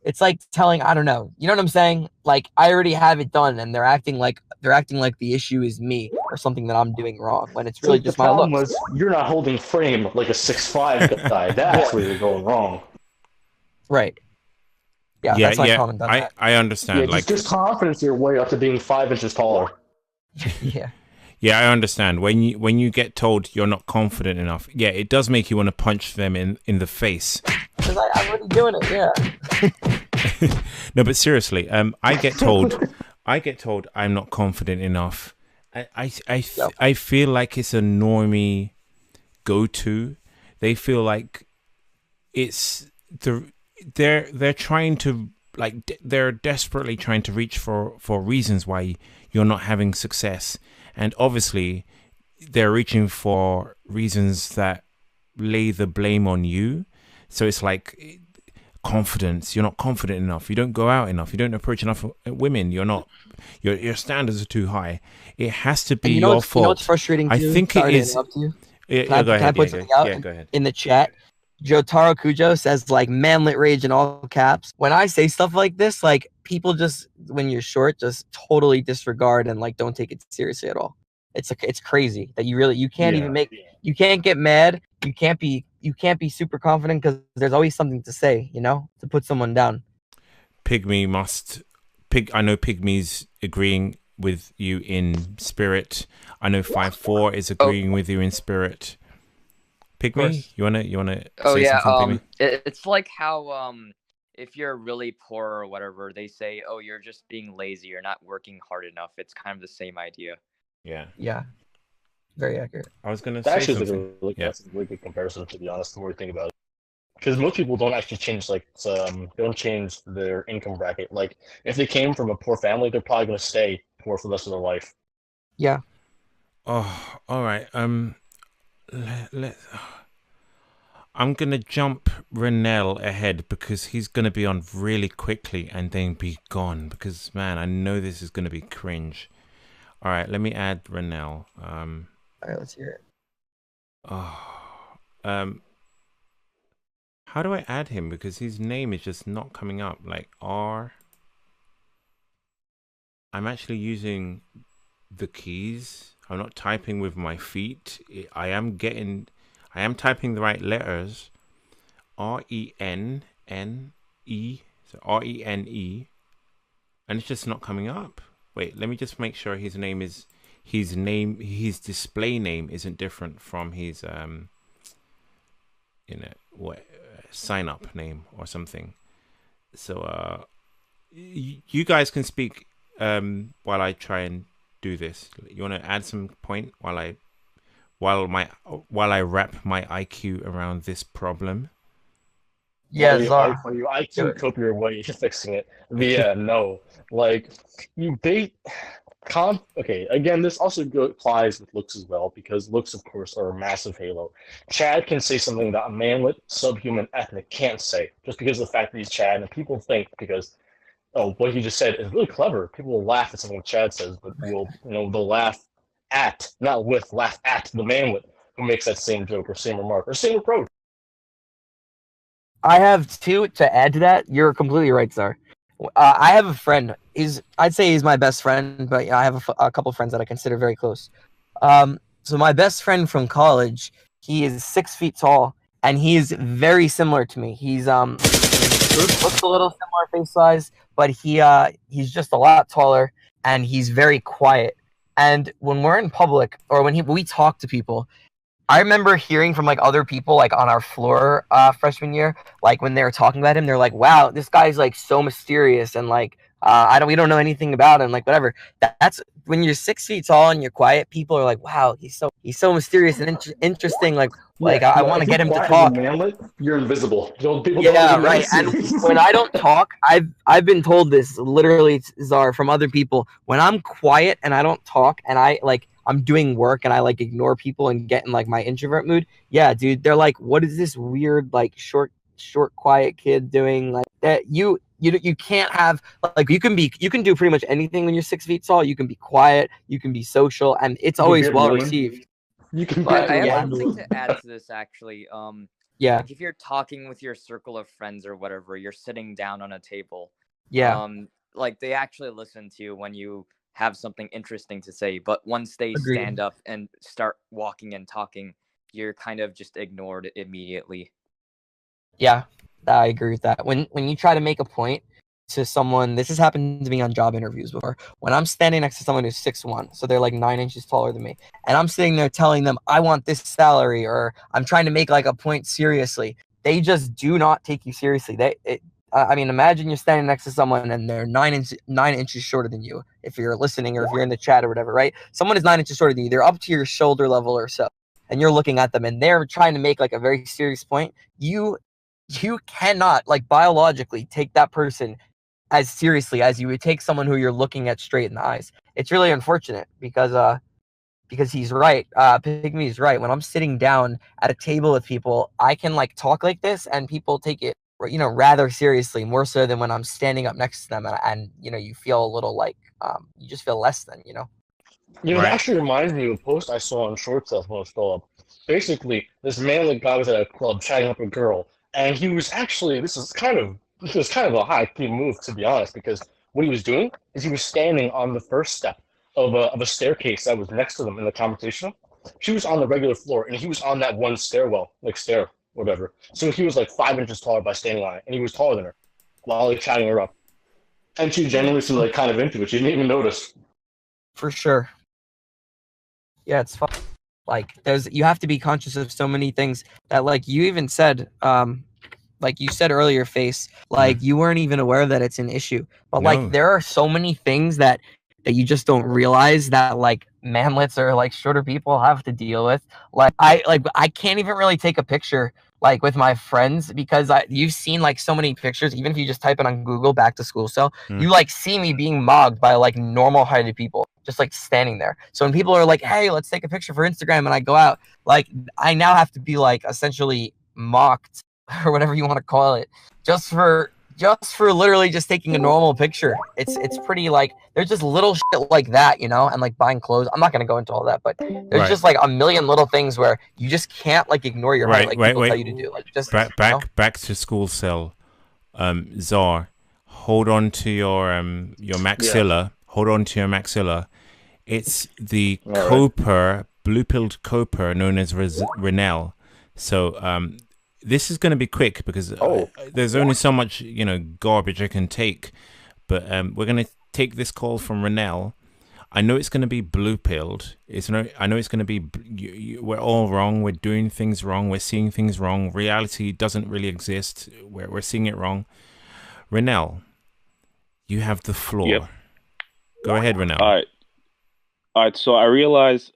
it's like telling, I don't know, you know what I'm saying? Like I already have it done, and they're acting like the issue is me or something that I'm doing wrong when it's really So just the my problem looks. was you're not holding frame like a 6'5" guy. That's where you're going wrong. Right. Yeah, Yeah, that's my yeah. comment on that. I understand. Yeah, Like, just confidence your way up to being 5 inches taller. Yeah. yeah, I understand. When you get told you're not confident enough, yeah, it does make you want to punch them in the face. Because I'm already doing it. Yeah. No, but seriously, I get told I'm not confident enough. I feel like it's a normie go-to. They feel like it's they're trying to, like, they're desperately trying to reach for reasons why you're not having success, and obviously they're reaching for reasons that lay the blame on you. So it's like confidence. You're not confident enough. You don't go out enough. You don't approach enough women. You're not. Your standards are too high. It has to be your fault. You know what's frustrating too? I think Sorry it to is. interrupt you. Yeah, Can go ahead. I put something out go ahead. in the chat? Jotaro Kujo says, like, manlit rage in all caps. When I say stuff like this, like, people just, when you're short, just totally disregard and, like, don't take it seriously at all. It's crazy that you can't even you can't get mad. You can't be super confident because there's always something to say, you know, to put someone down. I know Pygmy's agreeing with you in spirit. I know 5'4" is agreeing with you in spirit. Pygmy, you wanna say something, Pygmy? It's like how if you're really poor or whatever, they say, oh, you're just being lazy, you're not working hard enough. It's kind of the same idea. Yeah, very accurate. I was gonna That say actually something. that's a really good comparison, to be honest, the more you think about it. Because most people don't actually change, like, don't change their income bracket. Like, if they came from a poor family, they're probably going to stay poor for the rest of their life. Yeah. Oh, all right. I'm gonna jump Renell ahead because he's gonna be on really quickly and then be gone. Because, man, I know this is gonna be cringe. All right, let me add Renell. All right, let's hear it. How do I add him? Because his name is just not coming up. Like R. I'm actually using the keys. I'm not typing with my feet. I am typing the right letters. RENNE. So RENE. And it's just not coming up. Wait, let me just make sure his display name isn't different from his sign up name or something. So you guys can speak while I try and do this. You want to add some point while I wrap my IQ around this problem? Yeah, you IQ cope your way to fixing it. But yeah, no, like, you bait. Okay, again, this also applies with looks as well, because looks, of course, are a massive halo. Chad can say something that a manlet, subhuman ethnic can't say, just because of the fact that he's Chad, and people think because, oh, what he just said is really clever. People will laugh at something Chad says, but they'll laugh at, not with, laugh at the manlet who makes that same joke or same remark or same approach. I have two to add to that. You're completely right, sir. I have a friend. I'd say he's my best friend, but I have a couple friends that I consider very close. So my best friend from college, he is 6 feet tall, and he is very similar to me. He's looks a little similar face size, but he's just a lot taller, and he's very quiet. And when we're in public, or when we talk to people, I remember hearing from, like, other people, like, on our floor freshman year, like, when they were talking about him, they're like, wow, this guy's, like, so mysterious, and, like, we don't know anything about him, like, whatever. That's when you're 6 feet tall and you're quiet, people are like, wow, he's so mysterious and interesting, like I want to get him to talk. You're invisible. Yeah, right. And when I don't talk, I've been told this literally, Czar, from other people. When I'm quiet and I don't talk, and I'm doing work and I, like, ignore people and get in, like, my introvert mood. Yeah, dude, they're like, what is this weird, like, short, quiet kid doing? Like, that you can't have, like, you can do pretty much anything when you're 6 feet tall. You can be quiet, you can be social, and it's always well received. You can. But I have something to add to this, actually. Yeah. Like if you're talking with your circle of friends or whatever, you're sitting down on a table. Yeah. Like they actually listen to you when you have something interesting to say, but once they Agreed. stand up and start walking and talking, you're kind of just ignored immediately. Yeah, I agree with that. When you try to make a point to someone, this has happened to me on job interviews before. When I'm standing next to someone who's 6'1", so they're like 9 inches taller than me, and I'm sitting there telling them I want this salary, or I'm trying to make like a point seriously, they just do not take you seriously. I mean, imagine you're standing next to someone and they're 9 inches shorter than you. If you're listening or if you're in the chat or whatever, right? Someone is 9 inches shorter than you. They're up to your shoulder level or so, and you're looking at them and they're trying to make like a very serious point. You cannot, like, biologically take that person as seriously as you would take someone who you're looking at straight in the eyes. It's really unfortunate because he's right. Pygmy's right. When I'm sitting down at a table with people, I can like talk like this and people take it, you know, rather seriously, more so than when I'm standing up next to them and you know, you feel a little like you just feel less than, you know. You know, it actually reminds me of a post I saw on Short Stuff when it was still up. Basically, this manly guy was at a club chatting up a girl, and he was actually, this was kind of a high key move, to be honest, because what he was doing is he was standing on the first step of a staircase that was next to them in the conversation. She was on the regular floor, and he was on that one stairwell, like stair, whatever. So he was like 5 inches taller by standing on it, and he was taller than her while like chatting her up. And she genuinely seemed like kind of into it. She didn't even notice. For sure. Yeah, it's fun. Like, you have to be conscious of so many things that, like, you even said, like you said earlier, Face, like you weren't even aware that it's an issue. But like, there are so many things that you just don't realize that like manlets or like shorter people have to deal with. Like I can't even really take a picture like with my friends because you've seen like so many pictures. Even if you just type it on Google Backtoschoolcel, you like see me being mogged by like normal heighted people just like standing there. So when people are like, hey, let's take a picture for Instagram, and I go out, like I now have to be like essentially mocked or whatever you want to call it, just for literally just taking a normal picture. It's pretty like there's just little shit like that, you know, and like buying clothes. I'm not gonna go into all that, but there's just like a million little things where you just can't like ignore your height, like people tell you to do. Like just back to school cell. Czar, hold on to your maxilla. Yeah. Hold on to your maxilla. It's the copper, blue-pilled copper known as Renel. So this is going to be quick because there's only so much, you know, garbage I can take. But we're going to take this call from Renel. I know it's going to be blue-pilled. I know it's going to be, we're all wrong. We're doing things wrong. We're seeing things wrong. Reality doesn't really exist. We're seeing it wrong. Renel, you have the floor. Yep. Go ahead, Renel. All right. So I realized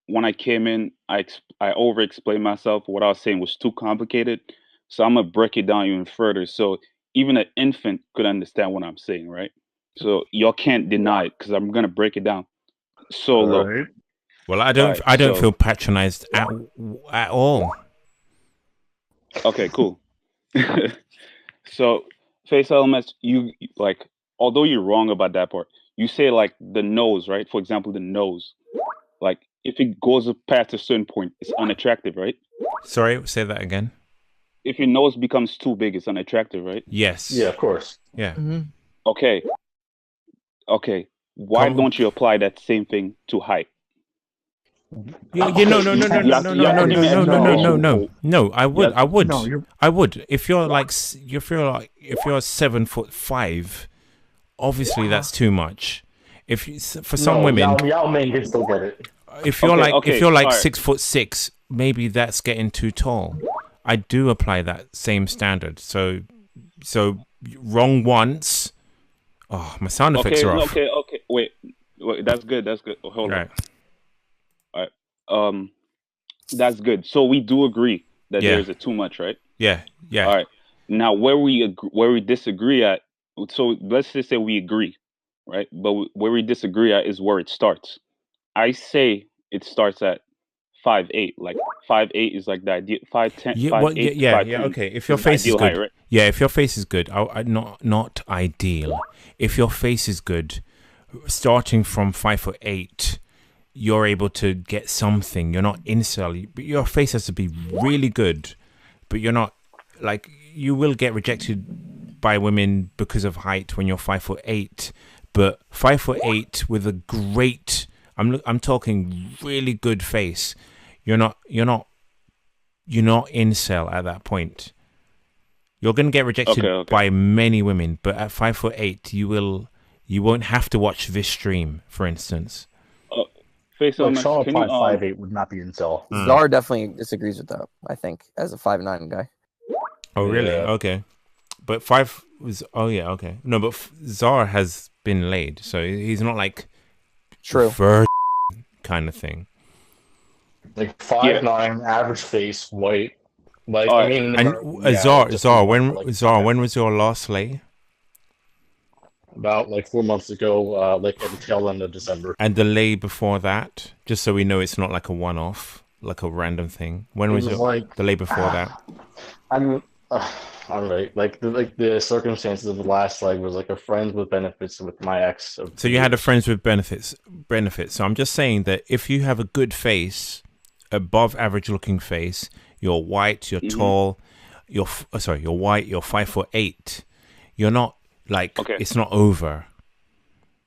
when I came in, I over-explained myself. What I was saying was too complicated. So I'm going to break it down even further. So even an infant could understand what I'm saying, right? So y'all can't deny it because I'm going to break it down. So low. Well, I don't feel patronized at all. Okay, cool. So FACEandLMS, you like, although you're wrong about that part, you say like the nose, right? For example, the nose, like if it goes past a certain point, it's unattractive, right? Sorry, say that again. If your nose becomes too big, it's unattractive, right? Yes. Yeah, of course. Yeah. Mm-hmm. Okay. Why don't you apply that same thing to height? No. I would. If you're 7'5", obviously that's too much. If you, for some women, y'all men can still get it. If you're like 6'6", maybe that's getting too tall. I do apply that same standard. So wrong once. Oh, my sound effects are off. Okay. Wait. That's good. Hold on. All right. That's good. So we do agree that there's a too much, right? Yeah. All right. Now, where we disagree at. So let's just say we agree, right? But where we disagree at is where it starts. I say it starts at 5'8". Like 5'8" is like the ideal. 5'10". Yeah. 5'8", yeah. 5'10" Okay. If your face is good, height, right? Yeah. If your face is good, not ideal. If your face is good, starting from 5'8", you're able to get something. You're not incel, but your face has to be really good but you're not like, you will get rejected by women because of height when you're 5'8", but 5'8" with a great, I'm talking really good face. You're not incel at that point. You're gonna get rejected by many women, but at 5'8", you won't have to watch this stream, for instance. Like Sean 5'8" would not be incel. Zara definitely disagrees with that, I think, as a 5'9" guy. Oh, really? Yeah. Okay. But 5 was... Oh, yeah, okay. No, but Zara has been laid, so he's not like... True. Kind of thing. Like 5'9", average face, white. Like, I mean... And Zara, when was your last lay? About like 4 months ago, like at the tail end of December. And the lay before that, just so we know it's not like a one-off, like a random thing. When was the lay before that? I'm right. Like the circumstances of the last leg was like a friends with benefits with my ex. So you had a friends with benefits. So I'm just saying that if you have a good face, above average looking face, you're white, you're tall, you're white, you're 5'8", you're not. Like, it's not over.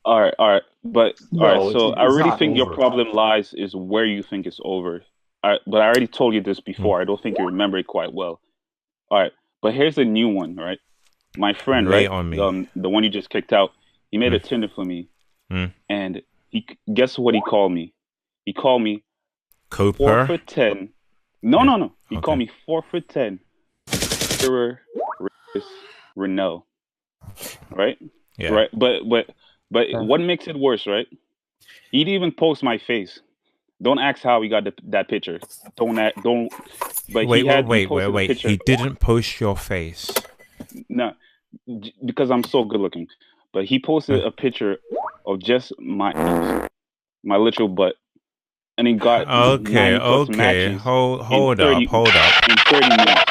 All right. But so I really think your problem lies is where you think it's over. But I already told you this before. I don't think you remember it quite well. All right, but here's a new one, right? My friend, Lay right? on me. The one you just kicked out. He made a Tinder for me, and guess what he called me? He called me Cooper. 4'10". No. He called me 4'10". Renault. Right? Yeah. Right. But what makes it worse, right? He didn't even post my face. Don't ask how he got that picture. Don't. But wait. He didn't post your face. No, because I'm so good looking. But he posted a picture of just my literal butt, and he got 9+ matches. Hold up. In 30 minutes.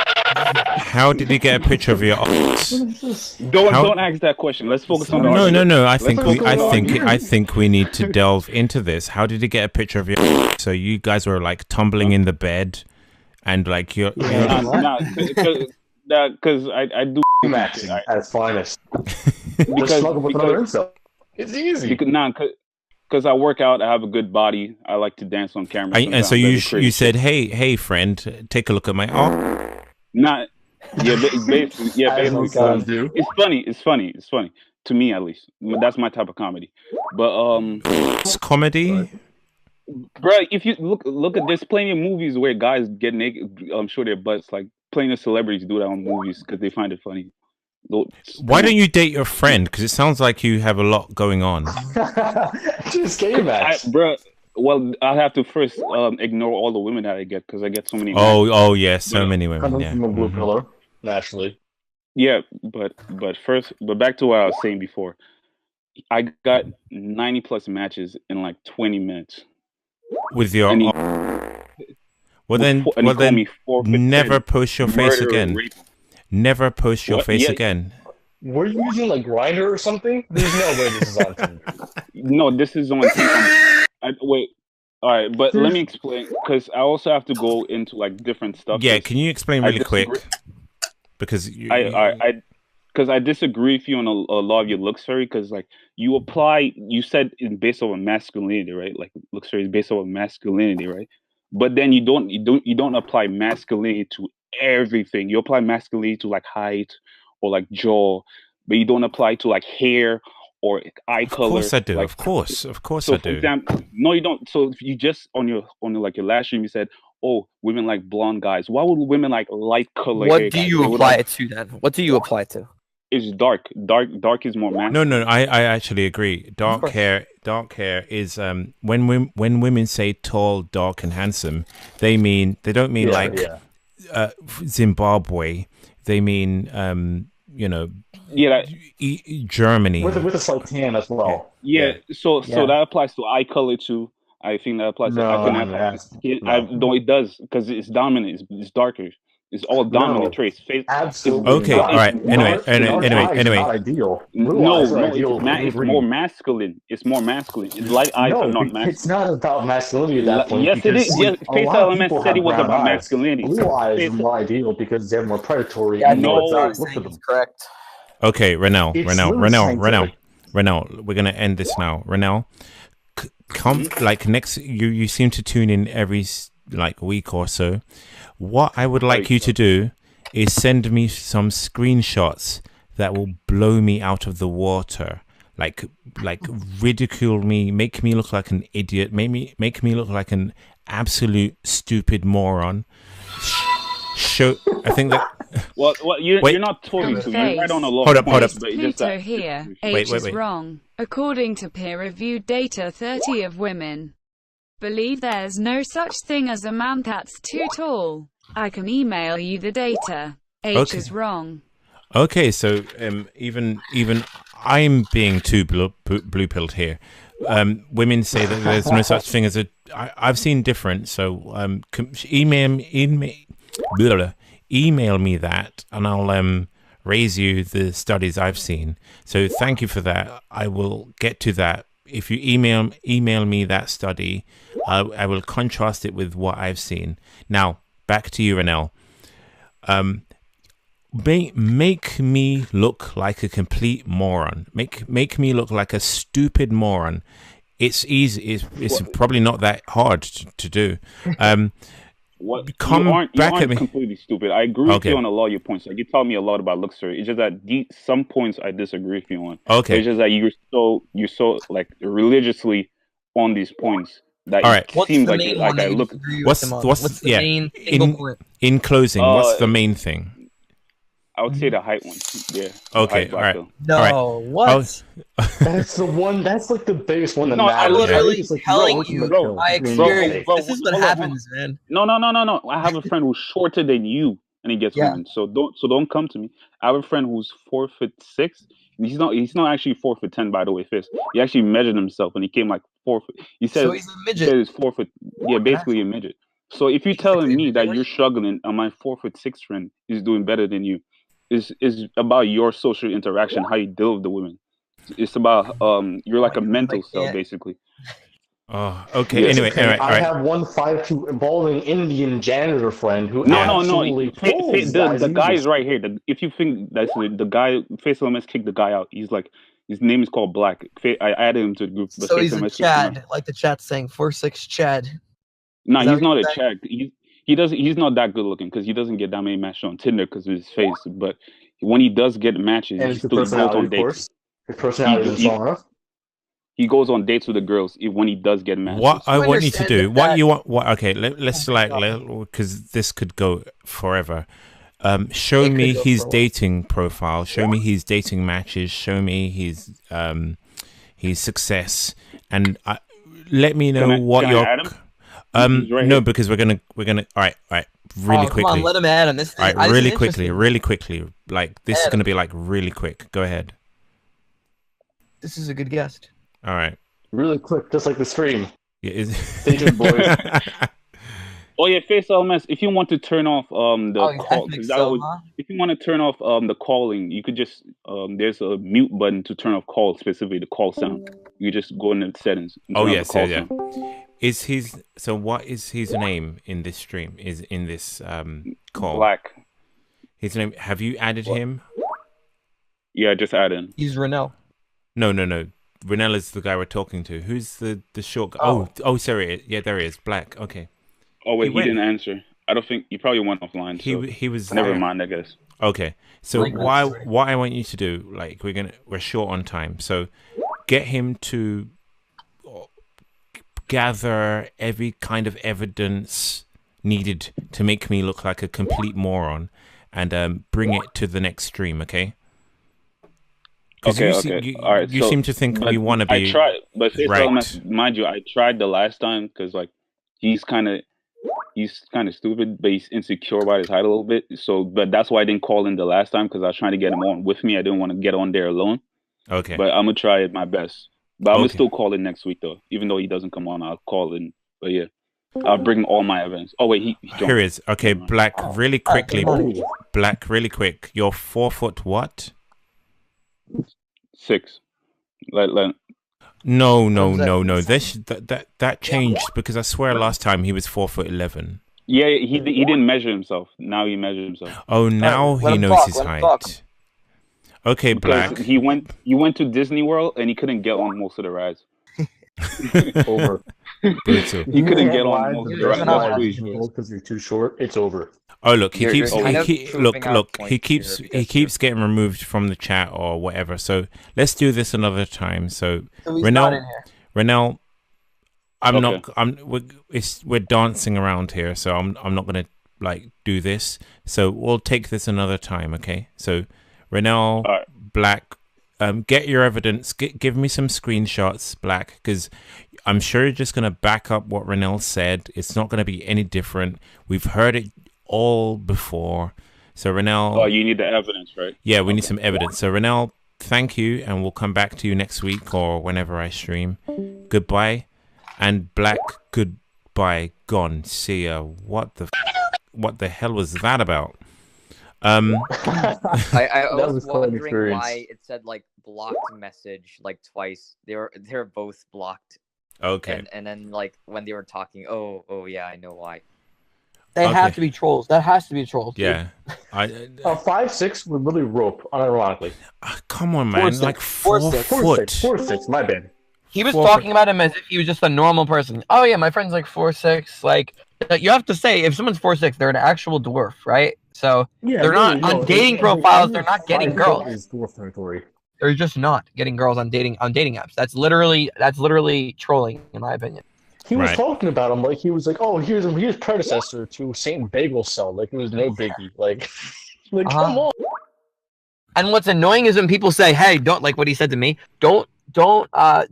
How did he get a picture of your ass? Don't ask that question. Let's focus on the argument. No. I think we need to delve into this. How did he get a picture of your ass? So you guys were like tumbling in the bed, and like you're. Because I do Maxing at its finest. It's easy. Because I work out, I have a good body. I like to dance on camera. And so you said, hey friend, take a look at my arm. Basically. It's funny to me at least. That's my type of comedy. But it's comedy, bro. If you look at, there's plenty of movies where guys get naked, show their butts. Like plenty of celebrities do that on movies because they find it funny. Why don't you date your friend? Because it sounds like you have a lot going on. Just game match, bro. Well, I have to first ignore all the women that I get because I get so many. Oh yeah, so many women. Yeah, from a blue pillar, naturally. Yeah, but back to what I was saying before. I got 90+ matches in like 20 minutes. With your. Well then, never post your face again. Never post your face again. Were you using like Grindr or something? There's no way this is on Tinder. No, this is on Tinder. Wait. All right, but let me explain because I also have to go into like different stuff. Yeah, can you explain really quick? Because I disagree with you on a lot of your looks fairy because like you said it's based on masculinity, right? Like looks fairy is based on masculinity, right? But then you don't apply masculinity to everything. You apply masculinity to like height or like jaw, but you don't apply to like hair or eye color. Of course I do. Like, of course so I do. For example, no, you don't. So if you just on your like your last stream, you said, "Oh, women like blonde guys." Why would women like light color? What do you apply it to then? What do you apply it to? It's dark. Dark is more masculine. No. I actually agree. Dark hair is when women say tall, dark, and handsome, they don't mean Zimbabwe. They mean Germany with a slight tan as well. Yeah. So that applies to eye color too. I think that applies to eye color. No, it does because it's dominant. It's darker. It's all dominant traits. Face absolutely Okay, not. all right. Anyway, In our eyes, anyway. not ideal. Blue eyes are ideal. It's more masculine. It's more masculine. Light eyes are not masculine. It's not about masculinity at that point. Yes, it is. Yes, A lot of people FACEandLMS said have it was brown about eyes. masculinity. Blue eyes are more ideal because they're more predatory. Yeah, I and think more what Zach's look at saying them. is correct. Okay, Renell, It's literally scientific. Renell, we're gonna end this now. Renell, come like next. You seem to tune in every like week or so. What I would like you to do is send me some screenshots that will blow me out of the water. Like ridicule me, make me look like an idiot, make me look like an absolute stupid moron. Show. I think that. Well, you're not totally true. You're right on a lot. Hold up. Pluto here. H is wrong. According to peer-reviewed data, 30 of women believe there's no such thing as a man that's too tall. I can email you the data. H is wrong. Okay, so even I'm being too blue-pilled here. Women say that there's no such thing as a. I've seen different. So email me that, and I'll raise you the studies I've seen. So thank you for that. I will get to that. If you email me that study, I will contrast it with what I've seen. Now back to you, Renell. Make me look like a complete moron. Make me look like a stupid moron. It's easy. It's probably not that hard to do. You aren't completely stupid. I agree with you on a lot of your points. Like, you taught me a lot about looks, sir. It's just that some points I disagree with you on. Okay. It's just that you're so like religiously on these points that it seems like I look. What's the main in closing? What's the main thing? I would say the height one. Yeah. Okay. All right. No. What? That's the one. That's like the biggest one that No, matters. I literally telling you my experience. This is what happens, man. No. I have a friend who's shorter than you, and he gets women. So don't come to me. I have a friend who's 4'6". He's not actually 4'10", by the way, Fist. He actually measured himself, and he came like 4 foot. He said, so he's a midget. He said he's 4 foot. Yeah, basically a midget. So if you're telling me that you're struggling, and my 4'6" friend is doing better than you, is about your social interaction, how you deal with the women. It's about you're like a mental cell, basically. Oh, okay. Yes, Anyway, all right. I have one 5'2" balding Indian janitor friend who No. The guy is right here. If you think that's the guy, FACEandLMS kicked the guy out. He's like, his name is called Black. I added him to the group. So he's a Chad, like the chat's saying, 4'6" Chad. No, he's not a Chad. He's not that good looking because he doesn't get that many matches on Tinder because of his face. But when he does get matches, he still goes on dates. His personality is strong enough. He goes on dates with the girls when he does get matches. What I want you to do, what you want, okay, let's because this could go forever. Show me his dating profile. Show me his dating matches. Show me his success, and let me know what your. No, because we're gonna. All right, really quickly. Come on, let him add him. This all right, really quickly. Like this is gonna be like really quick. Go ahead. This is a good guest. All right. Really quick, just like the stream. Yeah, Stay tuned, boys. Oh yeah, FACEandLMS. If you want to turn off the call, if you want to turn off the calling, you could just there's a mute button to turn off call, specifically the call sound. You just go in the settings. Oh yes, yeah. What is his name in this stream? Is in this call? Black. His name. Have you added him? Yeah, just add in. He's Renell. No. Renell is the guy we're talking to. Who's the short guy? Oh, sorry. Yeah, there he is. Black. Okay. Oh wait, he didn't answer. I don't think he probably went offline. He was. Never mind, I guess. Okay. So what I want you to do, like we're short on time, so get him to gather every kind of evidence needed to make me look like a complete moron, and bring it to the next stream. Okay. Okay. All right. You seem to think we want to be. I tried, but right. Mind you, I tried the last time because like he's kind of stupid, but he's insecure about his height a little bit. So, but that's why I didn't call in the last time because I was trying to get him on with me. I didn't want to get on there alone. Okay. But I'm gonna try my best. But I'm gonna still call in next week though, even though he doesn't come on. I'll call in. But yeah. I'll bring all my evidence. Oh wait, he joined. Here is okay. Black, really quickly. Black, really quick. You're 4 foot what? 6. No. That changed because I swear last time he was 4'11". Yeah, he didn't measure himself. Now he measures himself. Oh, now he knows his height. Okay, Because Black. he went to Disney World and he couldn't get on most of the rides. Over. Brutal. He couldn't get on most of the rides. Because you're too short. It's over. Oh look, he You're keeps kind of proving our look. point He keeps here, he keeps getting removed from the chat or whatever. So let's do this another time. So So he's not in Renell, here. we're dancing around here, so I'm not gonna like do this. So we'll take this another time, okay? So Renell, Black, get your evidence. Give me some screenshots, Black, because I'm sure you're just gonna back up what Renell said. It's not gonna be any different. We've heard it all before. So Renell, Oh, you need the evidence, right? yeah, we need some evidence. So Renell, thank you, and we'll come back to you next week or whenever I stream. Goodbye. And Black, goodbye. Gone. See ya. What the hell was that about? I That was was quite an wondering experience. why it said like blocked message like twice. They're both blocked. Okay. And then like when they were talking, oh yeah, I know why. They have to be trolls. That has to be trolls. Dude. Yeah. 5'6" would really rope, unironically. Come on, man. 4'6". Like 4 foot. 4'6", my bad. He was 4 talking about him as if he was just a normal person. Oh yeah, my friend's like 4'6". Like you have to say, if someone's 4'6", they're an actual dwarf, right? So Yeah, they're not really, on no, dating profiles. They're not getting girls. Is dwarf territory. They're just not getting girls on dating apps. That's literally trolling, in my opinion. He was talking about him like he was like, oh, here's predecessor to Saint Bagel Cell. Like it was no biggie. Like come on. And what's annoying is when people say, "Hey, don't," like what he said to me. Don't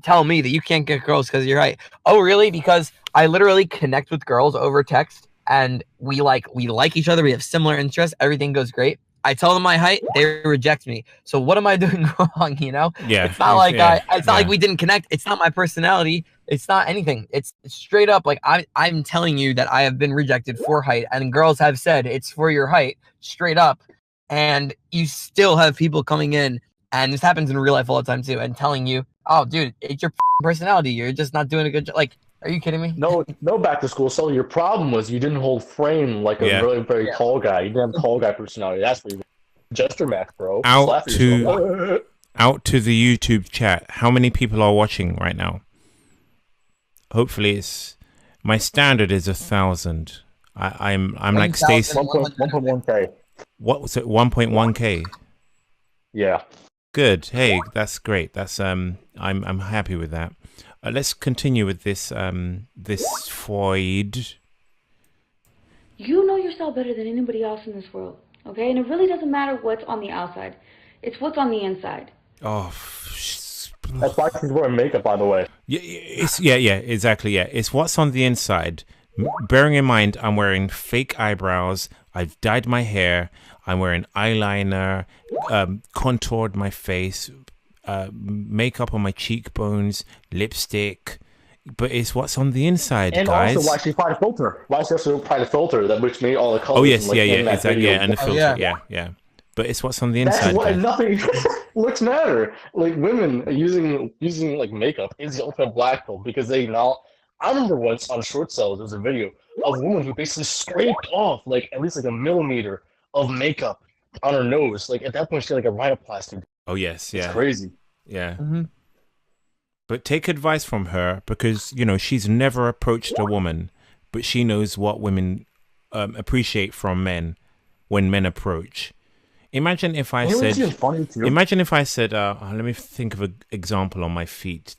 tell me that you can't get girls because you're right. Oh, really? Because I literally connect with girls over text, and we like each other. We have similar interests. Everything goes great. I tell them my height, they reject me. So what am I doing wrong? You know? Yeah. It's not like it's not like we didn't connect. It's not my personality. It's not anything. It's straight up like I'm telling you that I have been rejected for height, and girls have said it's for your height, straight up. And you still have people coming in, and this happens in real life all the time too, and telling you, "Oh, dude, it's your personality. You're just not doing a good job." Like, are you kidding me? No, back to school. So your problem was you didn't hold frame like a really very tall guy. You didn't have tall guy personality. That's what you just your max, bro. Out to the YouTube chat. How many people are watching right now? Hopefully, my standard is 1,000. I'm like Stacey. 1.1K. What was it? 1.1K. Yeah. Good. Hey, that's great. That's I'm happy with that. Let's continue with this Freud. You know yourself better than anybody else in this world, okay? And it really doesn't matter what's on the outside. It's what's on the inside. Oh, that's why she's wearing makeup, by the way. Yeah, exactly. Yeah, it's what's on the inside. Bearing in mind, I'm wearing fake eyebrows. I've dyed my hair. I'm wearing eyeliner, contoured my face, makeup on my cheekbones, lipstick. But it's what's on the inside, and guys. Also, why she applied a filter? Why she also applied a filter that which made all the colors? Oh yes, and, exactly. Yeah, and the filter. Yeah. But it's what's on the inside. That's why guys. nothing looks matter. Like women using like makeup is the ultimate black pill because they now. I remember once on short sales there was a video of a woman who basically scraped off like at least like a millimeter of makeup on her nose. Like at that point she had like a rhinoplasty. Oh yes, yeah. It's crazy. Yeah. But take advice from her because she's never approached a woman, but she knows what women appreciate from men when men approach. Imagine if I said, let me think of an example on my feet.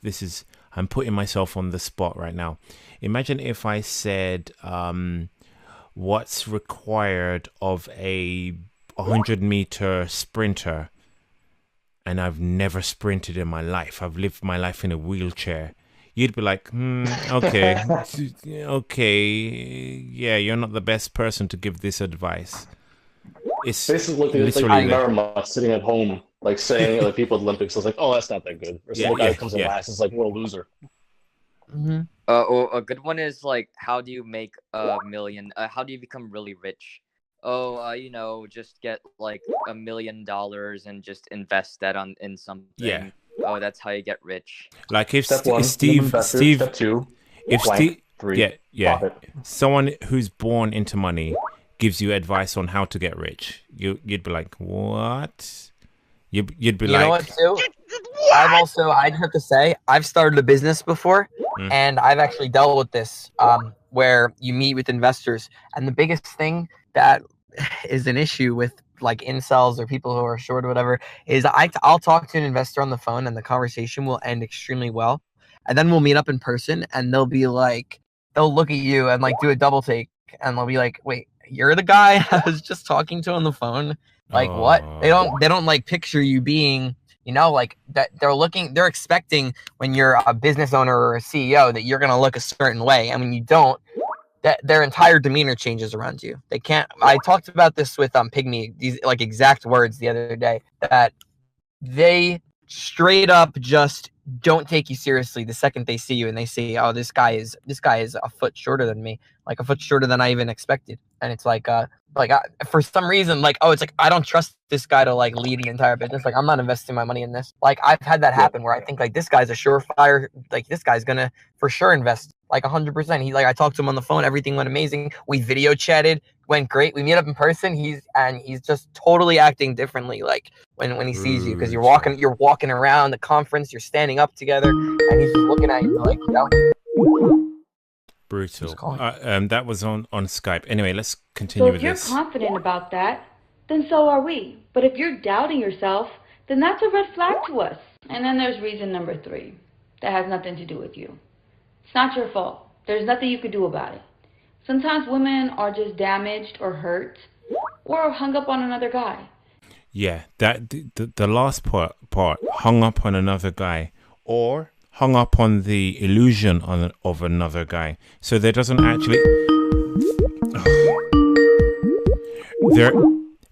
I'm putting myself on the spot right now. Imagine if I said, what's required of a 100-meter sprinter? And I've never sprinted in my life. I've lived my life in a wheelchair. You'd be like, okay, yeah, you're not the best person to give this advice. It's basically it's like Marmot sitting at home, like saying like people at the Olympics. I was like, oh, that's not that good. Or some guy who comes in last is like, what a loser. A good one is like, how do you make a million? How do you become really rich? Oh, you know, just get like $1 million and just invest that in something. Yeah. Oh, that's how you get rich. Like if Step one, Steve, investor. Step two, if blank. Steve, 3, yeah, profit. someone who's born into money gives you advice on how to get rich, you'd be like, what? You'd be You like, know what, too? I have to say, I've started a business before, and I've actually dealt with this, where you meet with investors, and the biggest thing that is an issue with like incels or people who are short or whatever is I'll talk to an investor on the phone, and the conversation will end extremely well, and then we'll meet up in person, and they'll look at you and like do a double take, and they'll be like, wait, you're the guy I was just talking to on the phone? Like, what? They don't like picture you being, you know, like that. They're expecting when you're a business owner or a CEO that you're going to look a certain way. And when you don't, that their entire demeanor changes around you. They can't. I talked about this with Pygmy, these like exact words the other day, that they straight up just don't take you seriously the second they see you, and they say, oh, this guy is a foot shorter than me, like a foot shorter than I even expected. And it's like for some reason, like, oh, it's like, I don't trust this guy to like lead the entire business. Like, I'm not investing my money in this. Like, I've had that happen where I think like this guy's a surefire, like this guy's gonna for sure invest like 100%. He, like, I talked to him on the phone, everything went amazing. We video chatted, went great. We meet up in person. He's just totally acting differently, like when he sees you, because you're walking around the conference, you're standing up together, and he's just looking at you like, you know. Brutal. That was on Skype. Anyway, let's continue with this. So if you're confident about that, then so are we. But if you're doubting yourself, then that's a red flag to us. And then there's reason number 3. That has nothing to do with you. It's not your fault. There's nothing you could do about it. Sometimes women are just damaged or hurt or hung up on another guy. Yeah, that the last part, hung up on another guy, or hung up on the illusion of another guy. So there doesn't actually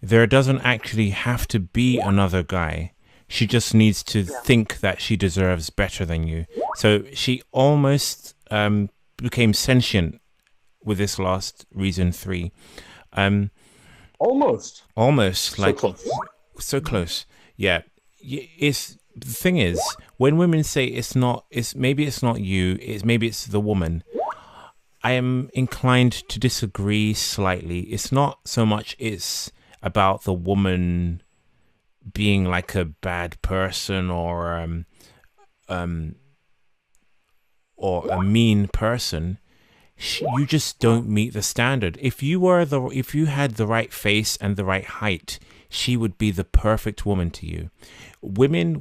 there doesn't actually have to be another guy. She just needs to think that she deserves better than you. So she almost became sentient with this last reason 3. Almost like so close. Yeah. It's the thing is, when women say maybe it's not you, maybe it's the woman, I am inclined to disagree slightly. It's not so much it's about the woman being like a bad person or a mean person. You just don't meet the standard. If you had the right face and the right height, she would be the perfect woman to you. Women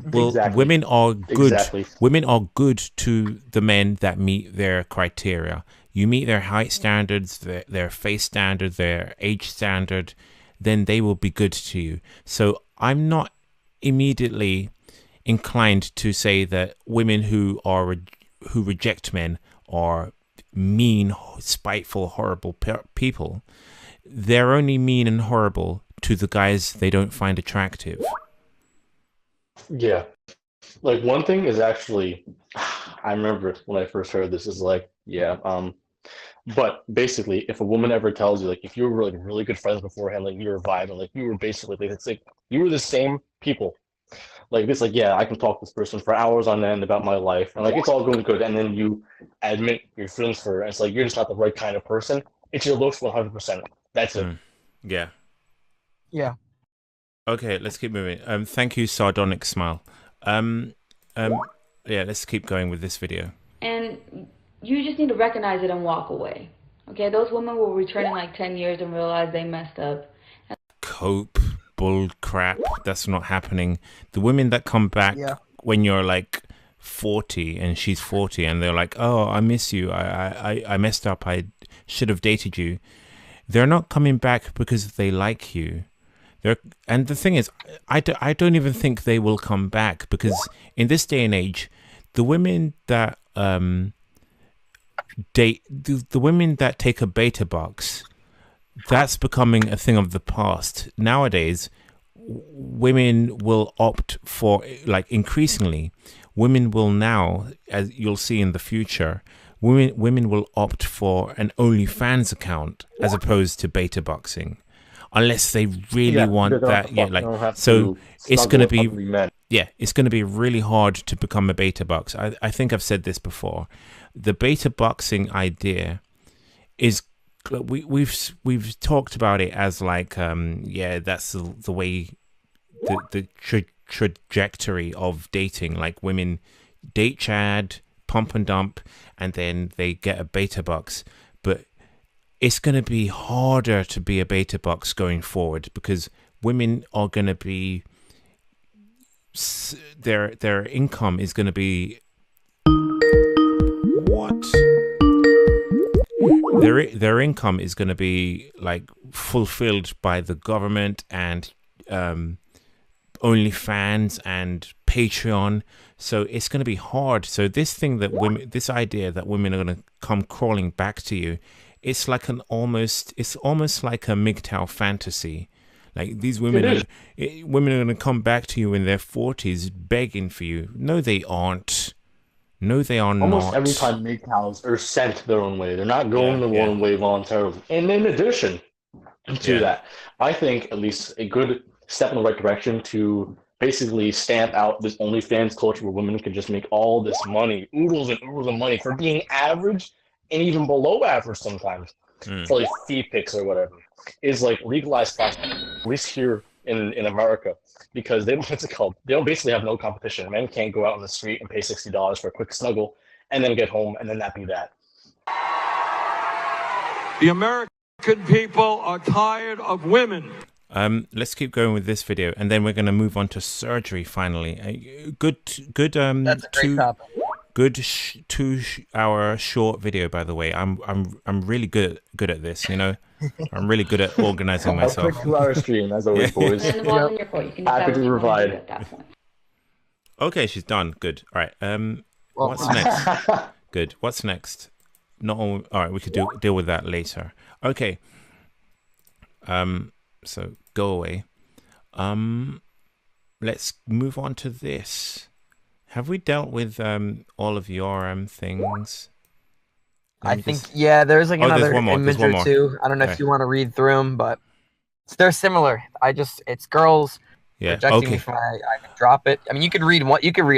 are good. Exactly. Women are good to the men that meet their criteria. You meet their height standards, their face standard, their age standard, then they will be good to you. So I'm not immediately inclined to say that women who reject men are mean, spiteful, horrible people. They're only mean and horrible to the guys they don't find attractive. Yeah. Like, one thing is actually, I remember when I first heard this, is like, but basically, if a woman ever tells you, like, if you were like really good friends beforehand, like you were vibing, like you were basically, like, it's like you were the same people. Like this, like, yeah, I can talk to this person for hours on end about my life, and like it's all going good, and then you admit your feelings for her, and it's like you're just not the right kind of person. It's your looks 100%. That's it. Yeah. Yeah. Okay, let's keep moving. Thank you, Sardonic Smile. Yeah, let's keep going with this video. And you just need to recognize it and walk away. Okay, those women will return in like 10 years and realize they messed up. Cope, bull crap. That's not happening. The women that come back when you're like 40 and she's 40 and they're like, oh, I miss you. I messed up. I should have dated you. They're not coming back because they like you. And the thing is, I don't even think they will come back, because in this day and age, the women that the women that take a beta box, that's becoming a thing of the past. Nowadays, women will opt for, like, increasingly, women will now, as you'll see in the future, women will opt for an OnlyFans account as opposed to beta boxing, unless they really want that. Yeah, like so, it's gonna be it's gonna be really hard to become a beta box. I think I've said this before. The beta boxing idea is we've talked about it as like that's the way the trajectory of dating. Like women date Chad, pump and dump, and then they get a beta box. But it's going to be harder to be a beta box going forward because women are going to be their income is going to be their income is going to be like fulfilled by the government and OnlyFans and Patreon. So it's going to be hard. So this idea that women are going to come crawling back to you, it's almost like a MGTOW fantasy. Like these women are going to come back to you in their 40s begging for you. No, they aren't. No, they are not. Almost every time MGTOWs are sent their own way. They're not going their own way voluntarily. And in addition to that, I think at least a good step in the right direction to basically stamp out this OnlyFans culture where women can just make all this money, oodles and oodles of money for being average and even below average sometimes, for like feed pics or whatever, is like legalized prostitution, at least here in America, because they don't basically have no competition. Men can't go out on the street and pay $60 for a quick snuggle and then get home and then that be that. The American people are tired of women. Let's keep going with this video, and then we're going to move on to surgery. Finally, good. That's a great topic. Good 2-hour short video, by the way. I'm really good at this. You know, I'm really good at organizing myself. A quick 2-hour stream, as always, boys. And the ball's in your court. You can decide what you want to do at that point. Okay, she's done. Good. All right. What's next? Good. What's next? Not all. All right, we could deal with that later. Okay. So go away. Let's move on to this. Have we dealt with all of your things? I think there's like another image or two. I don't know if you want to read through them, but they're similar. It's girls rejecting me from I can drop it. I mean, you could read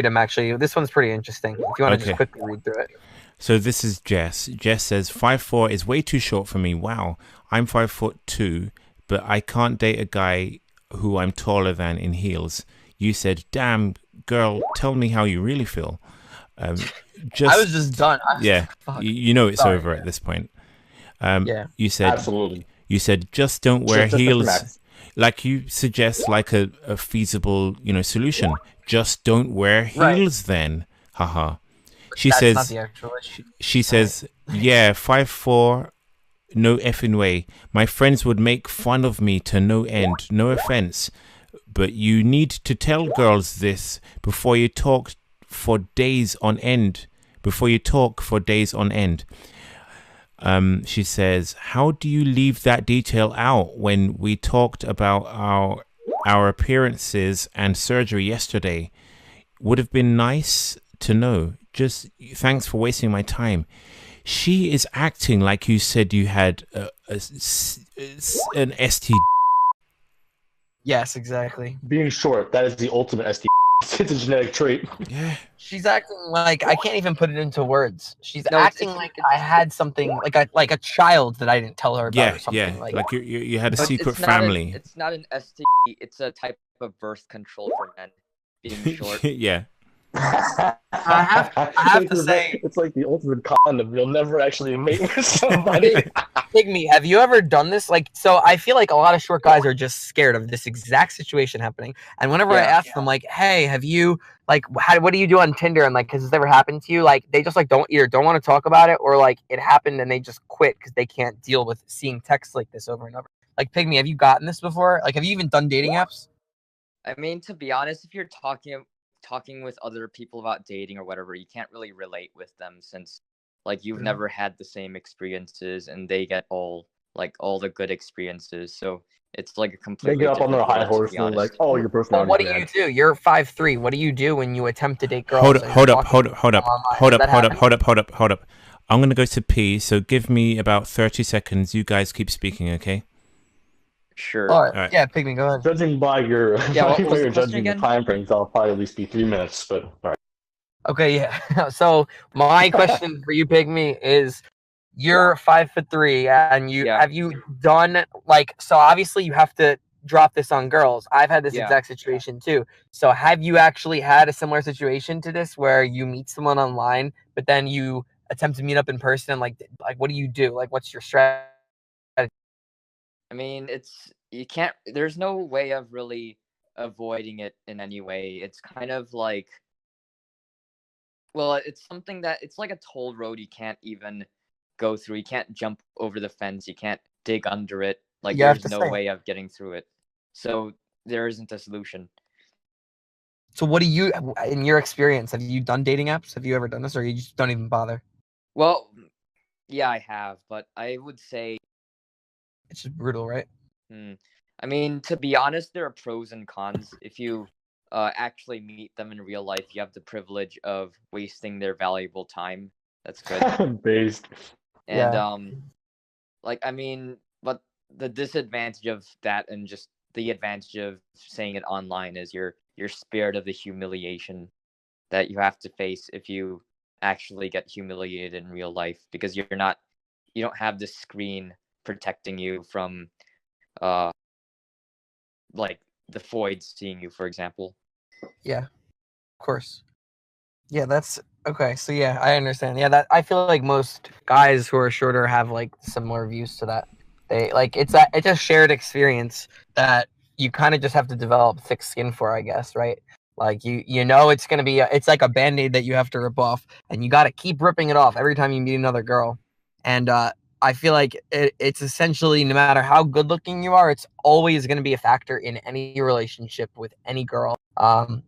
them actually. This one's pretty interesting. If you want to just quickly read through it. So this is Jess. Jess says 5'4" is way too short for me. Wow, I'm 5'2", but I can't date a guy who I'm taller than in heels. You said, damn, girl, tell me how you really feel. I was just done. You know it's over at this point. You said, absolutely. You said, just don't wear heels. Like you suggest like a feasible, solution. Just don't wear heels then. Haha. She says, she says, yeah, 5'4", no effing way. My friends would make fun of me to no end. No offense. But you need to tell girls this before you talk for days on end. She says, how do you leave that detail out when we talked about our appearances and surgery yesterday? Would have been nice to know. Just thanks for wasting my time. She is acting like you said you had an STD. Yes, exactly. Being short, that is the ultimate STD. It's a genetic trait. Yeah. She's acting like I can't even put it into words. She's acting like I had something like a child that I didn't tell her about or something. Like you had a secret family. It's not an STD. It's a type of birth control for men. Being short. Yeah. I have to say, it's like the ultimate condom. You'll never actually mate with somebody. Pygmy, have you ever done this? Like, so I feel like a lot of short guys are just scared of this exact situation happening. And whenever I ask them, like, hey, have you, like, what do you do on Tinder? And like, has this ever happened to you? Like, they just like don't want to talk about it, or like it happened and they just quit because they can't deal with seeing texts like this over and over. Like, Pygmy, have you gotten this before? Like, have you even done dating apps? I mean, to be honest, if you're talking with other people about dating or whatever, you can't really relate with them since like you've never had the same experiences and they get all like all the good experiences. So it's like a They completely get up on their different high world, to horse be and they're like, honest. "Oh, your Well, personality what do you bad." do? You're 5'3". What do you do when you attempt to date Hold girls up, and hold you're up, talking hold to up, hold up, them online? hold Does up, that hold up, happen? hold up, hold up, hold up. I'm gonna go to pee, so give me about 30 seconds. You guys keep speaking, okay? Sure. All right. All right. Yeah, Pygmy, go ahead. Judging by your Yeah, what by was the your question judging the again? time frames, I'll probably at least be 3 minutes. But all right. Okay, yeah. So my question for you, Pygmy, is you're 5'3", and Yeah. have you done like, so obviously you have to drop this on girls. I've had this Yeah. exact situation too. So have you actually had a similar situation to this where you meet someone online, but then you attempt to meet up in person? And like what do you do? Like, what's your strategy? I mean, you can't. There's no way of really avoiding it in any way. It's kind of like, well, it's something that it's like a toll road you can't even go through. You can't jump over the fence. You can't dig under it. Like, You have there's to no stay. way of getting through it. So there isn't a solution. So what do you, in your experience, have you done dating apps? Have you ever done this, or you just don't even bother? Well, yeah, I have, but I would say It's just brutal, right? I mean, to be honest, there are pros and cons. If you actually meet them in real life, you have the privilege of wasting their valuable time. That's good. Based. And Yeah. like, I mean, but the disadvantage of that and just the advantage of saying it online is your spirit of the humiliation that you have to face if you actually get humiliated in real life, because you don't have the screen protecting you from like the Foids seeing you, for example. Yeah, of course. Yeah, that's okay. So yeah, I understand. Yeah, that I feel like most guys who are shorter have like similar views to that. They like it's a shared experience that you kind of just have to develop thick skin for, I guess, right? Like you know it's gonna be it's like a band-aid that you have to rip off, and you got to keep ripping it off every time you meet another girl. And I feel like it's essentially, no matter how good looking you are, it's always going to be a factor in any relationship with any girl. And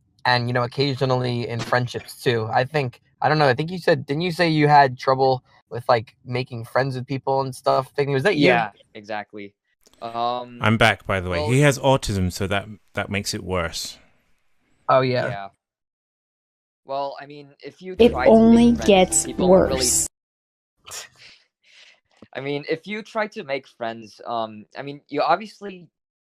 occasionally in friendships too. I don't know. I think you said, didn't you say you had trouble with like making friends with people and stuff? Was that you? Yeah, exactly. I'm back, by the way. well, He has autism, so that makes it worse. Oh yeah. Yeah. Well, I mean, if you It try to only make friends, gets people don't really. worse. I mean, if you try to make friends, I mean, you obviously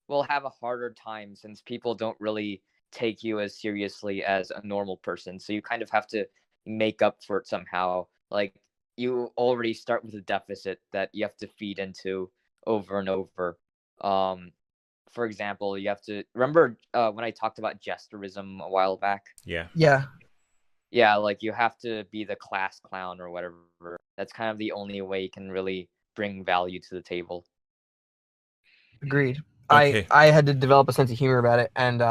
will have a harder time since people don't really take you as seriously as a normal person. So you kind of have to make up for it somehow. Like, you already start with a deficit that you have to feed into over and over. For example, you have to remember when I talked about gesturism a while back. Yeah. Yeah. Yeah, like you have to be the class clown or whatever. That's kind of the only way you can really bring value to the table. Agreed. Okay. I had to develop a sense of humor about it, and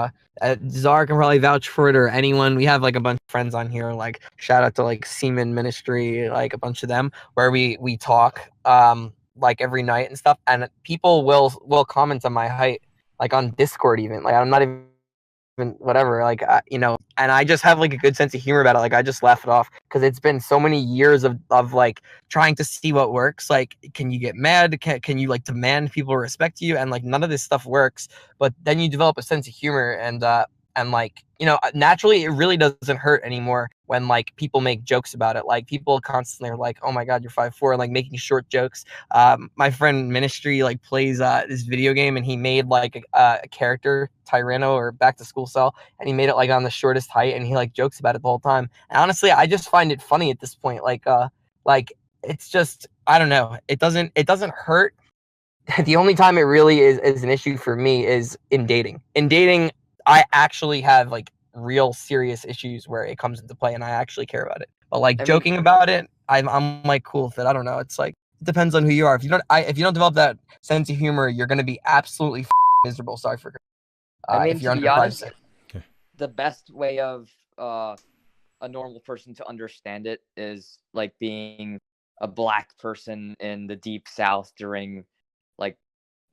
Czar can probably vouch for it, or anyone. We have like a bunch of friends on here, like shout out to like Seaman Ministry, like a bunch of them, where we talk like every night and stuff, and people will comment on my height, like on Discord even. Like I'm not even whatever, like and I just have like a good sense of humor about it. Like I just laugh it off because it's been so many years of like trying to see what works. Like, can you get mad? Can you like demand people respect you? And like none of this stuff works. But then you develop a sense of humor, and like naturally it really doesn't hurt anymore when like people make jokes about it. Like people constantly are like, oh my god, you're 5'4", and like making short jokes. My friend Ministry like plays this video game, and he made like a character Tyranno or Backtoschoolcel, and he made it like on the shortest height, and he like jokes about it the whole time. And honestly, I just find it funny at this point. Like it's just, I don't know. It doesn't hurt. The only time it really is an issue for me is in dating. In dating, I actually have like real serious issues where it comes into play, and I actually care about it. But like joking about it, I'm like cool with it. I don't know. It's like it depends on who you are. If you don't develop that sense of humor, you're gonna be absolutely miserable. Sorry for. I mean, if you're to be under honest, 5'6". the best way of a normal person to understand it is like being a black person in the deep south during like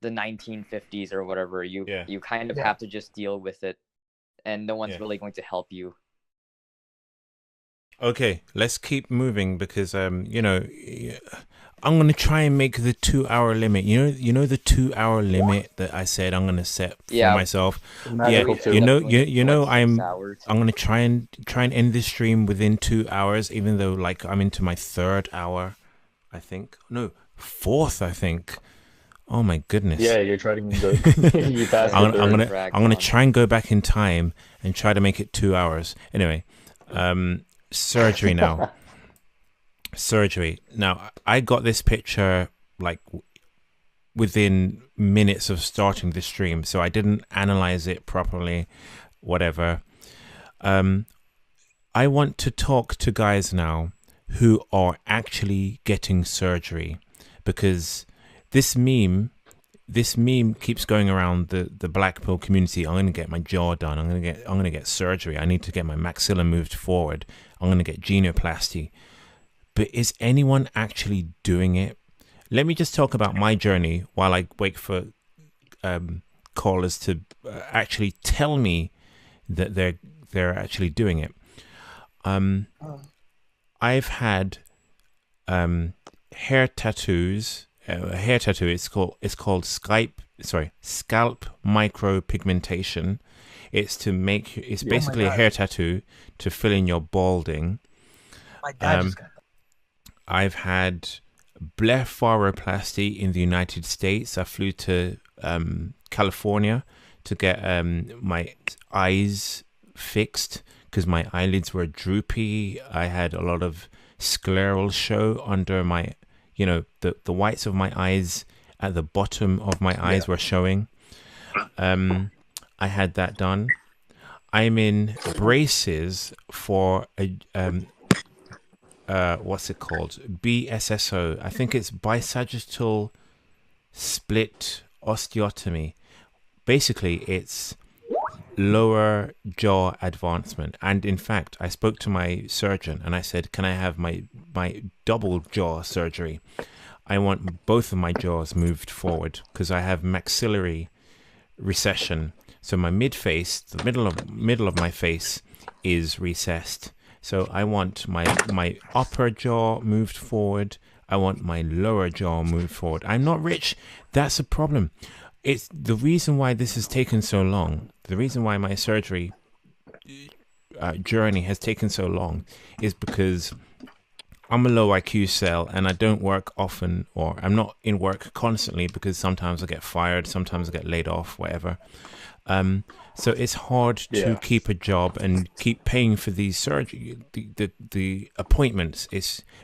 the 1950s or whatever. You kind of have to just deal with it, and no one's really going to help you. Okay, let's keep moving because I'm gonna try and make the 2-hour limit. You know the 2-hour limit that I said I'm gonna set for myself. Yeah, you know I'm gonna try and end this stream within 2 hours, even though like I'm into my 3rd hour, I think. No, 4th, I think. Oh my goodness. Yeah, you're trying to. You passed I'm gonna try and go back in time and try to make it 2 hours. Anyway, surgery now. Surgery. Now, I got this picture like within minutes of starting the stream, so I didn't analyze it properly, whatever. I want to talk to guys now who are actually getting surgery, because this meme keeps going around the Blackpill community. I'm gonna get my jaw done. I'm gonna get surgery. I need to get my maxilla moved forward. I'm gonna get genoplasty. But is anyone actually doing it? Let me just talk about my journey while I wait for callers to actually tell me that they're actually doing it. I've had hair tattoos. A hair tattoo. It's called scalp micropigmentation. It's basically a hair tattoo to fill in your balding. My dad just got that. I've had blepharoplasty in the United States. I flew to California to get my eyes fixed because my eyelids were droopy. I had a lot of scleral show under my, the whites of my eyes at the bottom of my eyes were showing. I had that done. I'm in braces for a what's it called? BSSO. I think it's bisagittal split osteotomy. Basically, it's lower jaw advancement. And in fact, I spoke to my surgeon and I said, can I have my double jaw surgery? I want both of my jaws moved forward because I have maxillary recession. So my mid face, the middle of my face is recessed. So I want my upper jaw moved forward. I want my lower jaw moved forward. I'm not rich. That's a problem. It's the reason why this has taken so long. The reason why my surgery journey has taken so long is because I'm a low IQ cell and I don't work often, or I'm not in work constantly because sometimes I get fired, sometimes I get laid off, whatever. So it's hard to keep a job and keep paying for these surgery, the appointments.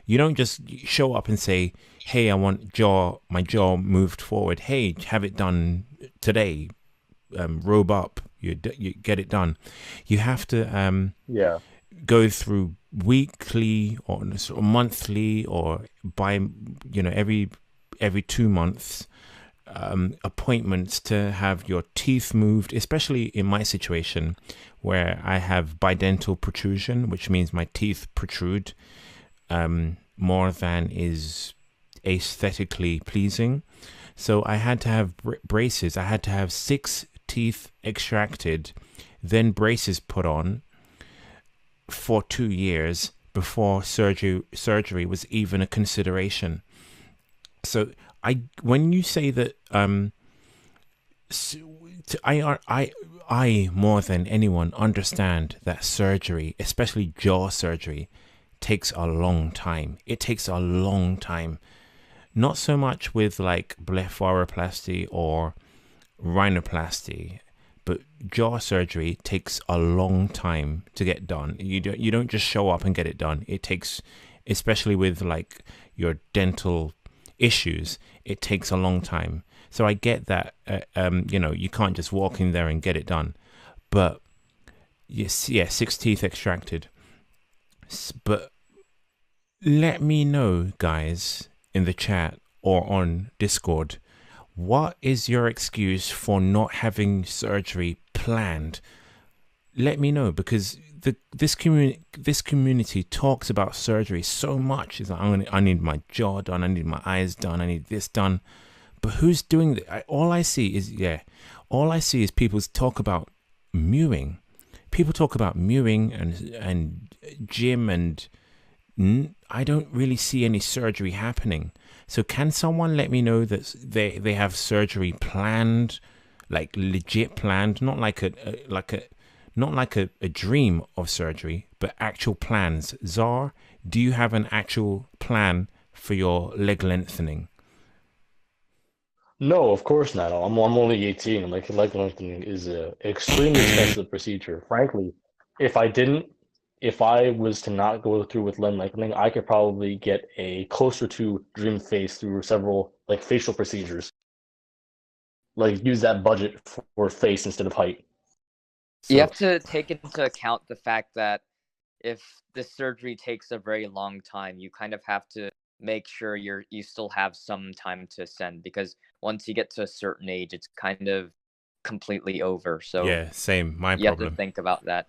You don't just show up and say, hey, I want my jaw moved forward. Hey, have it done today. Robe up. You get it done. You have to go through weekly or monthly or by every 2 months appointments to have your teeth moved, especially in my situation where I have bidental protrusion, which means my teeth protrude more than is aesthetically pleasing. So I had to have braces. I had to have 6 teeth extracted, then braces put on for 2 years before surgery was even a consideration. So when you say that, I more than anyone understand that surgery, especially jaw surgery, takes a long time. It takes a long time. Not so much with like blepharoplasty or rhinoplasty, but jaw surgery takes a long time to get done. You don't just show up and get it done. It takes, especially with like your dental issues, it takes a long time. So I get that, you can't just walk in there and get it done. But yes, 6 teeth extracted. But let me know, guys, in the chat or on Discord, what is your excuse for not having surgery planned? Let me know, because this community talks about surgery so much. It's like, I need my jaw done, I need my eyes done, I need this done. But who's doing that? All I see is people talk about mewing. People talk about mewing and gym, and I don't really see any surgery happening. So can someone let me know that they have surgery planned, like legit planned, not like a dream of surgery, but actual plans. Czar, do you have an actual plan for your leg lengthening? No, of course not. I'm only 18, and like leg lengthening is a extremely expensive procedure. Frankly, if I didn't, if I was to not go through with leg lengthening, I could probably get a closer to dream face through several like facial procedures. Like use that budget for face instead of height. You So have to take into account the fact that if this surgery takes a very long time, you kind of have to make sure you still have some time to ascend, because once you get to a certain age, it's kind of completely over. So Yeah, same. My you have to problem. think about that.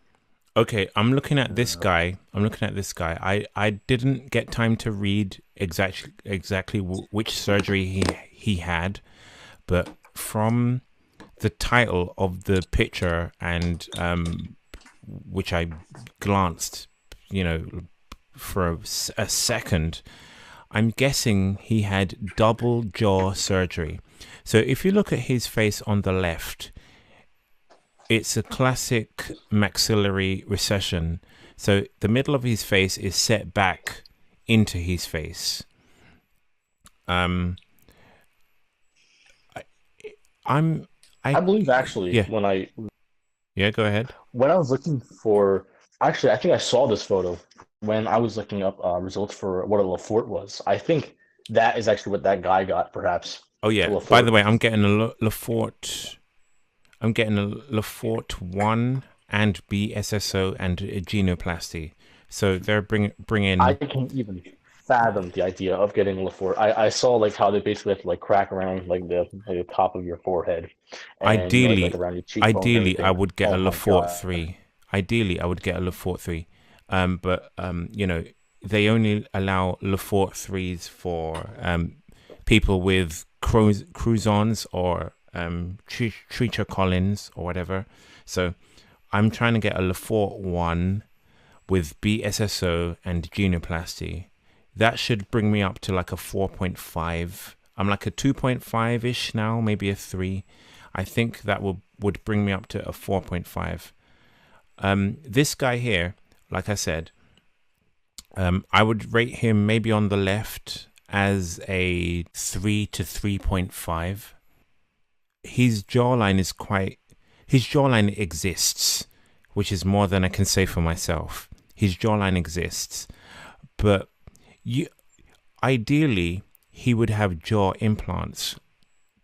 Okay, I'm looking at this guy. I didn't get time to read exactly which surgery he had, but from the title of the picture and which I glanced, for a second, I'm guessing he had double jaw surgery. So if you look at his face on the left, it's a classic maxillary recession. So the middle of his face is set back into his face. I believe actually yeah. when I go ahead. When I was looking for, actually, I think I saw this photo when I was looking up results for what a Lafort was. I think that is actually what that guy got, perhaps. Oh yeah. By the way, I'm getting a Lafort. I'm getting a Lafort 1 and BSSO and a genoplasty. So they're bringing. I can't even fathom the idea of getting Lafort. I saw like how they basically have to like crack around like the top of your forehead. And, ideally, like around your cheekbone ideally, I would get a Lafort 3. Ideally, I would get a Lafort 3. But they only allow Lafort 3s for people with Crouzons or Treacher Collins or whatever. So I'm trying to get a Lafort 1 with BSSO and genoplasty. That should bring me up to like a 4.5. I'm like a 2.5-ish now, maybe a 3. I think that would bring me up to a 4.5. This guy here, like I said, I would rate him maybe on the left as a 3 to 3.5. His jawline exists, which is more than I can say for myself. His jawline exists, but ideally he would have jaw implants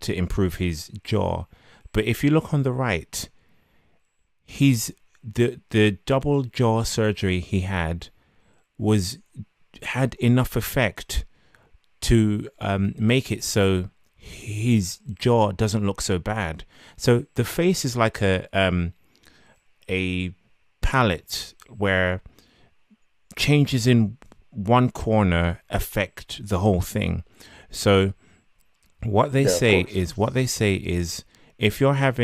to improve his jaw. But if you look on the right, the double jaw surgery he had enough effect to make it so his jaw doesn't look so bad. So the face is like a palette where changes in one corner affect the whole thing. So what they say is if you have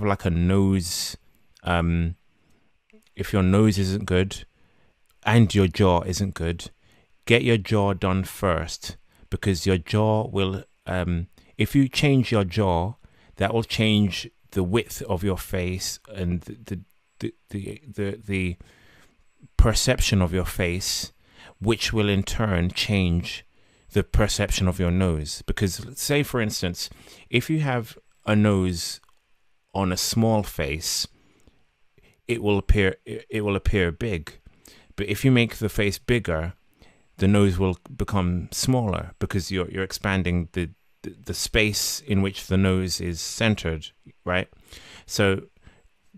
like a nose, if your nose isn't good and your jaw isn't good, get your jaw done first, because your jaw will if you change your jaw, that will change the width of your face and the perception of your face, which will in turn change the perception of your nose. Because say for instance, if you have a nose on a small face, it will appear big. But if you make the face bigger, the nose will become smaller, because you're expanding the space in which the nose is centered, right? So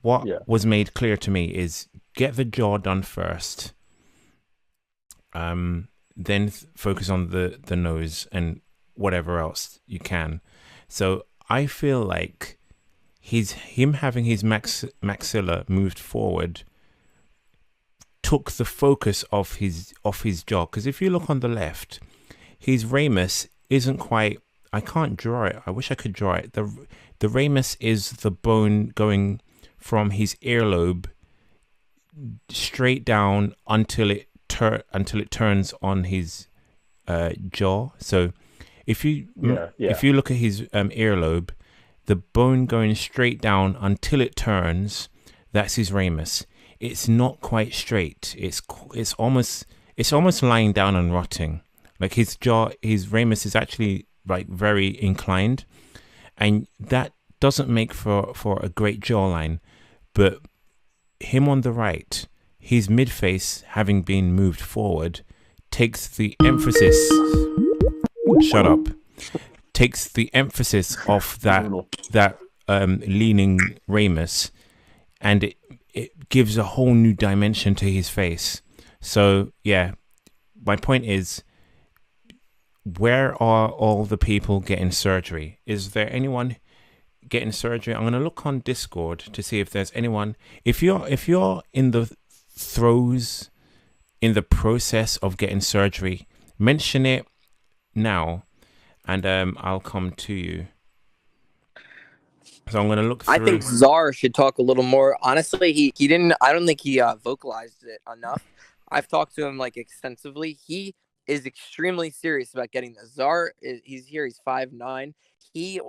what was made clear to me is get the jaw done first, then focus on the nose and whatever else you can. So I feel like him having his maxilla moved forward took the focus off his jaw. Because if you look on the left, his ramus isn't quite, I can't draw it, I wish I could draw it. The ramus is the bone going from his earlobe straight down until it turns on his jaw. So if you Yeah. if you look at his earlobe, the bone going straight down until it turns, that's his ramus. It's not quite straight. It's almost lying down and rotting. Like his jaw, his ramus is actually like very inclined, and that doesn't make for a great jawline. But him on the right, his mid face having been moved forward, takes the emphasis. Shut up. Takes the emphasis off that leaning ramus, and it gives a whole new dimension to his face. So yeah, my point is, where are all the people getting surgery? Is there anyone getting surgery? I'm going to look on Discord to see if there's anyone. If you're in the throes, in the process of getting surgery, mention it now, and I'll come to you. So I'm going to look through. I think Czar should talk a little more. Honestly, he didn't. I don't think he vocalized it enough. I've talked to him like extensively. He is extremely serious about getting this. Czar he's here. He's 5'9". He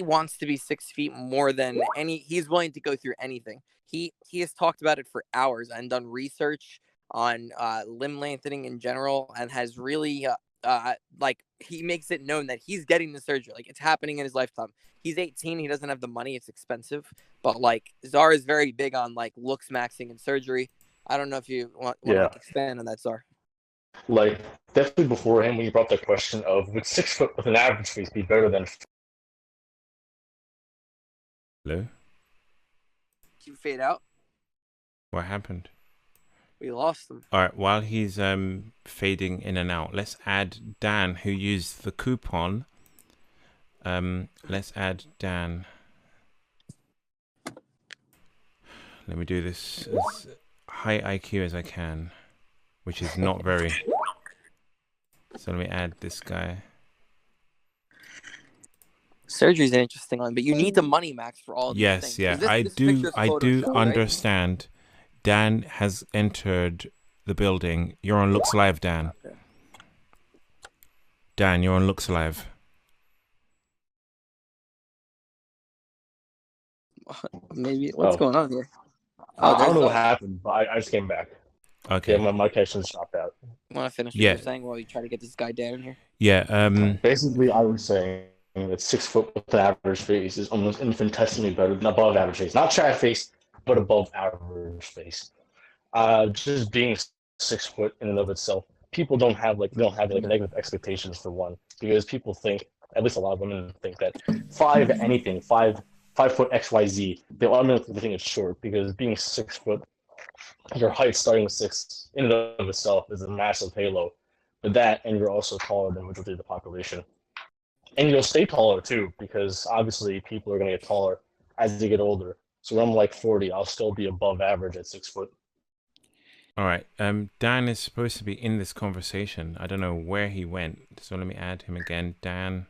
wants to be 6 feet more than any. He's willing to go through anything. He has talked about it for hours and done research on limb lengthening in general, and has really like, he makes it known that he's getting the surgery. Like, it's happening in his lifetime. He's 18. He doesn't have the money. It's expensive. But like, Czar is very big on like Looksmaxxing and surgery. I don't know if you want to expand on that, Czar. Like, definitely before him, when you brought the question of, would 6 foot with an average face be better than... Hello? Did you fade out? What happened? We lost him. All right, while he's fading in and out, let's add Dan, who used the coupon. Let's add Dan. Let me do this as high IQ as I can, which is not very. So let me add this guy. Surgery is an interesting one, but you need the money, Max, for all of these things. Yeah, This I do Photoshop, understand. Right? Dan has entered the building. You're on Looks Live, Dan. Okay. Dan, you're on Looks Live. Maybe what's going on here? I don't know what happened, but I just came back. Okay. Yeah, my connection stopped out. Want to finish what you're saying while you try to get this guy down here? Yeah. Basically, I was saying that 6 foot with an average face is almost infinitesimally better than above average face. Not Chad face, but above average face. Just being 6 foot in and of itself, people don't have negative expectations for one, because people think, at least a lot of women think, that 5 foot XYZ, they automatically think it's short, because being 6 foot, your height starting with 6 in and of itself is a massive halo. But that, and you're also taller than majority of the population. And you'll stay taller too, because obviously people are going to get taller as they get older. So when I'm like 40, I'll still be above average at 6 foot. All right. Dan is supposed to be in this conversation. I don't know where he went. So let me add him again. Dan.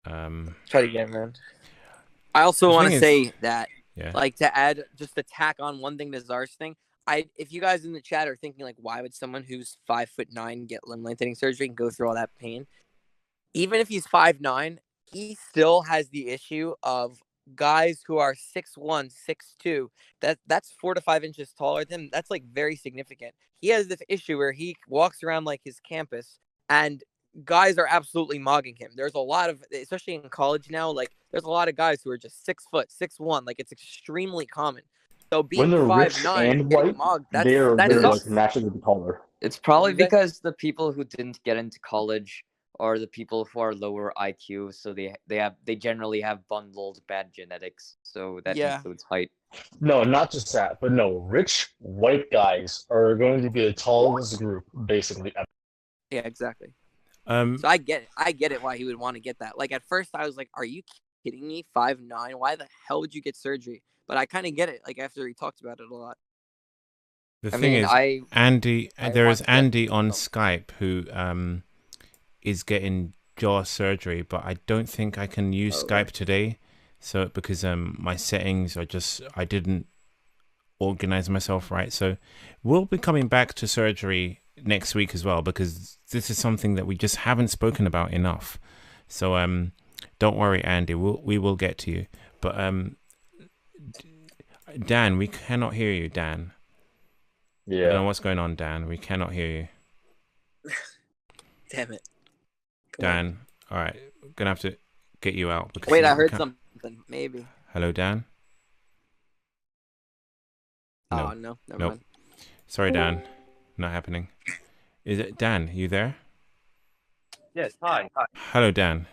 Try to get him in. I also want to say that, like, to add, just to tack on one thing to Czar's thing, if you guys in the chat are thinking, like, why would someone who's 5'9" get limb lengthening surgery and go through all that pain? Even if he's 5'9", he still has the issue of guys who are 6'1", 6'2". That's 4 to 5 inches taller than him. That's like very significant. He has this issue where he walks around like his campus, and guys are absolutely mogging him. There's a lot of, especially in college now, like there's a lot of guys who are just 6 foot, 6'1". Like, it's extremely common. So being 5'9" and white, mogged, they're like naturally taller. It's probably because the people who didn't get into college are the people who are lower IQ, so they generally have bundled bad genetics, so that includes height. No, not just that, but no, rich white guys are going to be the tallest group, basically. Yeah, exactly. So I get it why he would want to get that. Like, at first I was like, are you kidding me? 5'9"? Why the hell would you get surgery? But I kind of get it, like, after he talked about it a lot. The thing is, Andy, there is Andy on Skype who is getting jaw surgery, but I don't think I can use Skype today. So because my settings are just, I didn't organize myself right. So we'll be coming back to surgery next week as well, because this is something that we just haven't spoken about enough. So don't worry, Andy, we will get to you. But Dan, we cannot hear you, Dan. Yeah. I don't know what's going on, Dan. We cannot hear you. Damn it. Dan, all right, we're gonna have to get you out because Wait, I heard something. Maybe. Hello, Dan. No. Oh no, never mind. Sorry, Dan, not happening. Is it Dan? You there? Yes. Hi. Hello, Dan.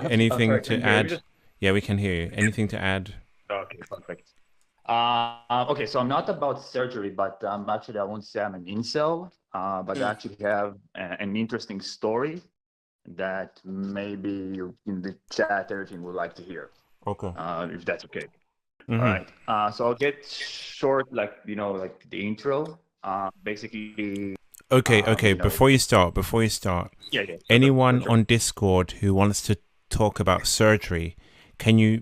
Anything sorry, to add? Yeah, we can hear you. Anything to add? Okay, perfect. Okay, so I'm not about surgery, but actually I won't say I'm an incel, but I actually have an interesting story that maybe you in the chat everything would like to hear. Okay. If that's okay. Mm-hmm. All right. So I'll get short, like like the intro. Basically. Okay. Before you start, Yeah. Anyone on Discord who wants to talk about surgery, can you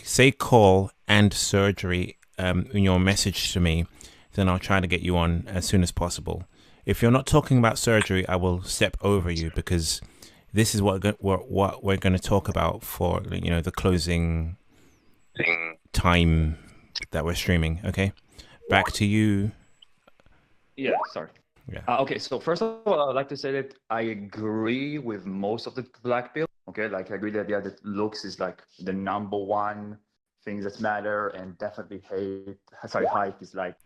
say call and surgery in your message to me? Then I'll try to get you on as soon as possible. If you're not talking about surgery, I will step over you because this is what we're going to talk about for the closing time that we're streaming. Okay, back to you. Yeah. Sorry. Yeah. Okay, so first of all, I'd like to say that I agree with most of the Blackpill. Okay, like I agree that that looks is like the #1 things that matter, and definitely height is like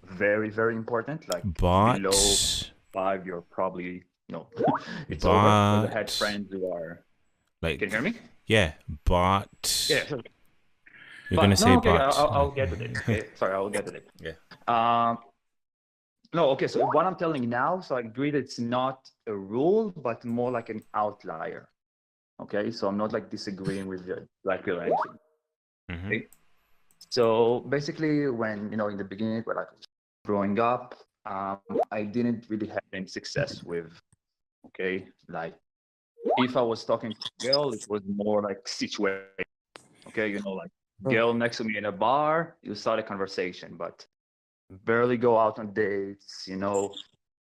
very, very important. Like below 5, you're probably it's over. Because I had friends who are like, can you hear me? Yeah, but yeah. You're gonna say okay, but. I'll get to it. Okay, sorry, I'll get to it. Yeah. No, okay, so what I'm telling you now, so I agree that it's not a rule, but more like an outlier. Okay, so I'm not like disagreeing with the Blackpill or anything. Mm-hmm. Okay? So basically, when, in the beginning, when I was growing up, I didn't really have any success with, okay, like if I was talking to a girl, it was more like situation. Okay, like girl next to me in a bar, you start a conversation, but barely go out on dates,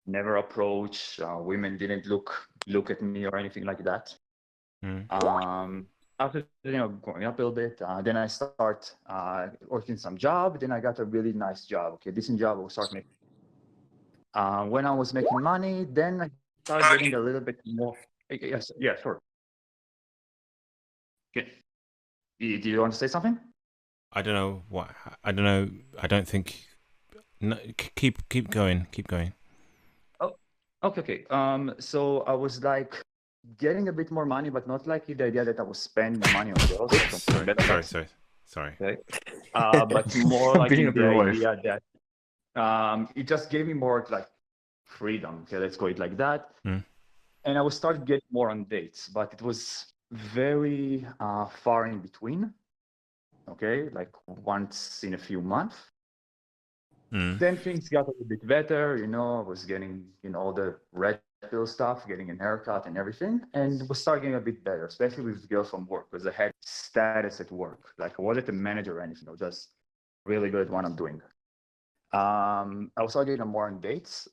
never approach. Women didn't look at me or anything like that. After growing up a little bit, then I start working some job. Then I got a really nice job. Okay, decent job. I will start making. When I was making money, then I started getting a little bit more. Yes, yeah, sure. Okay. Do you want to say something? I don't know what. I don't know. I don't think. No, keep going. Keep going. Oh, okay. So I was like getting a bit more money, but not like the idea that I was spending money on girls. Sorry. Okay. But more like the idea that it just gave me more like freedom. Okay, let's call it like that. And I was starting to get more on dates, but it was very far in between. Okay, like once in a few months. Then things got a little bit better, I was getting, all the red pill stuff, getting a haircut and everything, and it was starting getting a bit better, especially with girls from work, because I had status at work. Like I wasn't a manager or anything, I was just really good at what I'm doing. I was starting getting more on dates,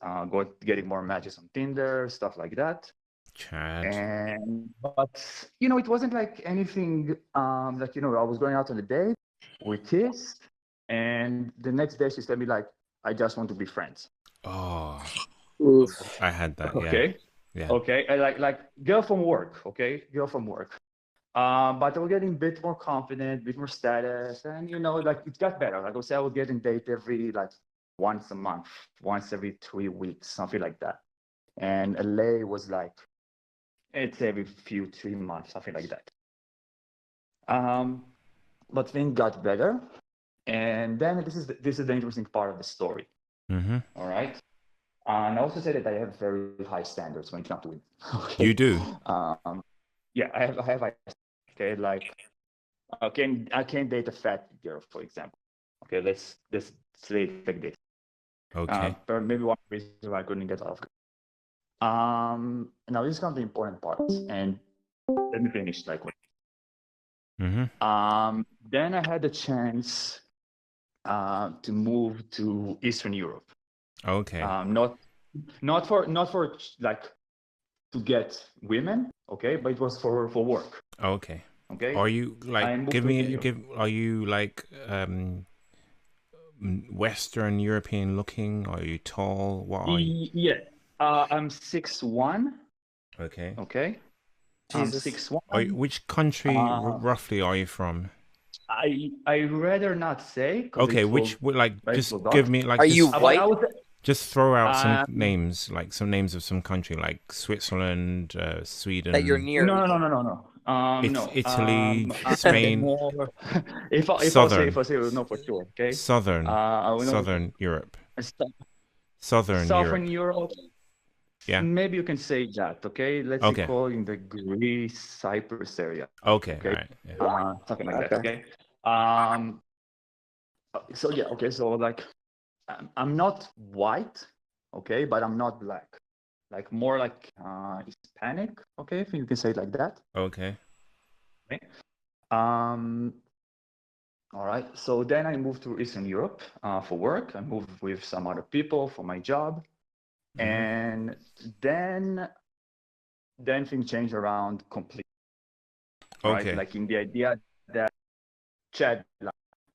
getting more matches on Tinder, stuff like that. But it wasn't like anything like, I was going out on a date, we kissed, and the next day she said me like, I just want to be friends. Oh, oof. I had that. Okay. Yeah. Okay. I like girl from work. Okay. Girl from work. But I was getting a bit more confident, a bit more status, and like it got better. Like I said, I was getting date every like once a month, once every 3 weeks, something like that. And LA was like, it's every 3 months, something like that. But things got better. And then this is the interesting part of the story. All right. And I also say that I have very high standards when it comes to women. Okay? You do. Yeah, I have. Okay, like I can't date a fat girl, for example. Okay, let's say it like this. Okay. But maybe one reason why I couldn't get off. Now this comes the important part, and let me finish like. Then I had the chance to move to Eastern Europe. Okay. not for like to get women, okay, but it was for work. Okay. Okay. Are you like are you like Western European looking? Are you tall? What are you? Yeah. I'm 6'1". Okay. Okay. Jesus. I'm 6'1". Which country roughly are you from? I rather not say. Okay, just give me like. Are you white? Just throw out some names, like some names of some country, like Switzerland, Sweden. That you're near. No. No. Italy, Spain. If I say, no, for sure. Okay. Southern Europe. Southern Europe. Yeah. Maybe you can say that. Okay. Let's say call in the Greece, Cyprus area. Okay. All right. Yeah. Something like that. Okay. So yeah. Okay. So like, I'm not white. Okay, but I'm not black. Like more like Hispanic. Okay, if you can say it like that. Okay. All right. So then I moved to Eastern Europe for work. I moved with some other people for my job, and then things changed around completely. Okay. Right? Like in the idea that Chad,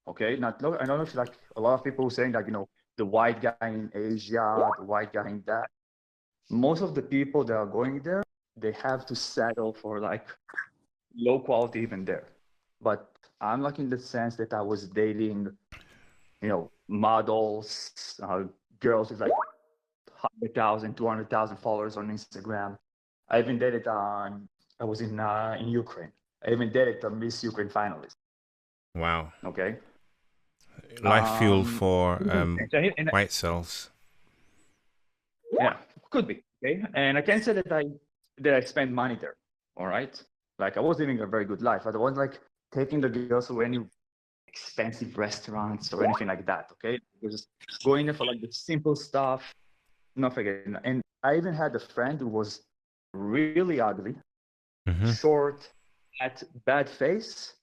okay, I don't know if like a lot of people saying that the white guy in Asia, the white guy in that. Most of the people that are going there, they have to settle for like low quality even there. But I'm like in the sense that I was dating, models, girls with like 100,000, 200,000 followers on Instagram. I even dated I was in Ukraine. I even dated a Miss Ukraine finalist. Wow. Okay. Life fuel for white cells. Yeah, could be. Okay. And I can't say that I spent money there. All right. Like I was living a very good life. I wasn't like taking the girls to any expensive restaurants or anything like that. Okay. I was just going there for like the simple stuff. Nothing. And I even had a friend who was really ugly, short, had bad face.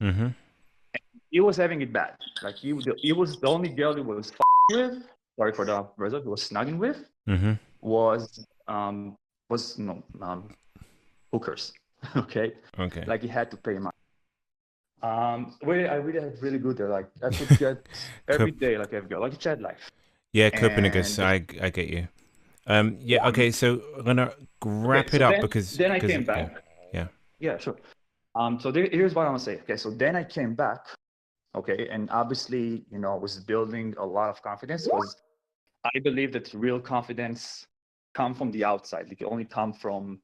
He was having it bad. Like he was the only girl he was with. Sorry for the result. He was snugging with. Was hookers. Okay. Like he had to pay money. I really had really good there. Like I could get every day like every girl, like a chat life. Yeah, Copenhagen. I get you. Yeah. Okay. So I'm gonna wrap it up because then I came back. Yeah. Yeah. Sure. So here's what I want to say. Okay. So then I came back. Okay. And obviously, I was building a lot of confidence because I believe that real confidence come from the outside. It can only come from,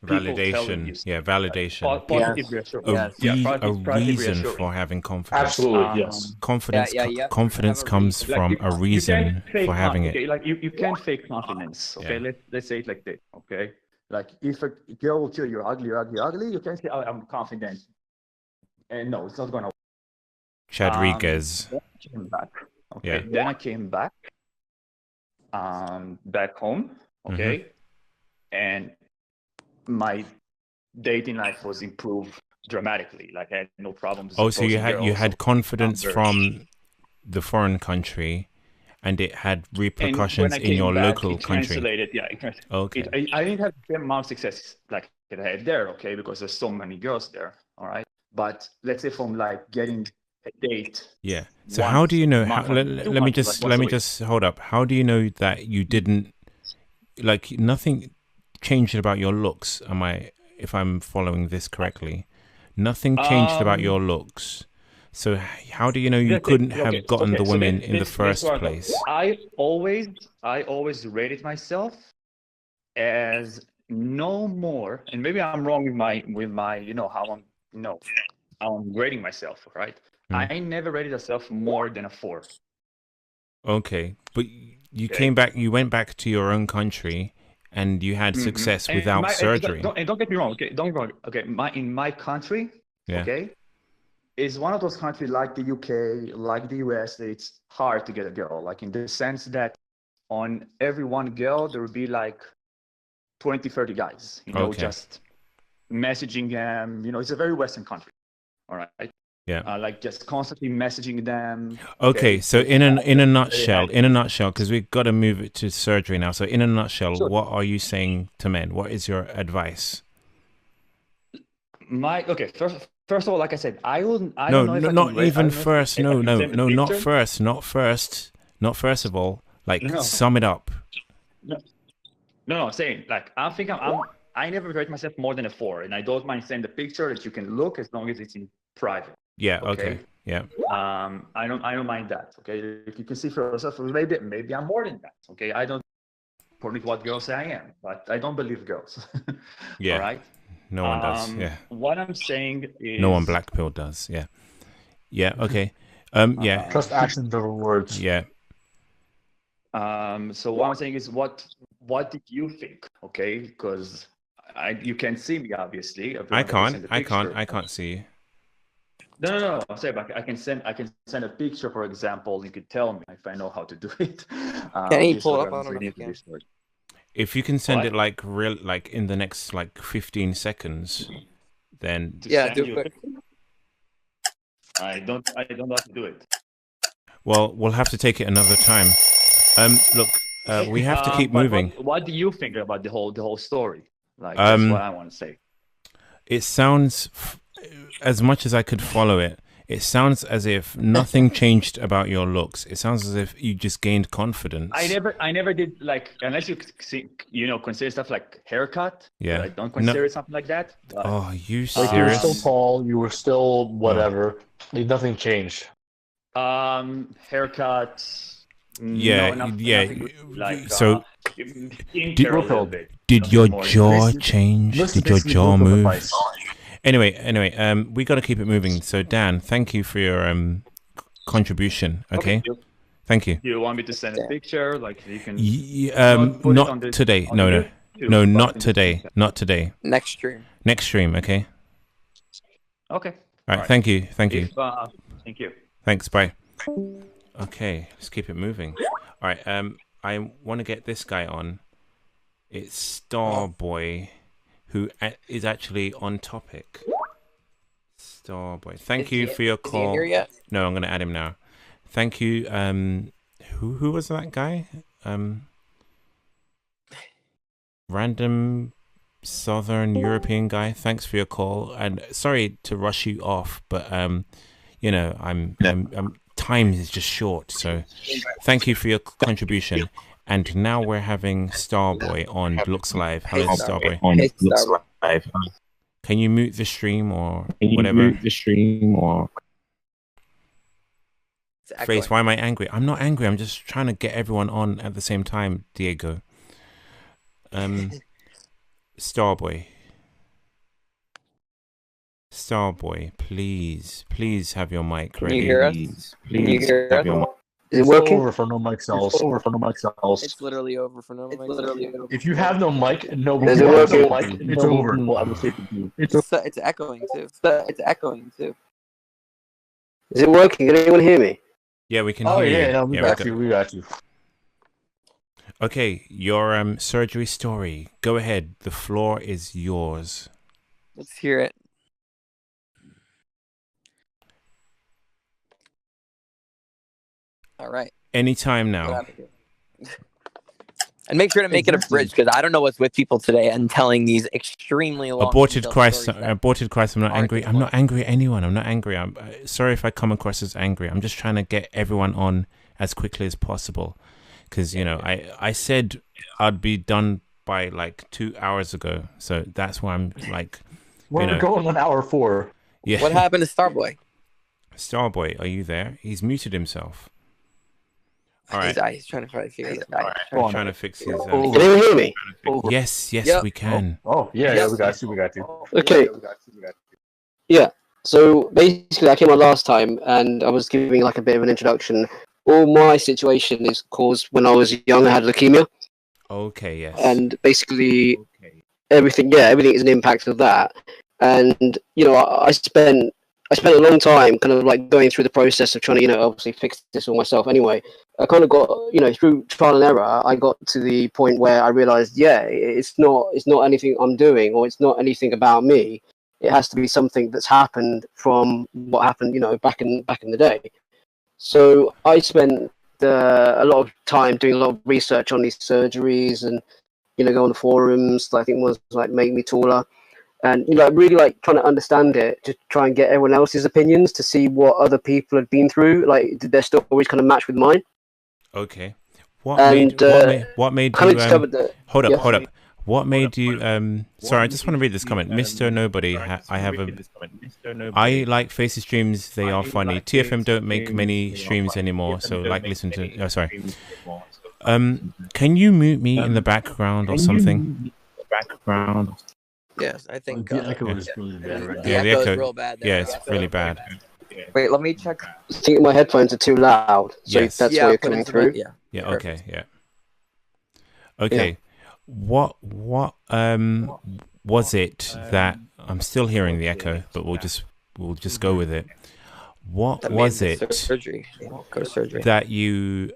validation. Yeah, validation. Positive reassurance. A reason for having confidence. Absolutely, yes. Confidence comes from a reason for having it. Okay, like you can't fake confidence. Okay, let's say it like this. Okay, like if a girl will tell you you're ugly, you can't say, "Oh, I'm confident." And no, it's not gonna work. Chadriguez. Then I came back. Okay. Then I came back. Back home. Okay. And my dating life was improved dramatically. Like I had no problems. Oh, so you had confidence from the foreign country, and it had repercussions in your local country. Translated, okay. I didn't have the same amount of success like that I had there. Okay, because there's so many girls there. All right. But let's say from like getting a date. Yeah. So how do you know? Let me just hold up. How do you know that you didn't like nothing changed about your looks? If I'm following this correctly, nothing changed about your looks. So how do you know you couldn't have gotten the women in the first place? I always rated myself as no more, and maybe I'm wrong with my how I'm rating myself, right? I never rated myself more than a 4. Okay, but you came back. You went back to your own country, and you had success without surgery. Don't get me wrong. Okay, don't get me wrong. Okay, in my country, okay, is one of those countries like the UK, like the US, that it's hard to get a girl. Like in the sense that on every one girl there would be like 20, 30 guys. Just messaging them. It's a very Western country. All right. Yeah. Like just constantly messaging them. Okay, so in a nutshell, because we've got to move it to surgery now. So in a nutshell, Sure. what are you saying to men? What is your advice? Okay, first of all, like I said, I don't No, know if no, I not can even if I first. can No, no, send a no, not picture. first. Not first of all. Like, No. sum it up. No, I'm saying like I never rate myself more than a 4, and I don't mind sending a picture that you can look as long as it's in private. Yeah. Okay. Yeah. I don't mind that. Okay, if you can see for yourself, maybe I'm more than that. Okay, I don't according to what girls say I am, but I don't believe girls. Yeah. All right. No one does. Yeah. What I'm saying is no one Blackpill does. Yeah. Yeah. Okay. Yeah. Trust actions over words. Yeah. So what I'm saying is, what did you think? Okay, because you can't see me obviously. I can't see you. No. I'm saying I can send a picture, for example. You could tell me if I know how to do it. Can you pull it up? I don't know if you can. If you can send it like in the next 15 seconds, then yeah, do it quick. I don't know how to do it. Well, we'll have to take it another time. Look, we have to keep moving. What do you think about the whole story? Like, that's what I want to say. It sounds, as much as I could follow it, it sounds as if nothing changed about your looks. It sounds as if you just gained confidence. I never did, like, unless you consider stuff like haircut. Yeah. I don't consider something like that. But, oh, you serious? You were still tall. You were still whatever. Nothing changed. Haircut. Yeah, nothing like, so did your jaw change? Did your jaw move? Anyway, we got to keep it moving. So Dan, thank you for your contribution. Okay, thank you. Do you want me to send a picture? Like you can. Not today. No, not today. Not today. Next stream. Next stream. Okay. Okay. All right. Thank you. Thank you. Thank you. Thanks. Bye. Okay, let's keep it moving. All right, I want to get this guy on. It's Starboy, who is actually on topic. Starboy, thank you for your call. Is he here yet? No, I'm going to add him now. Thank you. Who was that guy? Random Southern European guy. Thanks for your call, and sorry to rush you off, but you know, I'm time is just short, so thank you for your contribution. And now we're having Starboy on Looks Live. Hello, Starboy. Hey, Starboy. Can you mute the stream or whatever? Face, why am I angry? I'm not angry. I'm just trying to get everyone on at the same time, Diego. Starboy, please have your mic ready. Can you hear us? Please have your mic. Is it working? Over for no mic cells. It's literally over for no mic cells. If you have no mic, nobody Is it has no working? mic. It's over. It's echoing too. Is it working? Can anyone hear me? Yeah, we can hear you. Yeah, no, we got you. Okay, your surgery story. Go ahead. The floor is yours. Let's hear it. All right. Anytime now. And make sure to make it a bridge, because I don't know what's with people today and telling these extremely long. Aborted Christ. I'm not angry. I'm not angry at anyone. I'm not angry. I'm sorry if I come across as angry. I'm just trying to get everyone on as quickly as possible, because you know I said I'd be done by like 2 hours ago, so that's why I'm like. We're going on hour 4. Yeah. What happened to Starboy? Starboy, are you there? He's muted himself. All right. He's trying to figure it out. I'm trying to fix his. Can you hear me? Yes, we can. Yeah, we got you. Okay. Yeah. So basically, I came on last time, and I was giving like a bit of an introduction. All my situation is caused when I was young. I had leukemia. Okay. Yes. And basically, everything is an impact of that. And you know, I spent a long time kind of like going through the process of trying to, you know, obviously fix this all myself anyway. I kind of got, you know, through trial and error, I got to the point where I realized, it's not anything I'm doing, or it's not anything about me. It has to be something that's happened from what happened, you know, back in the day. So I spent a lot of time doing a lot of research on these surgeries, and you know, go on the forums. I think was like Make Me Taller, and you know, really like trying to understand it, to try and get everyone else's opinions, to see what other people had been through. Like, did their stories kind of match with mine? Okay. What made you discovered that? hold up, Yeah. hold up. What made you sorry, I just want to read this comment. Mr. Nobody, I like Faces streams, they are funny. TFM don't make many streams anymore, so like listen to sorry. Can you mute me in the background or something? Yes, I think the echo is really bad right now. Yeah, the echo echo is real bad there, yeah, it's really bad. Wait, let me check. I think my headphones are too loud, so Yes. that's why you're coming through. Yeah, okay, yeah. Okay. What was it that I'm still hearing the echo, but we'll just go with it. What That was made the it surgery. Go to surgery. that you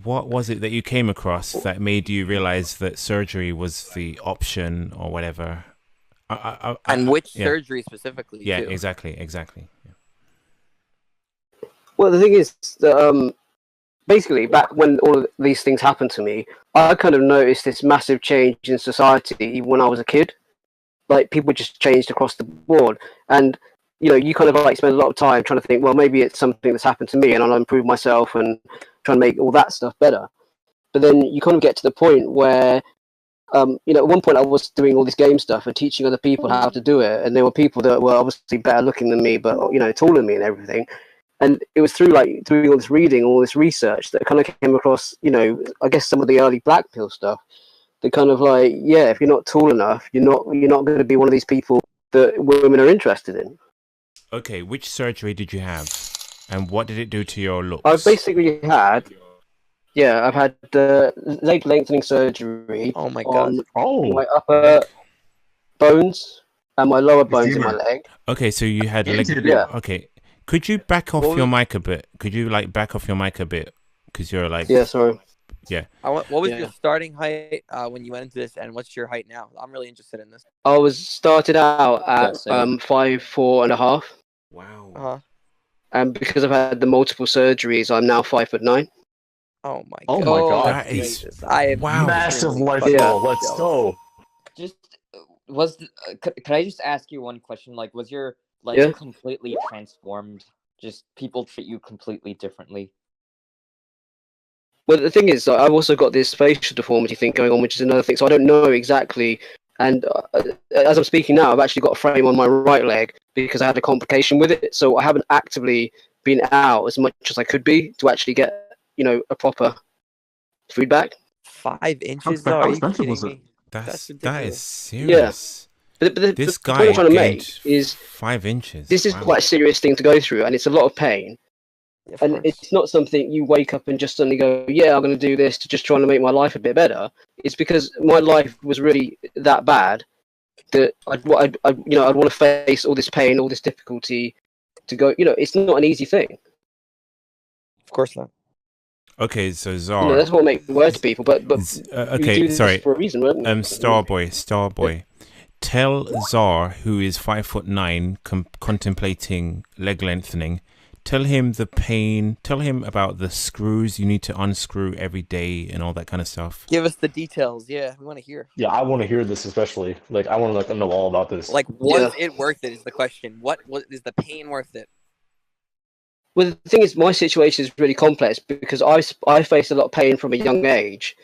what was it that you came across that made you realize that surgery was the option or whatever? And which yeah. surgery specifically? Yeah, too. exactly. Well, the thing is that basically, back when all of these things happened to me, I kind of noticed this massive change in society even when I was a kid. Like, people just changed across the board, and you know, you kind of like spend a lot of time trying to think, well, maybe it's something that's happened to me, and I'll improve myself and try and make all that stuff better. But then you kind of get to the point where, you know, at one point I was doing all this game stuff and teaching other people how to do it, and there were people that were obviously better looking than me, but you know, taller than me and everything. And it was through like doing all this reading, all this research, that kind of came across, you know, I guess some of the early Blackpill stuff. That kind of like, yeah, if you're not tall enough, you're not going to be one of these people that women are interested in. Okay, which surgery did you have, and what did it do to your looks? I've basically had, I've had leg lengthening surgery. Oh my on god! my upper bones and my lower bones in my leg. Okay, so you had leg. Yeah. Okay, could you back off your mic a bit? Could you like back off your mic a bit? Because you're like. Yeah, sorry. Yeah. What was your starting height when you went into this, and what's your height now? I'm really interested in this. I was started out at 5'4.5". Wow. And because I've had the multiple surgeries, I'm now 5'9". Oh my god! Oh my god! That is wow. Massive life goal. Let's go. Just could I just ask you one question? Like, was your life completely transformed? Just people treat you completely differently. Well, the thing is, I've also got this facial deformity thing going on, which is another thing. So I don't know exactly. And as I'm speaking now, I've actually got a frame on my right leg because I had a complication with it. So I haven't actively been out as much as I could be to actually get, you know, a proper feedback. 5 inches? Though? Are you kidding me? That is serious. Yeah. But this the guy point I'm trying to make is 5 inches. This is quite a serious thing to go through, and it's a lot of pain. And it's not something you wake up and just suddenly go, yeah, I'm going to do this to just trying to make my life a bit better. It's because my life was really that bad that I'd want to face all this pain, all this difficulty to go, you know, it's not an easy thing. Of course not. Okay, so Zar. You know, that's what makes it work to people, but okay, do this sorry. for a reason, right? Starboy. Tell Zar, who is 5'9", contemplating leg lengthening. Tell him the pain. Tell him about the screws you need to unscrew every day and all that kind of stuff. Give us the details. Yeah, we want to hear. Yeah, I want to hear this especially. Like, I want to know all about this. Like, was it worth it? Is the question. What is the pain worth it? Well, the thing is, my situation is really complex because I faced a lot of pain from a young age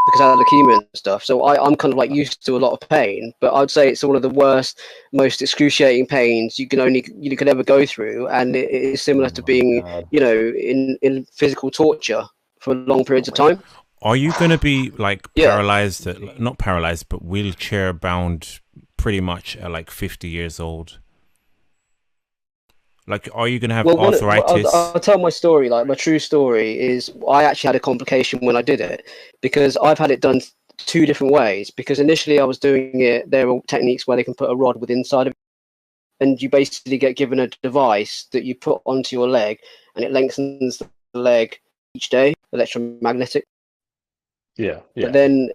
because I had leukemia and stuff. So I'm kind of like used to a lot of pain, but I'd say it's one of the worst, most excruciating pains you could ever go through, and it is similar to being, you know, in physical torture for long periods of time. Are you going to be like paralyzed? Not paralyzed, but wheelchair bound, pretty much at like 50 years old? Like, are you going to have arthritis? I'll tell my story. Like, my true story is I actually had a complication when I did it because I've had it done 2 different ways. Because initially I was doing it, there are techniques where they can put a rod within inside of it, and you basically get given a device that you put onto your leg, and it lengthens the leg each day, electromagnetic. Yeah. But then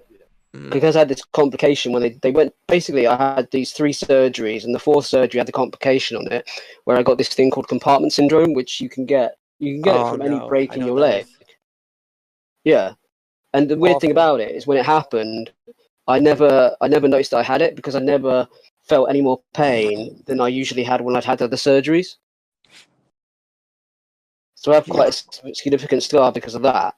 because I had this complication when they went. Basically, I had these 3 surgeries, and the 4th surgery had the complication on it, where I got this thing called compartment syndrome, which you can get it from any break in your leg. Yeah, and the weird thing about it is when it happened, I never noticed that I had it because I never felt any more pain than I usually had when I'd had other surgeries. So I have quite a significant scar because of that.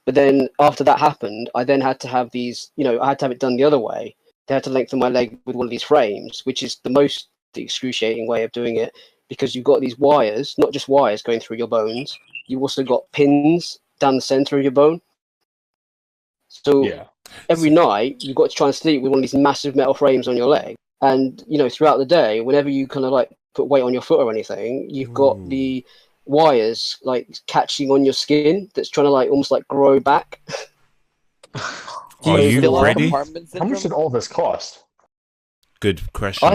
But then after that happened, I then had to have these, I had to have it done the other way. They had to lengthen my leg with one of these frames, which is the excruciating way of doing it, because you've got these wires, not just wires going through your bones, you've also got pins down the center of your bone. So every night you've got to try and sleep with one of these massive metal frames on your leg. And, throughout the day, whenever you kind of like put weight on your foot or anything, you've got the wires like catching on your skin that's trying to like almost like grow back. Are you ready? How much did all this cost? Good question.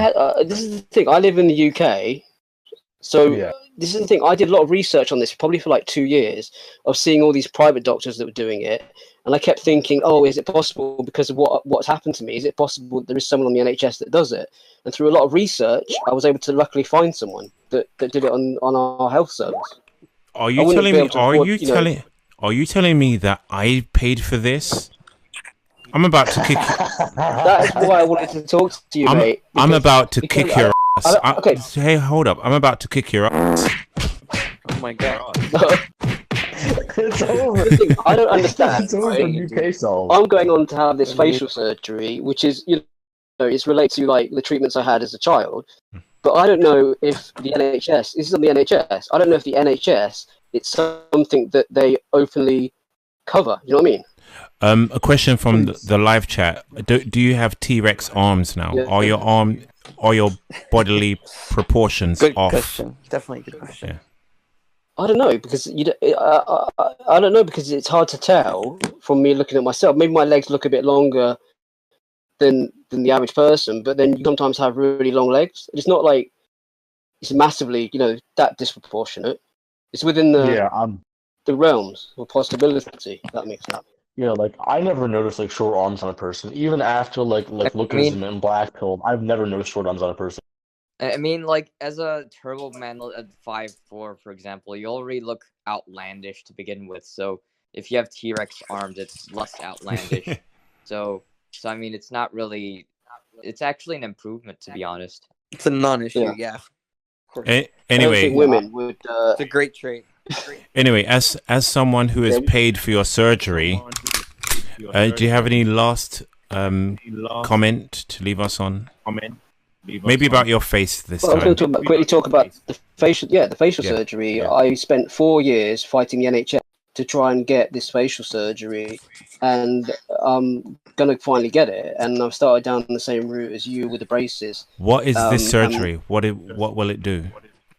This is the thing. I live in the UK, so this is the thing. I did a lot of research on this, probably for like 2 years, of seeing all these private doctors that were doing it, and I kept thinking, oh, is it possible because of what's happened to me? Is it possible there is someone on the NHS that does it? And through a lot of research, I was able to luckily find someone that did it on our health service. Are you telling me? Are you telling me that I paid for this? I'm about to kick. That is why I wanted to talk to you, mate. I'm about to kick your ass. Okay. Hey, hold up. I'm about to kick your ass. Oh my god. It's over. I don't understand. It's over. UK solved. I'm going on to have this facial surgery, which is, it's related to like the treatments I had as a child. But I don't know if the NHS, this is on the NHS, I don't know if the NHS, it's something that they openly cover. You know what I mean? A question from the live chat. Do you have T-Rex arms now? Yeah. Are your bodily proportions Good off? question. Definitely a good question. Yeah. I don't know because I don't know because it's hard to tell from me looking at myself. Maybe my legs look a bit longer than the average person, but then you sometimes have really long legs. It's not like it's massively, that disproportionate. It's within the realms of possibility. That makes sense. Yeah, like I never noticed like short arms on a person, even after like looking at them in Blackpill. I've never noticed short arms on a person. I mean, like, as a turbo man at 5'4", for example, you already look outlandish to begin with. So if you have T-Rex arms, it's less outlandish. So I mean, it's not really. It's actually an improvement, to be honest. It's a non-issue, yeah. Anyway, women would. It's a great trait. Anyway, as someone who has paid for your surgery, do you have any last comment to leave us on? Maybe about your face this time. I was going to quickly talk about the facial surgery. Yeah. I spent 4 years fighting the NHS to try and get this facial surgery, and I'm going to finally get it. And I've started down the same route as you with the braces. What is this surgery? What will it do?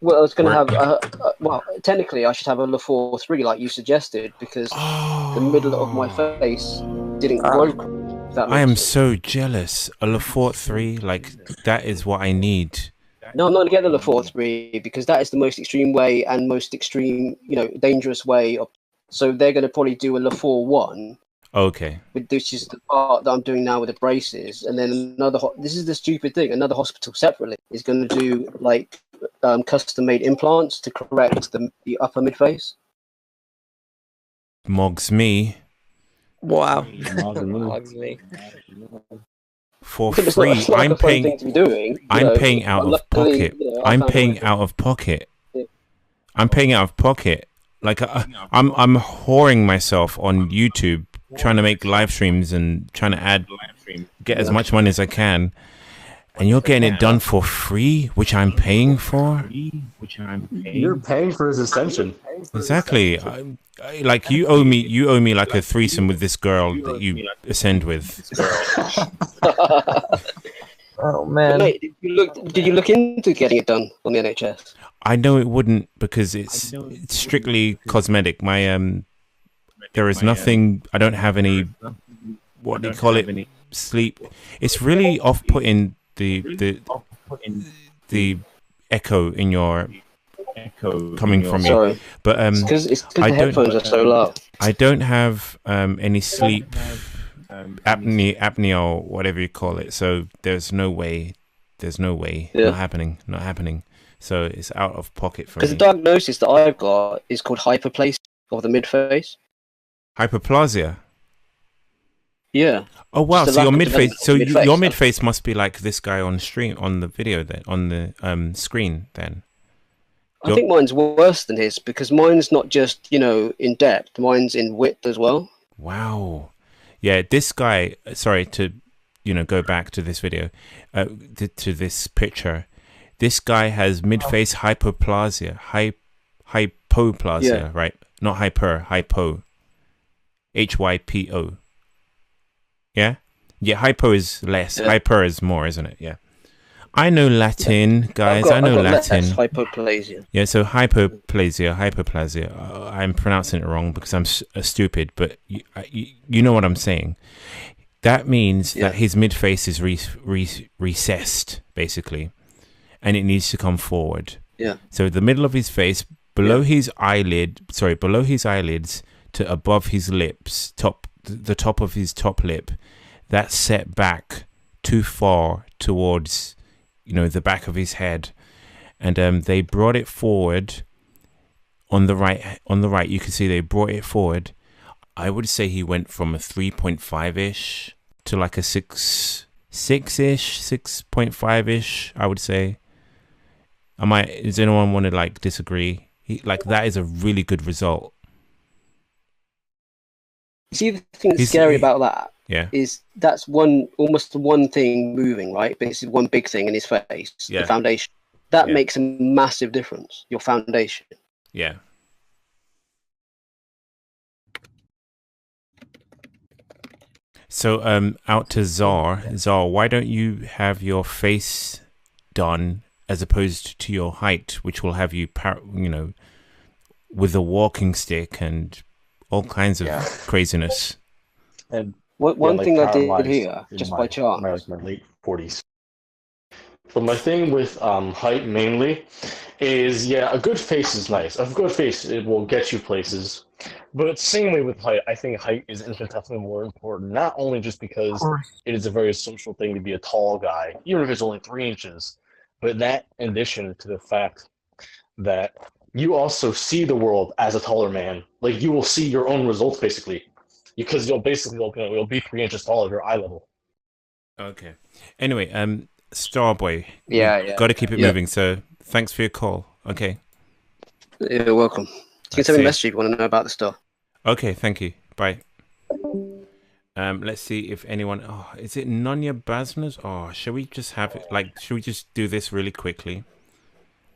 Well, I was going to have, well, technically I should have a Le4 3 like you suggested, because the middle of my face didn't grow. I am so jealous. A Le4 3, like, that is what I need. No, I'm not going to get the Le4 3 because that is the most extreme way and most extreme, dangerous way of. So they're going to probably do a Le4 1. Okay. Which is the part that I'm doing now with the braces, and then this is the stupid thing. Another hospital separately is going to do like custom-made implants to correct the upper mid face. Mogs me. Wow. Mogs me. For free, I'm paying out of pocket. I'm paying out of pocket. I'm paying out of pocket. Like I'm whoring myself on YouTube, trying to make live streams and trying to get as much money as I can, and you're getting it done for free, which I'm paying for. You're paying for his ascension. Exactly. Like you owe me like a threesome with this girl that you ascend with. Oh man! Wait, did you look into getting it done on the NHS? I know it wouldn't because it's strictly cosmetic. My there is nothing. I don't have any. What do you call it? Sleep. It's really off-putting. The echo in your coming from you. But it's because the headphones are so loud. I don't have any sleep apnea or whatever you call it. So there's no way. Not happening. So it's out of pocket for me. Because the diagnosis that I've got is called hyperplasia of the mid-face. Hyperplasia? Yeah. Oh wow! Just So the your lack of mid-face. development So of the mid-face. your mid-face must be like this guy on stream on the video then on the screen then. I think mine's worse than his because mine's not just in depth. Mine's in width as well. Wow. Yeah, this guy. Sorry to go back to this video, to this picture. This guy has mid-face hypoplasia, hypoplasia, right? Not hypo. HYPO. Yeah? Yeah, hypo is less. Yeah. Hyper is more, isn't it? Yeah. I know Latin, guys. I know Latin. Hypoplasia. Yeah, so hypoplasia. I'm pronouncing it wrong because I'm stupid, but you know what I'm saying. That means that his mid-face is recessed, basically, and it needs to come forward. Yeah. So the middle of his face, below his eyelids to above his lips, the top of his top lip, that's set back too far towards, the back of his head, and they brought it forward. On the right, you can see they brought it forward. I would say he went from a 3.5-ish to like a 6-ish, 6.5-ish, I would say. Does anyone want to disagree? That is a really good result. See, the thing that's scary about that is that's almost one thing moving, right? But it's one big thing in his face, the foundation. That makes a massive difference, your foundation. Yeah. So out to Czar, why don't you have your face done as opposed to your height, which will have you, with a walking stick and all kinds of craziness. And one thing I did here, just by chance, my late 40s. But my thing with height mainly is, a good face is nice. A good face, it will get you places. But same way with height, I think height is infinitely more important. Not only just because it is a very social thing to be a tall guy, even if it's only 3 inches, but that in addition to the fact that you also see the world as a taller man. You will see your own results basically, because you'll be 3 inches taller your eye level. Okay. Anyway, Starboy. Yeah. Got to keep it moving. So thanks for your call. Okay. You're welcome. You can send me a message if you want to know about the stuff. Okay, thank you. Bye. Let's see if anyone. Oh, is it Nonya Basnas? Oh, shall we just have it? Should we just do this really quickly?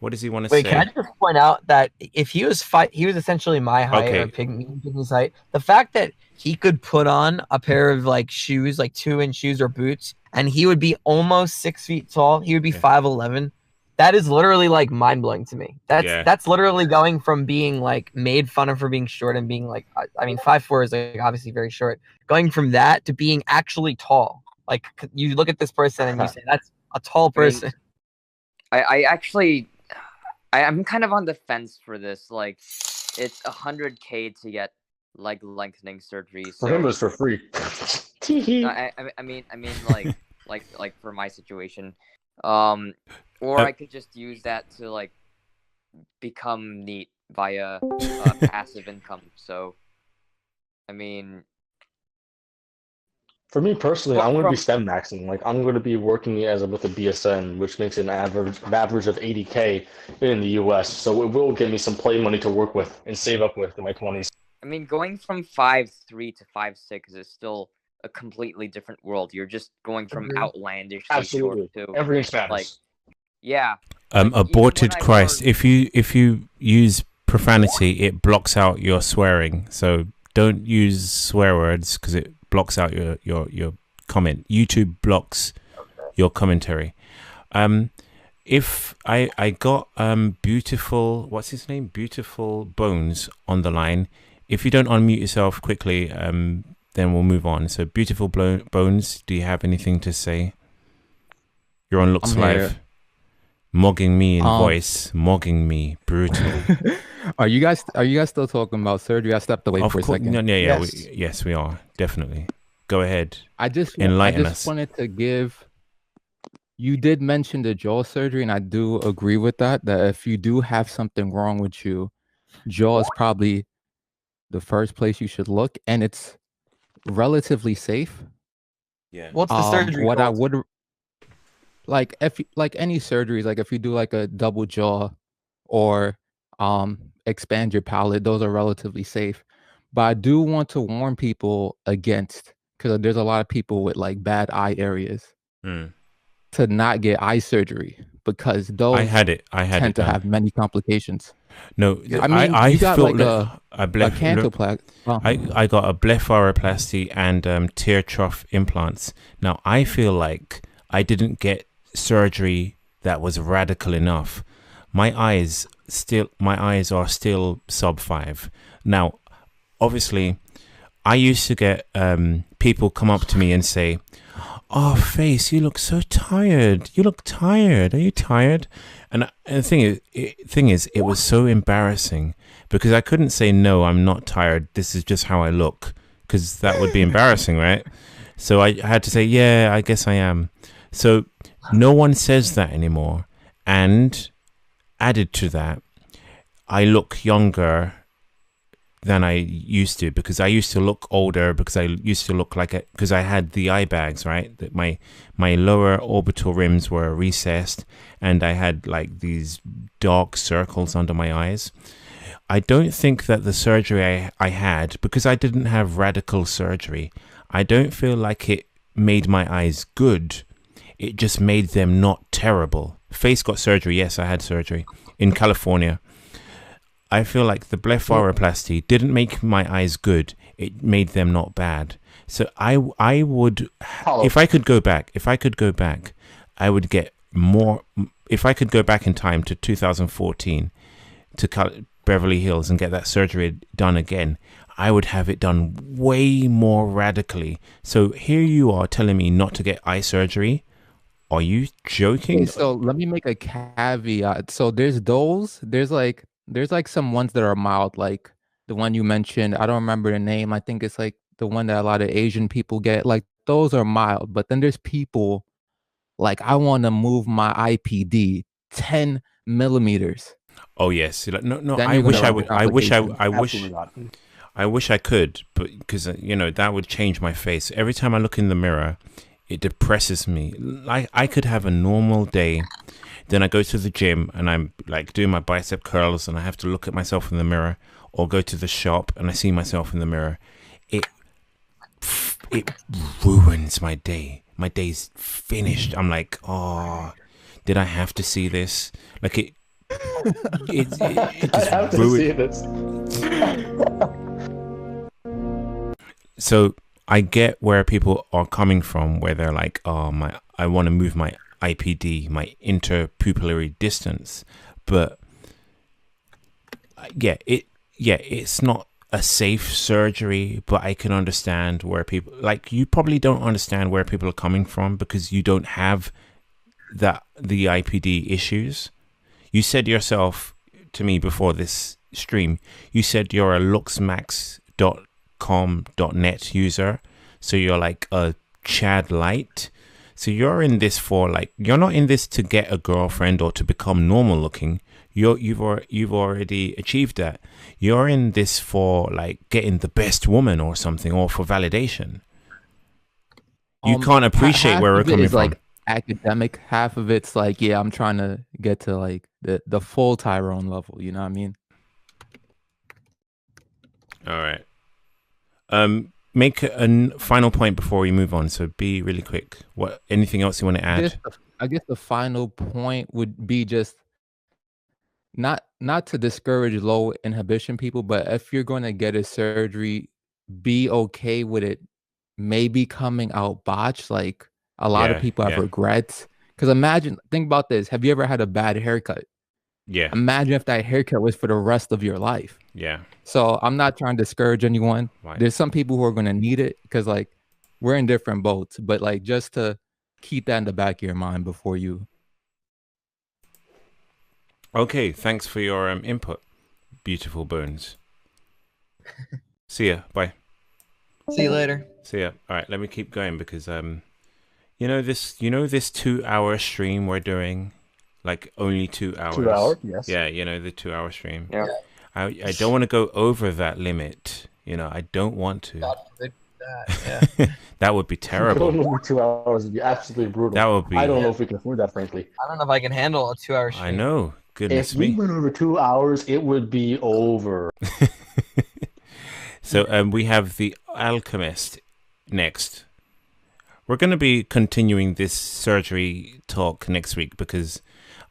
What does he want to say? Wait, can I just point out that if he was he was essentially my height or Pygmy's height. The fact that he could put on a pair of shoes, 2-inch shoes or boots, and he would be almost 6 feet tall. He would be 5'11". That is literally mind blowing to me. That's literally going from being made fun of for being short and being 5'4" is obviously very short. Going from that to being actually tall. You look at this person and you say that's a tall person. I'm kind of on the fence for this. It's $100K to get leg lengthening surgery. So for him, it's for free. I mean, for my situation, or I could just use that to become neat via passive income. So, I mean. For me personally, I'm going to be STEM maxing. I'm going to be working with a BSN, which makes an average of $80K in the US. So it will give me some play money to work with and save up with in my 20s. I mean, going from 5'3" to 5'6" is still a completely different world. You're just going from outlandishly short to every inch matters. Aborted Christ. If you use profanity, it blocks out your swearing. So don't use swear words because it blocks out your comment. YouTube blocks your commentary. If I got beautiful, what's his name? Beautiful Bones on the line. If you don't unmute yourself quickly, then we'll move on. So Beautiful Bones, do you have anything to say? You're on Looks Live. Mogging me in voice, mogging me brutal. Are you guys still talking about surgery? I stepped away for a second. Yes, we are definitely. Go ahead. I just Enlighten us. wanted to give. You did mention the jaw surgery, and I do agree with that. That if you do have something wrong with you, jaw is probably the first place you should look, and it's relatively safe. Yeah. What's the surgery What I called? would like if like any surgeries, like if you do like a double jaw or expand your palate, those are relatively safe. But I do want to warn people against, because there's a lot of people with like bad eye areas, to not get eye surgery, because those I had it tend to done. have many complications. No, I mean, I you got felt like a cantoplasty. I got a blepharoplasty and tear trough implants. Now I feel like I didn't get surgery that was radical enough. My eyes are still sub 5. Now, obviously, I used to get people come up to me and say, "Oh, Face, you look so tired. You look tired. Are you tired?" And the thing is, it was so embarrassing because I couldn't say, "No, I'm not tired. This is just how I look," because that would be embarrassing, right? So I had to say, "Yeah, I guess I am." So no one says that anymore. And added to that, I look younger than I used to, because I used to look older, because I used to look like because I had the eye bags, right? That my lower orbital rims were recessed, and I had like these dark circles under my eyes. I don't think that the surgery I had, because I didn't have radical surgery, I don't feel like it made my eyes good. It just made them not terrible. Face got surgery. Yes, I had surgery in California. I feel like the blepharoplasty didn't make my eyes good. It made them not bad. So I would, if I could go back, I would get more. If I could go back in time to 2014 to Beverly Hills and get that surgery done again, I would have it done way more radically. So here you are telling me not to get eye surgery. Are you joking? Okay, so let me make a caveat. So there's like some ones that are mild, like the one you mentioned. I don't remember the name. I think it's like the one that a lot of Asian people get. Like those are mild. But then there's people like, I want to move my IPD 10 millimeters. Oh yes, like, no. Then I you're wish gonna I run would. into I wish complications. I wish I could, but because that would change my face. Every time I look in the mirror, it depresses me. Like I could have a normal day, then I go to the gym and I'm like doing my bicep curls, and I have to look at myself in the mirror, or go to the shop and I see myself in the mirror. It ruins my day. My day's finished. I'm like, oh, did I have to see this? Like it I have to see this. So I get where people are coming from, where they're like, oh, I want to move my IPD, my interpupillary distance, but it's not a safe surgery, but I can understand where people, like, you probably don't understand where people are coming from because you don't have the IPD issues. You said yourself to me before this stream, you said you're a Looksmaxxing.com.net user, so you're like a Chad Light. So you're in this for, like, you're not in this to get a girlfriend or to become normal looking. You've already achieved that. You're in this for, like, getting the best woman or something, or for validation. You can't appreciate where we're coming from. Like academic, half of it's like, yeah, I'm trying to get to like the full Tyrone level, you know what I mean? All right. Make a final point before we move on, so be really quick. Anything else you want to add? I guess the final point would be just not to discourage low inhibition people, but if you're going to get a surgery, be okay with it maybe coming out botched. Like a lot of people have regrets. Because think about this. Have you ever had a bad haircut? Yeah. Imagine if that haircut was for the rest of your life. Yeah. So I'm not trying to discourage anyone. Right. There's some people who are going to need it because, like, we're in different boats. But, like, just to keep that in the back of your mind before you. Okay. Thanks for your input. Beautiful Bones. See ya. Bye. See you later. See ya. All right, let me keep going because you know this 2-hour stream we're doing, like only 2 hours. 2 hours, yes. Yeah, you know the 2-hour stream. Yeah. I don't want to go over that limit. You know, I don't want to. God forbid that. Yeah. That would be terrible. Going over 2 hours would be absolutely brutal. That would be. I don't know if we can afford that, frankly. I don't know if I can handle a 2-hour stream. I know. Goodness If me. we went over 2 hours, it would be over. So we have the Alchemist next. We're going to be continuing this surgery talk next week because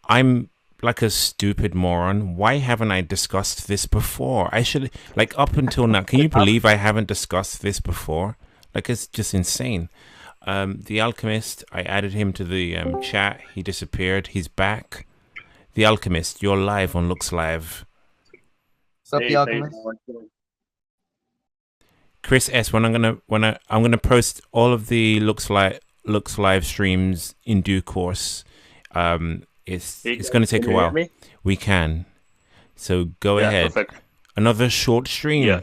I'm like a stupid moron. Why haven't I discussed this before? I should, like, up until now. Can you believe I haven't discussed this before? Like, it's just insane. The Alchemist, I added him to the chat. He disappeared. He's back. The Alchemist, you're live on Looks Live. What's up, The Alchemist? Chris S, I'm gonna post all of the Looks Live streams in due course. It's gonna take a while. We can. So go ahead. Perfect. Another short stream. Yeah.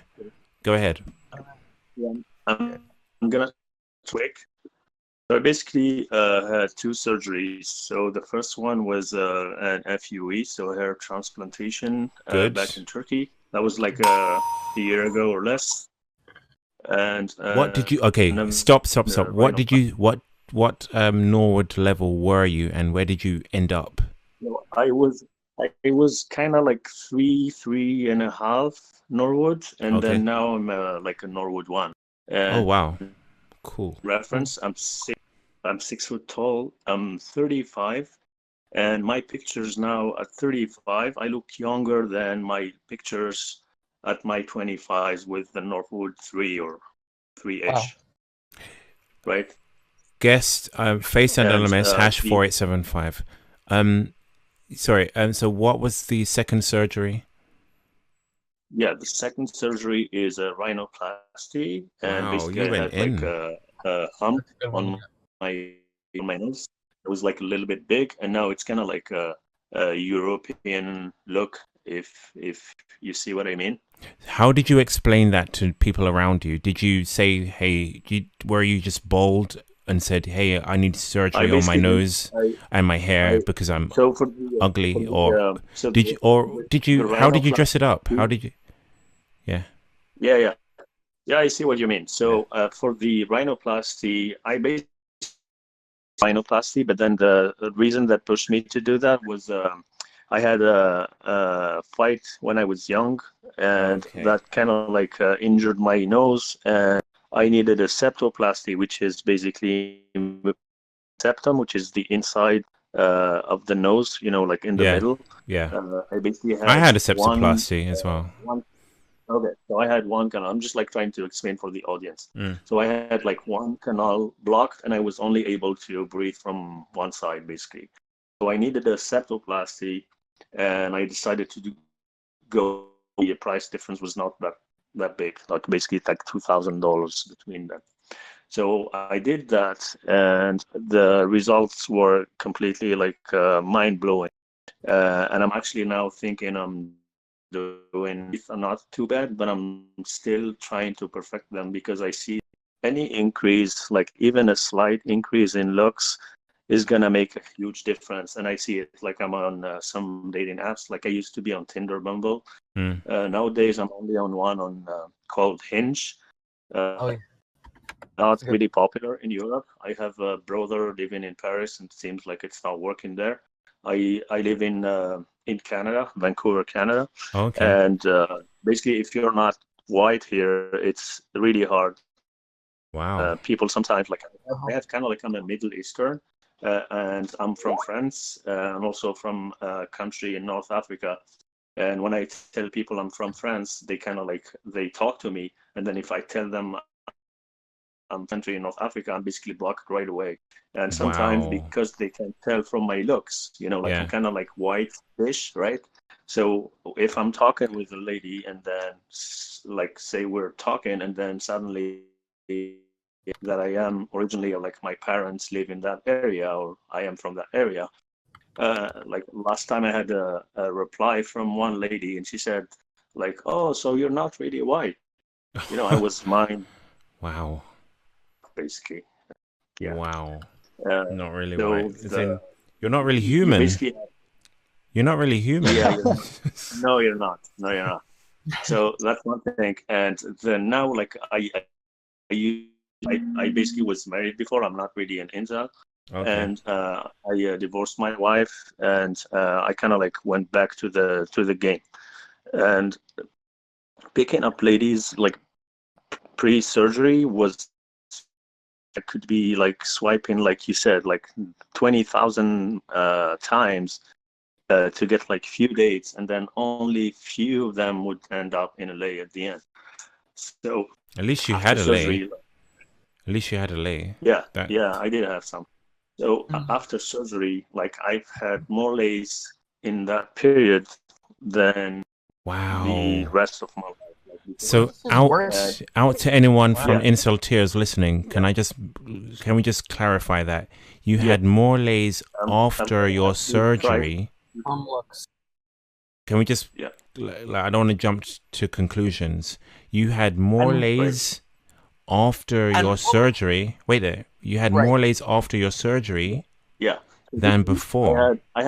Go ahead. Yeah. I'm gonna quick. So I basically had 2 surgeries. So the first one was an FUE, so hair transplantation, back in Turkey. That was like a year ago or less. And what did you? Okay, stop. What did you? What Norwood level were you, and where did you end up? I was kind of like 3.5 Norwood, and then now I'm like a Norwood 1. And oh wow, cool. Reference: I'm 6 foot tall. I'm 35, and my pictures now at 35, I look younger than my pictures at my 25s with the Norwood 3 or 3-ish. Wow. Right? Guest FACEandLMS #4875. Sorry. So what was the second surgery? Yeah, the second surgery is a rhinoplasty, and basically I had like a hump on my nose. It was like a little bit big, and now it's kind of like a European look, if you see what I mean. How did you explain that to people around you? Did you say, hey, were you just bold and said, hey, I need surgery on my nose and my hair because I'm ugly? Or did you how did you dress it up? How did you? Yeah, I see what you mean. So for the rhinoplasty, I basically rhinoplasty, but then the reason that pushed me to do that was I had a fight when I was young, and that kind of like injured my nose, and I needed a septoplasty, which is basically septum, which is the inside of the nose, you know, like in the middle. Yeah. I had a septoplasty as well. Okay, so I had one canal. I'm just like trying to explain for the audience. So I had like one canal blocked, and I was only able to breathe from one side, basically. So I needed a septoplasty, and I decided to go. The price difference was not that big, like basically like $2,000 between them. So I did that, and the results were completely like mind blowing. And I'm actually now thinking I'm doing not too bad, but I'm still trying to perfect them because I see any increase, like even a slight increase in looks, is gonna make a huge difference. And I see it like I'm on some dating apps, like I used to be on Tinder, Bumble. Nowadays I'm only on one called Hinge. Not really popular in Europe. I have a brother living in Paris, and it seems like it's not working there. I live in Canada, Vancouver, Canada. And basically, if you're not white here, it's really hard. Wow. People sometimes like I have kind of like I'm a Middle Eastern. And I'm from France, and also from a country in North Africa. And when I tell people I'm from France, they kind of like, they talk to me. And then if I tell them I'm country in North Africa, I'm basically blocked right away. And sometimes because they can tell from my looks, you know, like I'm kind of like white-ish, right? So if I'm talking with a lady and then like say we're talking and then suddenly that I am originally, like my parents live in that area, or I am from that area. Like last time I had a reply from one lady, and she said like, oh, so you're not really white. You know, I was mind Wow. Basically. Yeah. Wow. Not really so white. You're not really human. Basically, you're not really human. Yeah. No, you're not. No, you're not. So that's one thing. And then now, like I basically was married before. I'm not really an incel. Okay. And I divorced my wife, and I kind of like went back to the game, and picking up ladies like pre-surgery was, it could be like swiping, like you said, like 20,000 times to get like few dates, and then only few of them would end up in a lay at the end. So at least you had a lay. At least you had a lay. Yeah, yeah, I did have some. So after surgery, like I've had more lays in that period than the rest of my life. So out to anyone from Incel Tears listening, can we just clarify that you had more lays after your surgery? Can we just I don't want to jump to conclusions. You had more lays after your surgery. Wait there. You had more lays after your surgery than before. I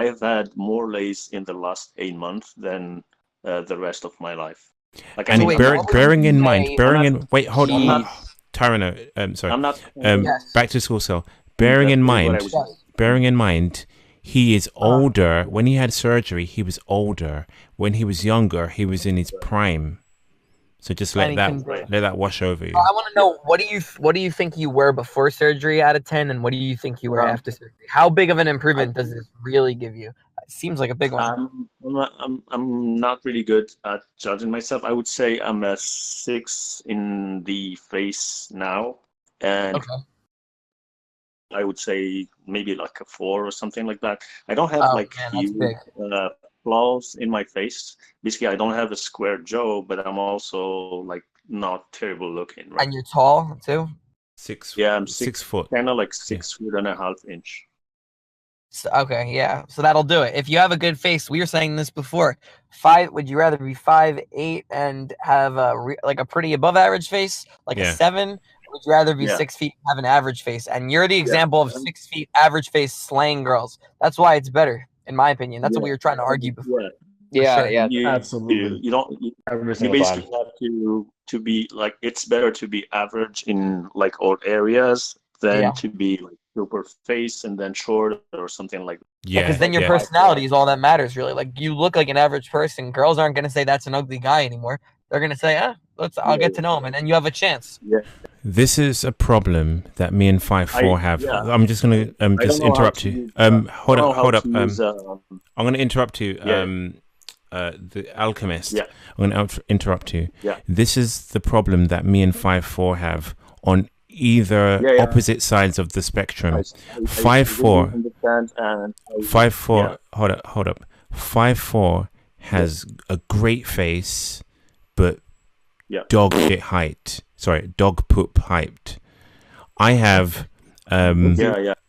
have had more lays in the last 8 months than the rest of my life. Like, and bearing in mind, hold on, Tyrano, sorry, I'm not, Backtoschoolcel. Bearing in mind, he is older. When he had surgery, he was older. When he was younger, he was in his prime. So just let that wash over you. I want to know, what do you think you were before surgery out of 10, and what do you think you were after surgery? How big of an improvement does this really give you? It seems like a big one. I'm not really good at judging myself. I would say I'm a 6 in the face now, and I would say maybe like a 4 or something like that. I don't have huge flaws in my face. Basically, I don't have a square jaw, but I'm also like not terrible looking. Right? And you're tall too? 6. Yeah, I'm 6 foot. Kind of like 6.5 inch. So, okay, yeah. So that'll do it. If you have a good face, we were saying this before. Would you rather be 5'8" and have like a pretty above average face, like a 7? Or would you rather be 6 feet and have an average face? And you're the example of 6 feet average face slaying girls. That's why it's better, in my opinion. That's what we were trying to argue before. Absolutely. You basically have to be like, it's better to be average in like all areas than to be like super face and then short or something like that. Yeah, because then your personality is all that matters, really. Like, you look like an average person. Girls aren't gonna say that's an ugly guy anymore. They're gonna say, I'll get to know him, and then you have a chance. Yeah. This is a problem that me and 5'4" have. I'm just gonna just interrupt you. Hold up. I'm gonna interrupt you. The Alchemist. I'm gonna interrupt you. This is the problem that me and 5'4" have on either opposite sides of the spectrum. 5'4", 5'4". Hold up. 5'4" has a great face, but dog shit height. Sorry, dog poop height. I have I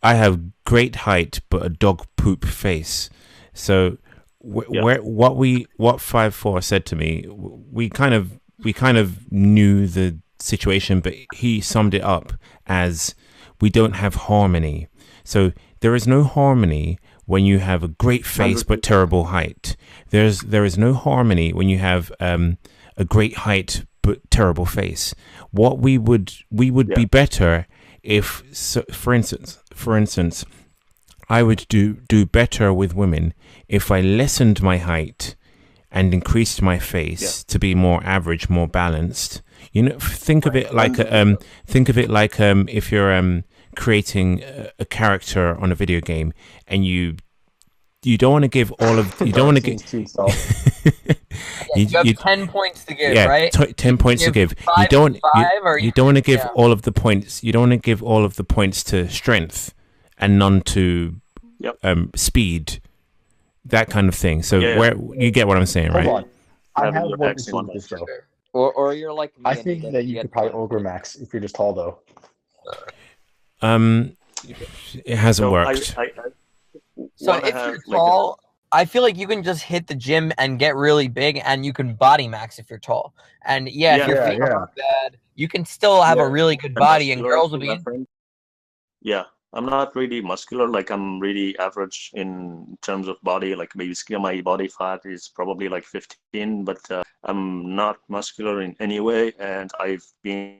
have great height, but a dog poop face. So what 5'4" said to me, we kind of knew the situation, but he summed it up as, we don't have harmony. So there is no harmony when you have a great face but terrible height. There is no harmony when you have a great height but terrible face. What we would be better if, so, for instance, I would do better with women if I lessened my height and increased my face to be more average, more balanced. You know, think of it like if you're creating a character on a video game, and you don't want to give all of you don't want to give you have 10 points to give, right? 10 points to give. You don't want to give all of the points. You don't want to give all of the points to strength and none to speed, that kind of thing. So where you get what I'm saying, right? Hold on. I have one issue with this though. Or you're like me. I think that you could probably ogre max if you're just tall though. It hasn't worked. So if you're tall, I feel like you can just hit the gym and get really big, and you can body max if you're tall. And yeah, if your Yeah, feet yeah. are bad, you can still have a really good I'm body, and muscular, girls will my be. friend. Yeah, I'm not really muscular. Like I'm really average in terms of body. Like basically my body fat is probably like 15, but I'm not muscular in any way. And I've been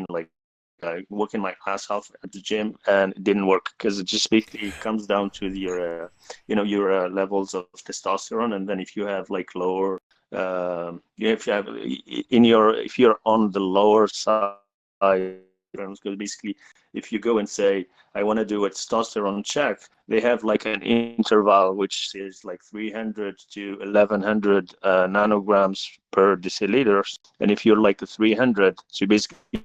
like working my ass off at the gym, and it didn't work because it just basically comes down to your, your levels of testosterone. And then if you have like lower, if you have if you're on the lower side, because basically if you go and say I want to do a testosterone check, they have like an interval which is like 300 to 1100 nanograms per deciliter. And if you're like a 300, so basically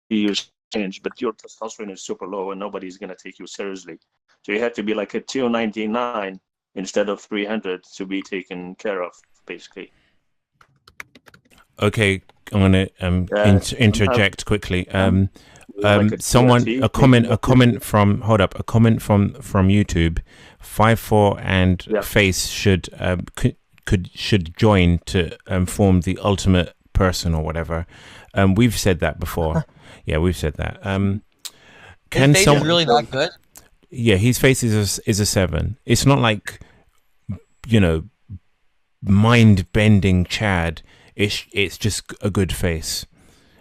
you change, but your testosterone is super low and nobody's going to take you seriously. So you have to be like a 299 instead of 300 to be taken care of, basically. Okay, I'm gonna interject quickly. like Someone TRT, a comment from YouTube. 5'4" and Face should should join to form the ultimate person or whatever. We've said that before. Yeah, we've said that. His face is really that good? Yeah, his face is a 7. It's not like, you know, mind-bending Chad. It's just a good face.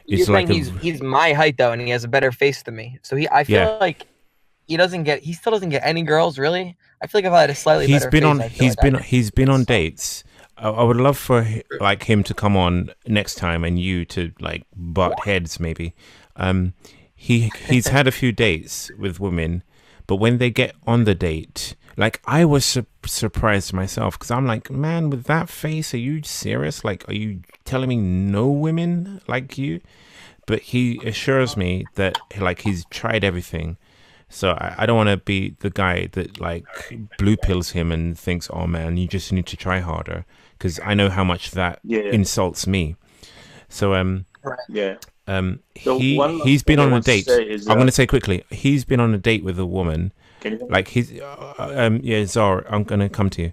It's You're like saying he's my height though, and he has a better face than me. So I feel like he still doesn't get any girls really. I feel like if I had a slightly better face, he's been on dates. I would love for like him to come on next time and you to like butt heads maybe. He's had a few dates with women, but when they get on the date, like I was surprised myself because I'm like, man, with that face, are you serious? Like, are you telling me no women like you? But he assures me that like he's tried everything. So I don't want to be the guy that like blue pills him and thinks, oh man, you just need to try harder, because I know how much that insults me. So he's been on a date. I'm going to say quickly, he's been on a date with a woman. Like Zara, I'm going to come to you.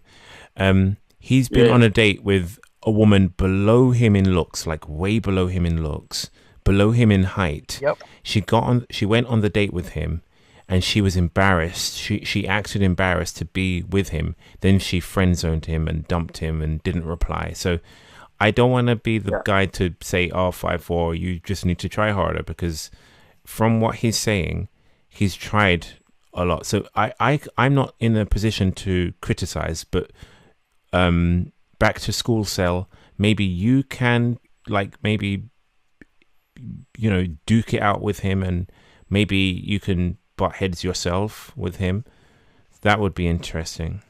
He's been on a date with a woman below him in looks, like way below him in looks, below him in height. Yep. She went on the date with him. And she was embarrassed. She acted embarrassed to be with him. Then she friend zoned him and dumped him and didn't reply. So I don't want to be the guy to say, oh, 5'4", you just need to try harder, because from what he's saying, he's tried a lot. So I'm not in a position to criticize, but Backtoschoolcel, maybe you can maybe duke it out with him, and maybe you can butt heads yourself with him. That would be interesting.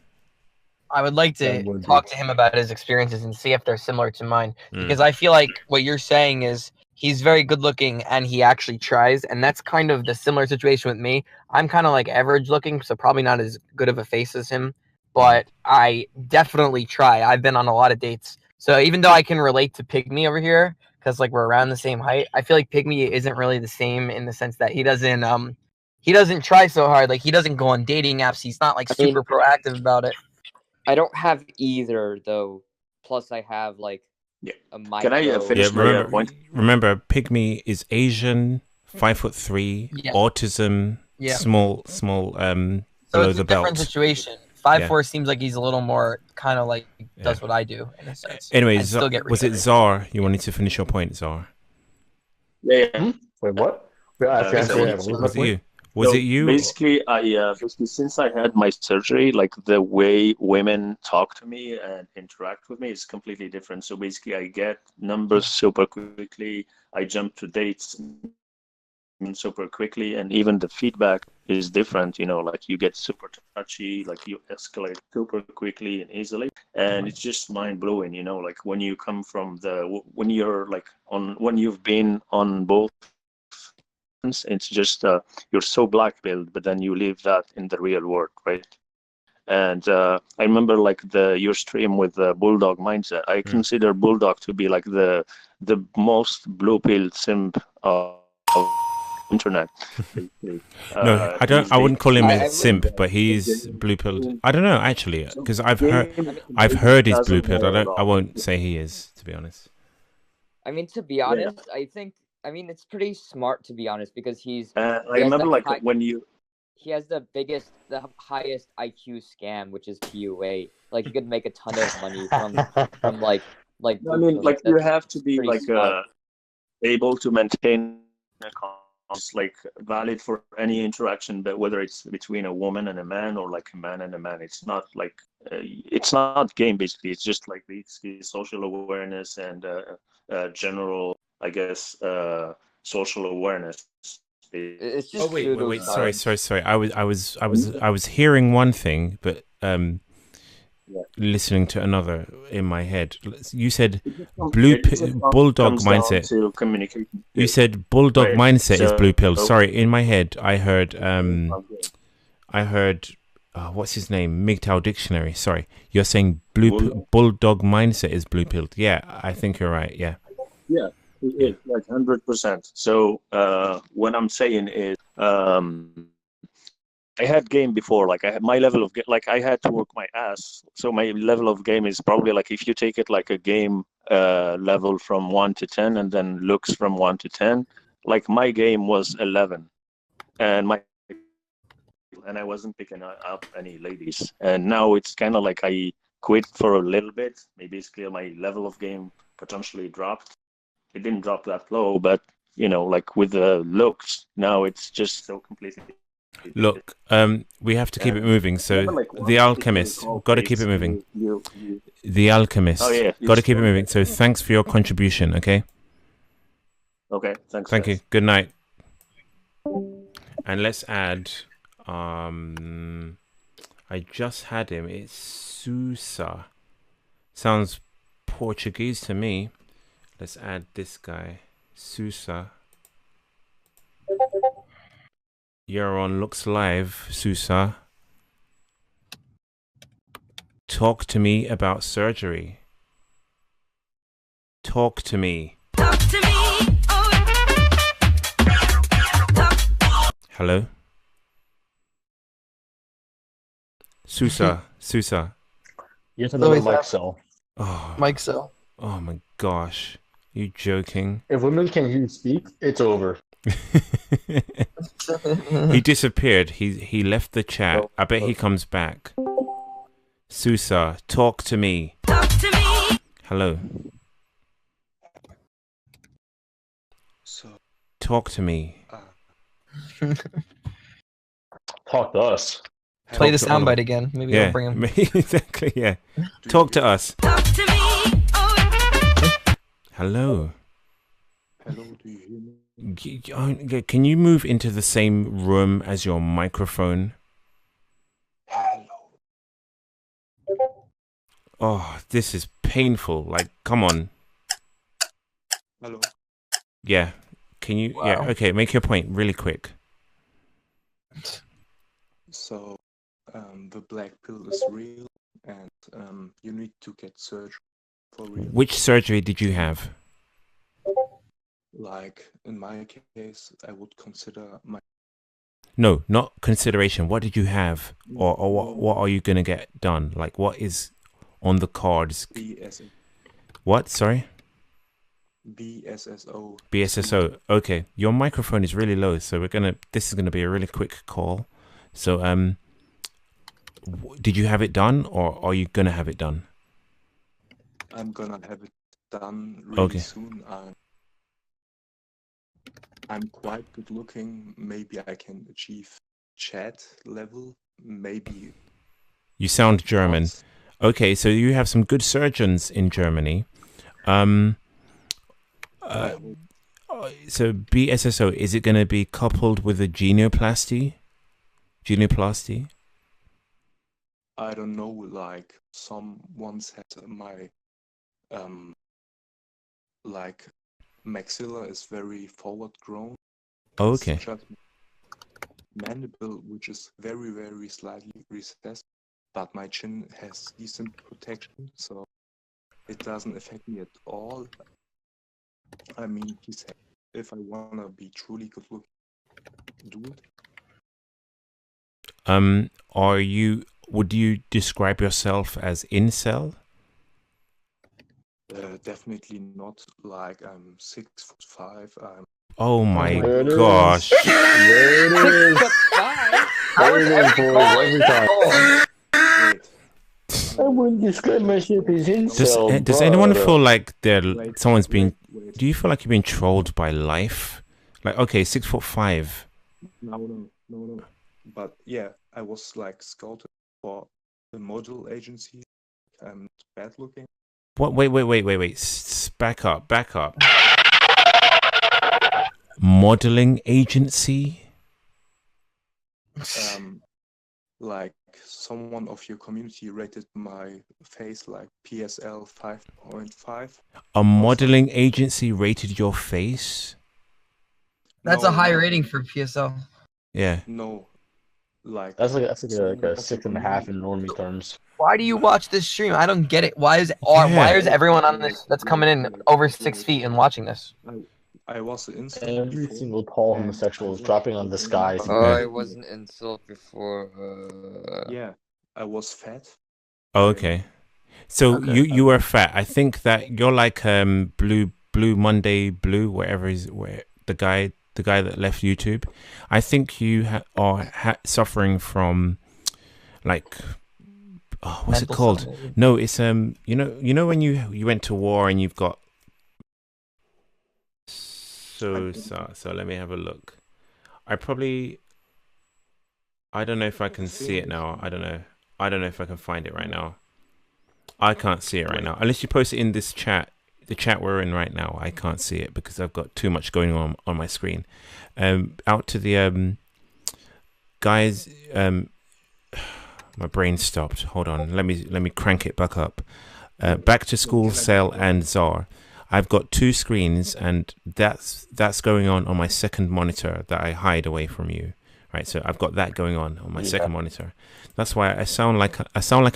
I would like to talk to him about his experiences and see if they're similar to mine, because I feel like what you're saying is he's very good looking and he actually tries, and that's kind of the similar situation with me. I'm kind of like average looking, so probably not as good of a face as him, but I definitely try. I've been on a lot of dates, so even though I can relate to Pygmy over here because like we're around the same height, I feel like Pygmy isn't really the same in the sense that he doesn't try so hard. Like he doesn't go on dating apps. He's not like super proactive about it. I don't have either though. Plus I have like a micro. Can I finish my point? Remember, Pygmy is Asian, 5'3", autism, small So below it's the a belt. different situation. 5'4" seems like he's a little more kind of like does what I do in a sense. Anyways, was it Zar? You wanted to finish your point, Zar? Yeah. Wait, what? Was it you? Was it you? Basically, since I had my surgery, like the way women talk to me and interact with me is completely different. So basically, I get numbers super quickly. I jump to dates super quickly, and even the feedback is different. Like you get super touchy, like you escalate super quickly and easily, and it's just mind blowing. Like when you come from when you've been on both. It's just you're so black-pilled, but then you live that in the real world, right? And I remember like your stream with the Bulldog mindset. I consider Bulldog to be like the most blue-pilled simp of internet. No, I don't. I wouldn't call him a simp, but he's blue pilled. I don't know actually, because I've heard he's blue pilled. I won't say he is, to be honest. I mean, to be honest, I mean, it's pretty smart, to be honest, because I remember like when you. He has the highest IQ scam, which is PUA. Like, he could make a ton of money from like. I mean, like you have to be like able to maintain a it's like valid for any interaction, but whether it's between a woman and a man or like a man and a man, it's not like it's not game basically. It's just like the social awareness and general, I guess, social awareness. It's just wait. Sorry. I was hearing one thing, but listening to another in my head. You said bulldog mindset. You said bulldog mindset is blue pill. Sorry, in my head I heard what's his name? MGTOW dictionary. Sorry, you're saying bulldog mindset is blue pilled. Yeah, I think you're right. Yeah. Yeah, it is like 100%. So what I'm saying is I had game before, like I had my level of like I had to work my ass. So my level of game is probably like if you take it like a game level from 1 to 10 and then looks from 1 to 10, like my game was 11, and I wasn't picking up any ladies. And now it's kind of like I quit for a little bit. Maybe it's clear my level of game potentially dropped. It didn't drop that low, but you know, like with the looks, now it's just so completely. Look, we have to keep it moving. So the alchemist, got to keep it moving. The alchemist, got to keep it moving. So thanks for your contribution. Okay. Okay. Thanks. Thank you. Good night. And let's add. I just had him. It's Sousa. Sounds Portuguese to me. Let's add this guy, Sousa. You're on Looks Live, Sousa. Talk to me about surgery. Talk to me. Talk to me. Hello? Sousa. Yes, another mic cell. Oh. Mic cell. Oh my gosh. You joking? If women can hear you speak, it's over. He disappeared. He left the chat. I bet he comes back. Sousa, talk to me. Talk to me. Hello. Talk to me. Talk to us. Play the soundbite again. Maybe I'll bring him. Exactly. Yeah. Talk to us. Talk to me. Hello. Hello, do you hear me? Can you move into the same room as your microphone? Hello. Oh, this is painful. Like, come on. Hello. Yeah. Can you? Wow. Yeah. Okay. Make your point really quick. So, the black pill is real, and you need to get surgery for real. Which surgery did you have? Like in my case, I would consider my. No, not consideration. What did you have, or what are you gonna get done? Like, what is on the cards? BSSO. What? Sorry. BSSO. BSSO. Okay, your microphone is really low, so this is gonna be a really quick call. So, did you have it done, or are you gonna have it done? I'm gonna have it done really soon. I'm quite good looking. Maybe I can achieve chat level. Maybe. You sound German. Okay, so you have some good surgeons in Germany. So BSSO, is it going to be coupled with a genioplasty? I don't know. Like someone said, my like maxilla is very forward grown. Oh, okay. It's just mandible, which is very, very slightly recessed, but my chin has decent protection, so it doesn't affect me at all. I mean, he said if I wanna be truly good looking, do it. Would you describe yourself as incel? Definitely not. Like I'm 6'5". I'm. Oh my There it gosh. is. There it is. How is every call every time. Wait. I wouldn't describe myself as incel. Does anyone bro. feel like someone's been? Wait. Do you feel like you've been trolled by life? Like, okay, 6'5". No. But yeah, I was like scouted for the model agency. I'm bad looking. What? Wait. Back up. Modeling agency? Like someone of your community rated my face like PSL 5.5. A modeling agency rated your face? That's a high rating for PSL. Yeah. No, like that's like a 6.5 in normie terms. Why do you watch this stream? I don't get it. Why is everyone on this that's coming in over 6 feet and watching this? I was an incel. Every single tall homosexual is dropping on this guy. I was an incel before. Yeah, I was fat. Oh, okay. So you were fat. I think that you're like Blue Monday Blue, where the guy that left YouTube. I think you are suffering from like what's Mental it called? something. No, it's you know when you went to war and you've got so let me have a look. I don't know if I can see it now. I don't know if I can find it right now. I can't see it right now. Unless you post it in this chat, the chat we're in right now. I can't see it because I've got too much going on my screen. Out to the guys. My brain stopped. Hold on. Let me crank it back up. Backtoschoolcel and Czar. I've got two screens, and that's going on my second monitor that I hide away from you. Right, so I've got that going on my second monitor. That's why I sound like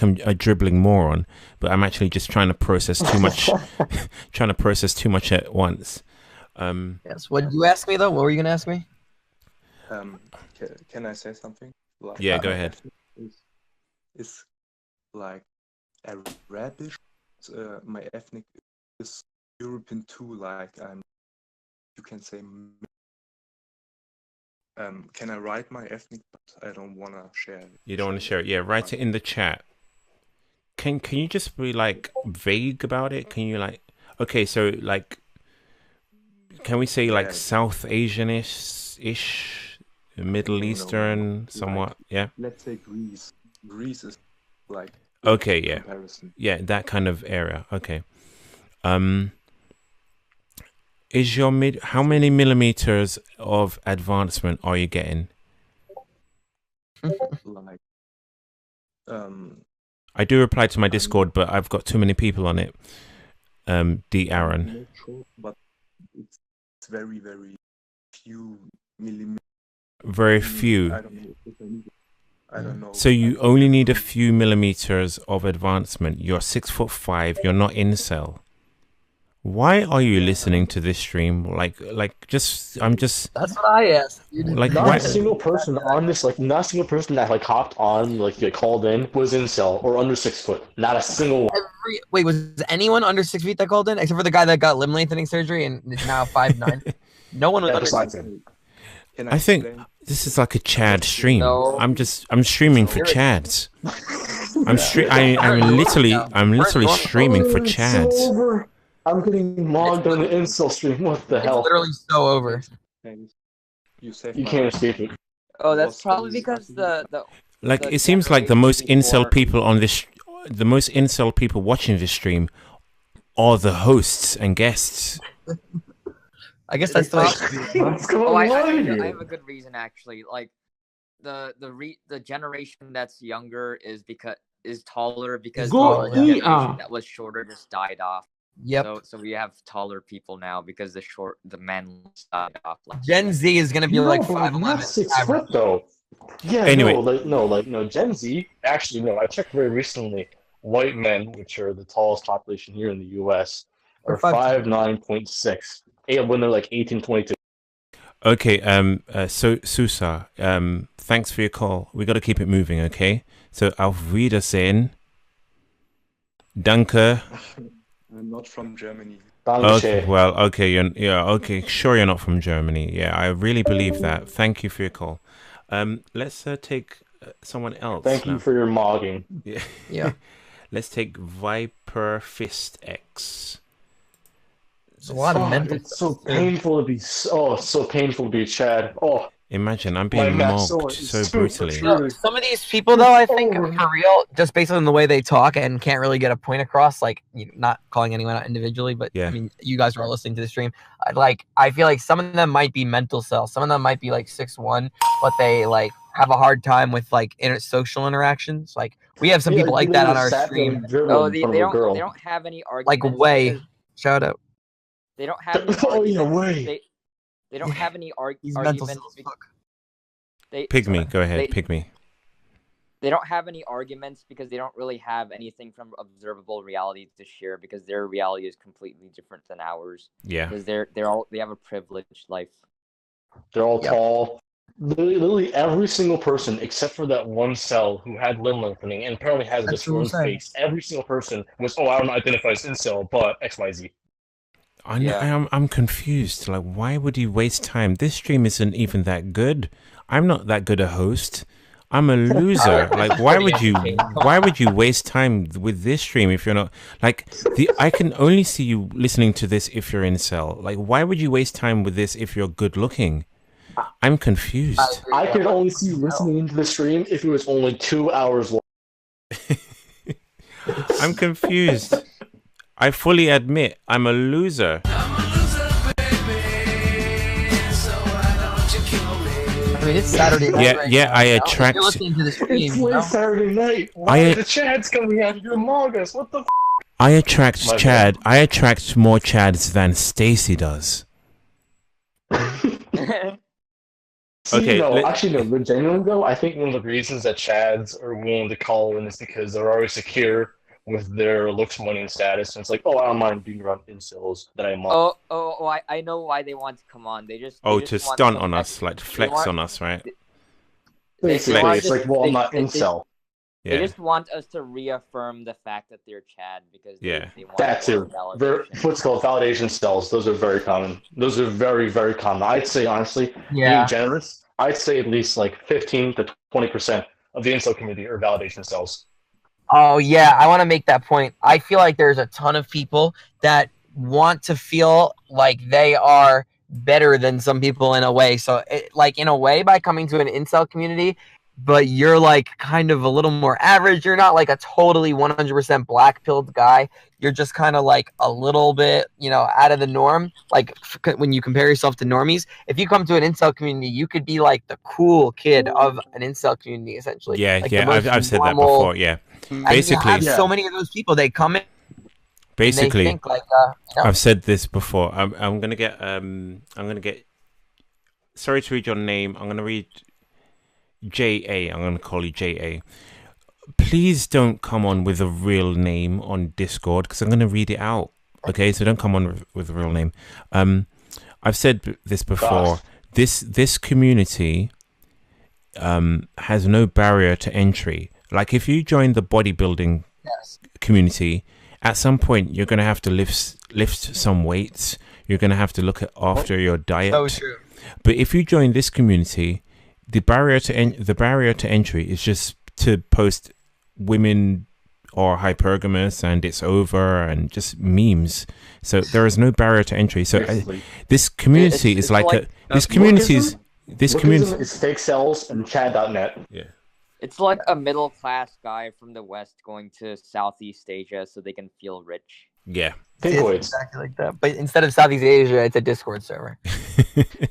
I'm a dribbling moron, but I'm actually just trying to process too much, at once. Yes. What did you ask me though? What were you gonna ask me? Can I say something? Like, Yeah, go ahead. It's like Arabic. My ethnic is European too. Like you can say. Can I write my ethnic? But I don't want to share it. You don't want to share it? Yeah, write it in the chat. Can you just be like vague about it? Can you like, okay, so like, can we say like South Asian-ish, Middle Eastern, somewhat? Like, yeah. Let's say Greece. Greece is like. Okay, yeah, comparison. Yeah, that kind of area. Okay. Is your how many millimeters of advancement are you getting? Like, I do reply to my Discord, but I've got too many people on it. D. Aaron. I'm not sure, but it's very, very few millimeters. Very few. I don't know if I need it. I don't know. So you only need a few millimeters of advancement. You're 6'5". You're not incel. Why are you listening to this stream? I'm just. That's what I asked. Like, not a single person on this, not a single person that hopped on, called in was incel or under 6 foot. Not a single one. Wait, was anyone under 6 feet that called in, except for the guy that got limb lengthening surgery and is now 5'9"? No one was under 6 feet. I think this is like a Chad stream. No. I'm streaming for Chads. I'm literally streaming for Chads. I'm getting logged on the incel stream. What the hell? It's literally so over. You can't escape it. Oh, that's probably because it seems like the most incel people watching this stream are the hosts and guests. I guess that's What's going on? I have a good reason actually. Like the generation that's younger is taller because the generation that was shorter just died off. Yep. So we have taller people now because the men died off. Gen Z is gonna be like 5'11". 6 foot though. Yeah. Anyway. No. Gen Z. Actually, no. I checked very recently. White men, which are the tallest population here in the U.S., are 5'9.6. When they're like 18, 22. Okay, so Susa, thanks for your call. We got to keep it moving, okay? So auf Wiedersehen. Danke. I'm not from Germany. Okay, well, okay, okay, sure you're not from Germany. Yeah, I really believe that. Thank you for your call. Let's take someone else. Thank you for your mogging. Yeah. Yeah. Let's take Viper Fist X. It's a lot of mental. It's so painful to be. Oh, it's so painful to be Chad. Oh. Imagine I'm being mobbed so brutally. Some of these people, though, I think for real, just based on the way they talk and can't really get a point across, like not calling anyone out individually, but yeah. I mean, you guys are all listening to the stream. I feel like some of them might be mental cells, some of them might be like 6'1", but they like have a hard time with like social interactions. Like we have some people like that on our stream. Oh, they don't have any arguments. Like Way, shout out. They don't have any arguments. They don't have any arguments. Pygmy, go ahead, Pygmy. They don't have any arguments because they don't really have anything from observable reality to share because their reality is completely different than ours. Yeah. Because they have a privileged life. They're all tall. Literally every single person except for that one cell who had limb lengthening and apparently has a disformed face. Every single person was, I don't identify as incel, but XYZ. I'm confused. Like, why would you waste time? This stream isn't even that good. I'm not that good a host. I'm a loser. Like, why would you waste time with this stream if you're not like I can only see you listening to this if you're in cell. Like, why would you waste time with this if you're good looking? I'm confused. I could only see you listening to the stream if it was only 2 hours long. I'm confused. I fully admit I'm a loser. I mean, it's Saturday night. Yeah, I attract. You're listening to the stream, It's Saturday night. Why are the Chads coming out here to mog us? What the f? I attract Chad. I attract more Chads than Stacy does. Okay. No, genuinely though, I think one of the reasons that Chads are willing to call in is because they're already secure with their looks, money, and status. And it's like, I don't mind being around incels that I'm on. I know why they want to come on. They just to stunt on us, like to flex on us, right? Basically, it's like, I'm not incel. They just want us to reaffirm the fact that they're Chad because they want that too. What's called validation cells. Those are very common. Those are very, very common. I'd say honestly, being generous, I'd say at least like 15 to 20% of the incel community are validation cells. Oh yeah, I want to make that point. I feel like there's a ton of people that want to feel like they are better than some people in a way. So, like in a way, by coming to an incel community, but you're like kind of a little more average. You're not like a totally 100% black-pilled guy. You're just kind of like a little bit, out of the norm. Like when you compare yourself to normies, if you come to an incel community, you could be like the cool kid of an incel community, essentially. Yeah, like I've said that before. Yeah, basically, and you have so many of those people. They come in. Basically, they think like, I've said this before. I'm gonna get. Sorry to read your name. I'm gonna read. J.A. I'm going to call you J.A. Please don't come on with a real name on Discord because I'm going to read it out. Okay, so don't come on with a real name. I've said this before. This community has no barrier to entry. Like if you join the bodybuilding community, at some point you're going to have to lift some weights. You're going to have to look after your diet. So true. But if you join this community, the barrier to entry is just to post women or hypergamous and it's over and just memes. So there is no barrier to entry. So this community is like this community is fake cells and Chad.net. Yeah. It's like a middle class guy from the West going to Southeast Asia so they can feel rich. Yeah. It's exactly like that. But instead of Southeast Asia, it's a Discord server.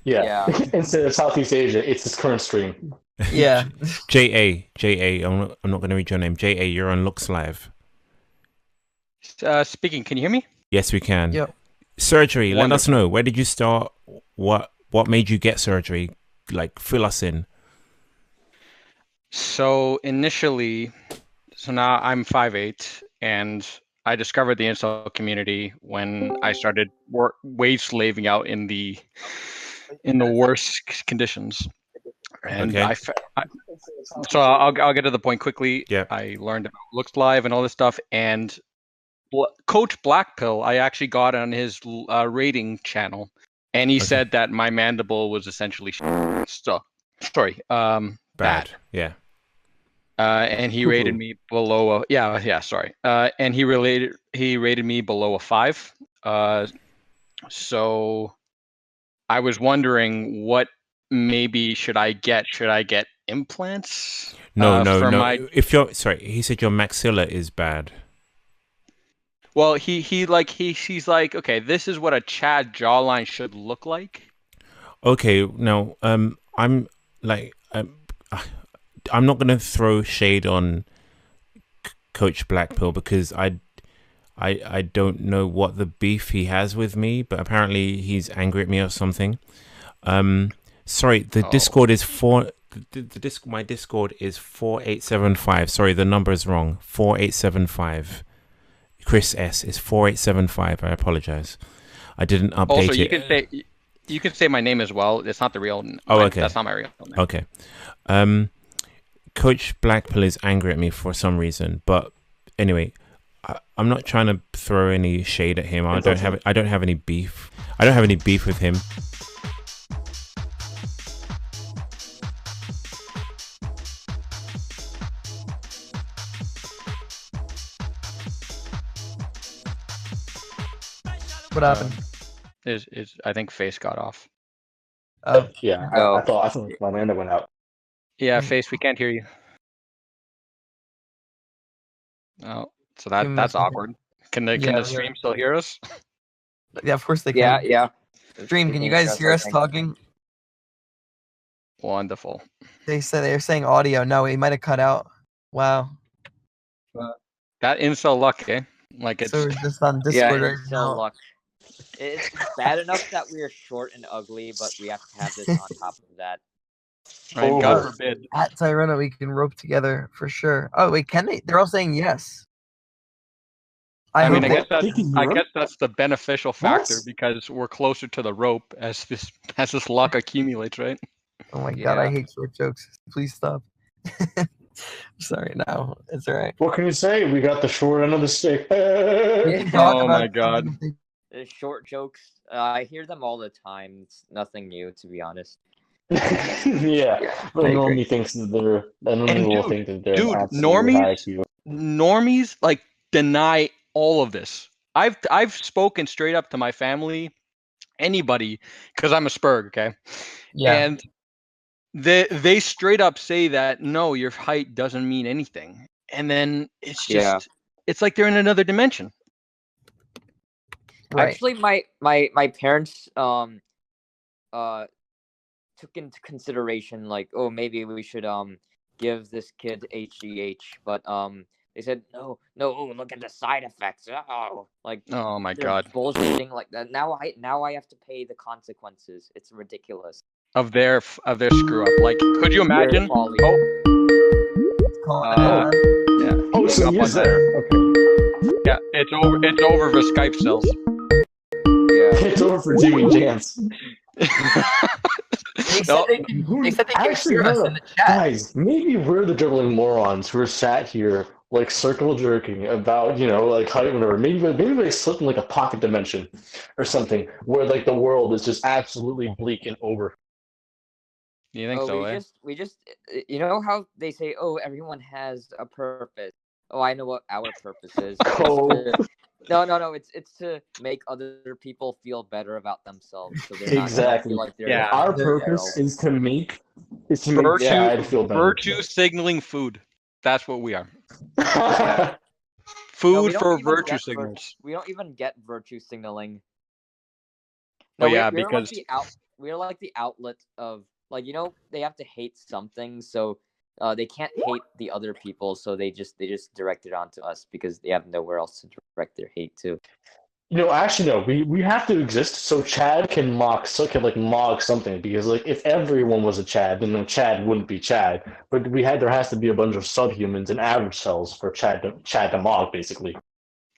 Yeah. Instead of Southeast Asia, it's this current stream. Yeah. J.A. I'm not going to read your name. J.A. You're on Looks Live. Speaking, can you hear me? Yes, we can. Yeah. Surgery. Let us know. Where did you start? What made you get surgery? Like, fill us in. So initially, now I'm 5'8", and I discovered the incel community when I started wage slaving out in the in the worst conditions. And Okay. so I'll get to the point quickly. Yeah. I learned about Looks Live and all this stuff, and Coach Blackpill, I actually got on his rating channel, and he said that my mandible was essentially bad. Yeah. And he rated me below and he rated me below a 5. So I was wondering what maybe should I get? Should I get implants? No. My... If you're sorry, he said your maxilla is bad. Well, he's like, okay, this is what a Chad jawline should look like. Okay, now I'm like I'm not gonna throw shade on Coach Blackpill because I don't know what the beef he has with me, but apparently he's angry at me or something. Sorry, the Discord is my Discord is 4875. Sorry, the number is wrong. 4875. Chris S is 4875. I apologize. I didn't update also, it. You can say my name as well. It's not the real. Okay. That's not my real name. Okay. Coach Blackpill is angry at me for some reason, but anyway, I'm not trying to throw any shade at him. I don't have any beef. I don't have any beef with him. What happened? I think Face got off. Yeah, I thought my Lando went out. Yeah, Face, we can't hear you. Oh, so that's awkward. Can the stream still hear us? Yeah, of course they can. Yeah. Stream, can you guys hear us talking? Wonderful. They're saying audio. No, he might have cut out. Wow. That incel luck, eh? Like it's so just on Discord right now. Luck. It's bad enough that we are short and ugly, but we have to have this on top of that. Right, God forbid. At Tyrona, we can rope together for sure. Oh wait, can they? They're all saying yes. I guess that's the beneficial factor because we're closer to the rope as this luck accumulates, right? Oh my god, I hate short jokes. Please stop. Sorry, no, it's all right. What can you say? We got the short end of the stick. Oh my god. Short jokes. I hear them all the time. It's nothing new, to be honest. Yeah, but normie thinks that they're normies like deny all of this. I've spoken straight up to my family, anybody, because I'm a Spurg, okay? Yeah. And they straight up say that no, your height doesn't mean anything, and then it's just it's like they're in another dimension. Right. Actually, my parents took into consideration like, oh, maybe we should give this kid HGH, but they said no, look at the side effects. Oh my god, bullshitting like that. Now I have to pay the consequences. It's ridiculous. Of their screw up. Like, could you imagine? So he's there. Okay. Yeah, it's over for Skype cells. Yeah, it's over for Jimmy Jams. They said they can hear us in the chat. Guys, maybe we're the dribbling morons who are sat here like circle jerking about, like height or maybe they slipped in like a pocket dimension or something where like the world is just absolutely bleak and over. You think so? We just you know how they say, oh, everyone has a purpose. Oh, I know what our purpose is. No, it's to make other people feel better about themselves. So they're not feel like they're our purpose is to make virtue feel better. Virtue signaling food. That's what we are. Food for virtue signals. We don't even get virtue signaling. No, because we're like the outlet of like, they have to hate something, so they can't hate the other people, so they just direct it onto us because they have nowhere else to direct their hate to. Actually, no. We have to exist so Chad can mock something, because like if everyone was a Chad, then Chad wouldn't be Chad. But there has to be a bunch of subhumans and average cells for Chad to mock, basically.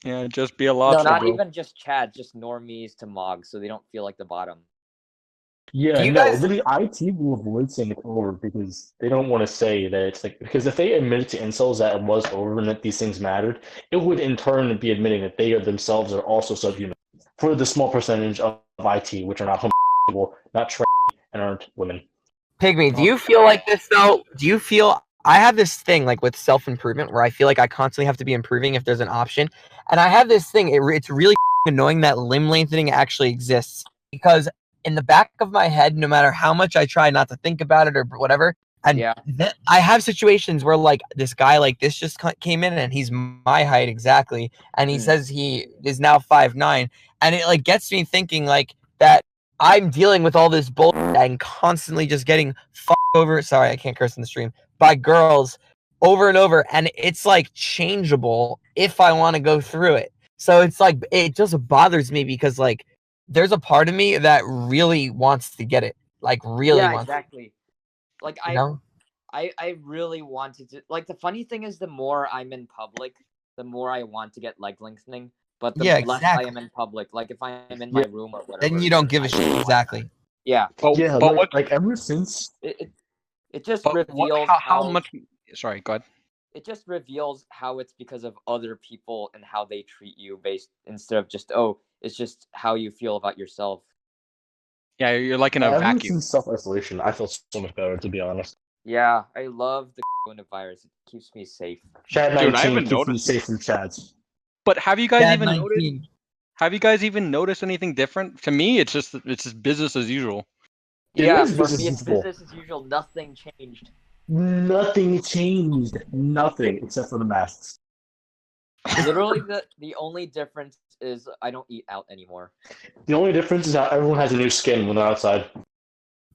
Yeah, just be a lobster. No, not even just Chad, just normies to mog, so they don't feel like the bottom. Yeah, you no, guys, literally, IT will avoid saying it's over because they don't want to say that it's like, because if they admitted to incels that it was over and that these things mattered, it would in turn be admitting that they are themselves are also subhuman for the small percentage of IT, which are not homosexual, not trans, and aren't women. Pygmy, do you feel like this though? Do you feel I have this thing like with self-improvement where I feel like I constantly have to be improving if there's an option, and I have this thing. It's really annoying that limb lengthening actually exists because in the back of my head, no matter how much I try not to think about it or whatever, and Yeah. I have situations where like this guy like this just came in and he's my height exactly, and he says he is now 5'9", and it like gets me thinking like that. I'm dealing with all this bullshit and constantly just getting fucked over. Sorry, I can't curse in the stream. By girls over and over, and it's like changeable if I want to go through it. So it's like it just bothers me because like there's a part of me that really wants to get it, like really Yeah, wants. exactly. Like You know? I really wanted to. Like the funny thing is, the more I'm in public, the more I want to get leg lengthening. But the Yeah, less exactly. I am in public, like if I am in my room or whatever, Then you don't give a shit. Exactly. yeah. Yeah, like ever since It just But reveals how much? Sorry, go ahead. it just reveals how it's because of other people and how they treat you based instead of just it's just how you feel about yourself. Yeah, you're like in a ever vacuum. since self-isolation, I feel so much better, to be honest. Yeah, I love the coronavirus. It keeps me safe. Chad Dude, 19 I haven't keeps me noticed. safe from Chads. But have you guys Chad even 19. noticed? Have you guys even noticed anything different? To me, it's just business as usual. Yeah, is for business me as it's usual. business as usual. Nothing changed. Nothing changed. Nothing except for the masks. Literally, the only difference is I don't eat out anymore. The only difference is how everyone has a new skin when they're outside.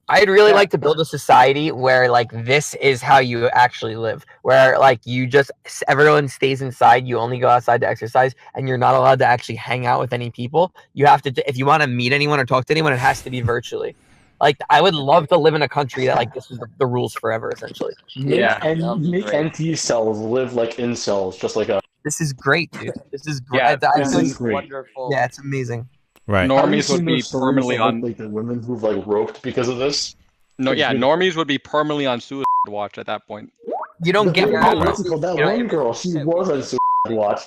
I'd really like to build a society where like this is how you actually live, where like you just everyone stays inside, you only go outside to exercise, and you're not allowed to actually hang out with any people. You have to, if you want to meet anyone or talk to anyone, it has to be virtually. Like I would love to live in a country that like this is the rules forever, essentially. Make NT cells live like incels, just like us. This is great, dude. This is great. Yeah, this is great. Wonderful. Yeah, it's amazing. Right. Normies would be permanently on. Like the women who've like roped because of this. No, yeah, normies would be permanently on suicide watch at that point. You don't get what's it called? That one girl, she was on suicide watch.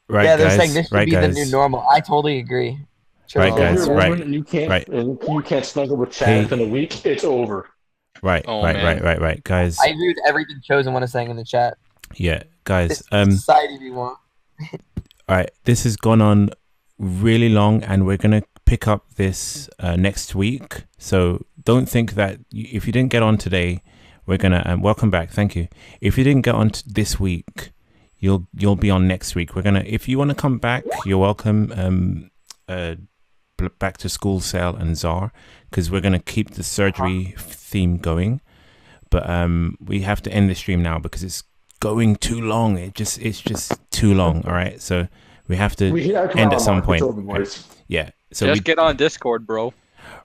Right, yeah, they're guys. saying this should Right, be guys. the new normal. I totally agree. Right, guys. If you're a Right. woman and you can't snuggle with Chad Hey. within a week, it's over. Right. Oh, right. man. Right. Guys. I agree with everything Chosen one is saying in the chat. Yeah, guys. This is the society we want. All right, this has gone on really long, and we're gonna pick up this next week. So don't think that if you didn't get on today, we're gonna welcome back. Thank you. If you didn't get on this week, you'll be on next week. We're gonna, if you want to come back, you're welcome. Backtoschoolcel and Czar, because we're gonna keep the surgery theme going, but we have to end the stream now because it's going too long. It's just too long. All right, so we have to end at some point. Yeah, so just get on Discord, bro.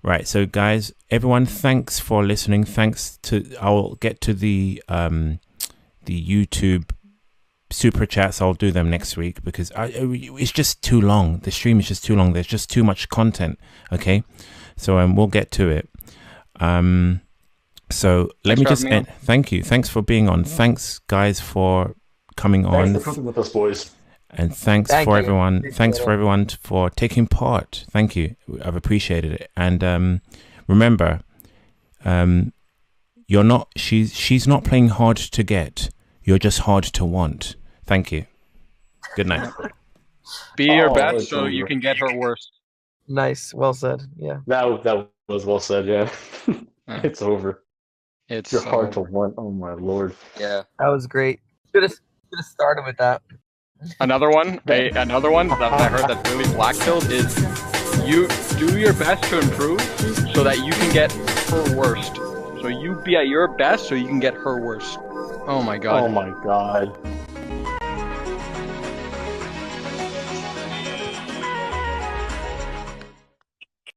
Right, so guys, everyone, thanks for listening. Thanks to, I'll get to the YouTube super chats. I'll do them next week because it's just too long. The stream is just too long. There's just too much content. Okay, so we'll get to it. So let me just end. Thank you. Thanks for being on. Thanks, guys, for coming on. Thanks for cooking with us, boys. And thanks for everyone. Thanks for everyone for taking part. Thank you. I've appreciated it. And remember, you're not. She's not playing hard to get. You're just hard to want. Thank you. Good night. Be your best so you can get her worse. Nice. Well said. Yeah. That was well said. Yeah. It's over. You're hard to want. Oh my lord. Yeah. That was great. Should have started with that. Another one that I heard that's really blackpilled is you do your best to improve so that you can get her worst. So you be at your best so you can get her worst. Oh my god. Oh my god.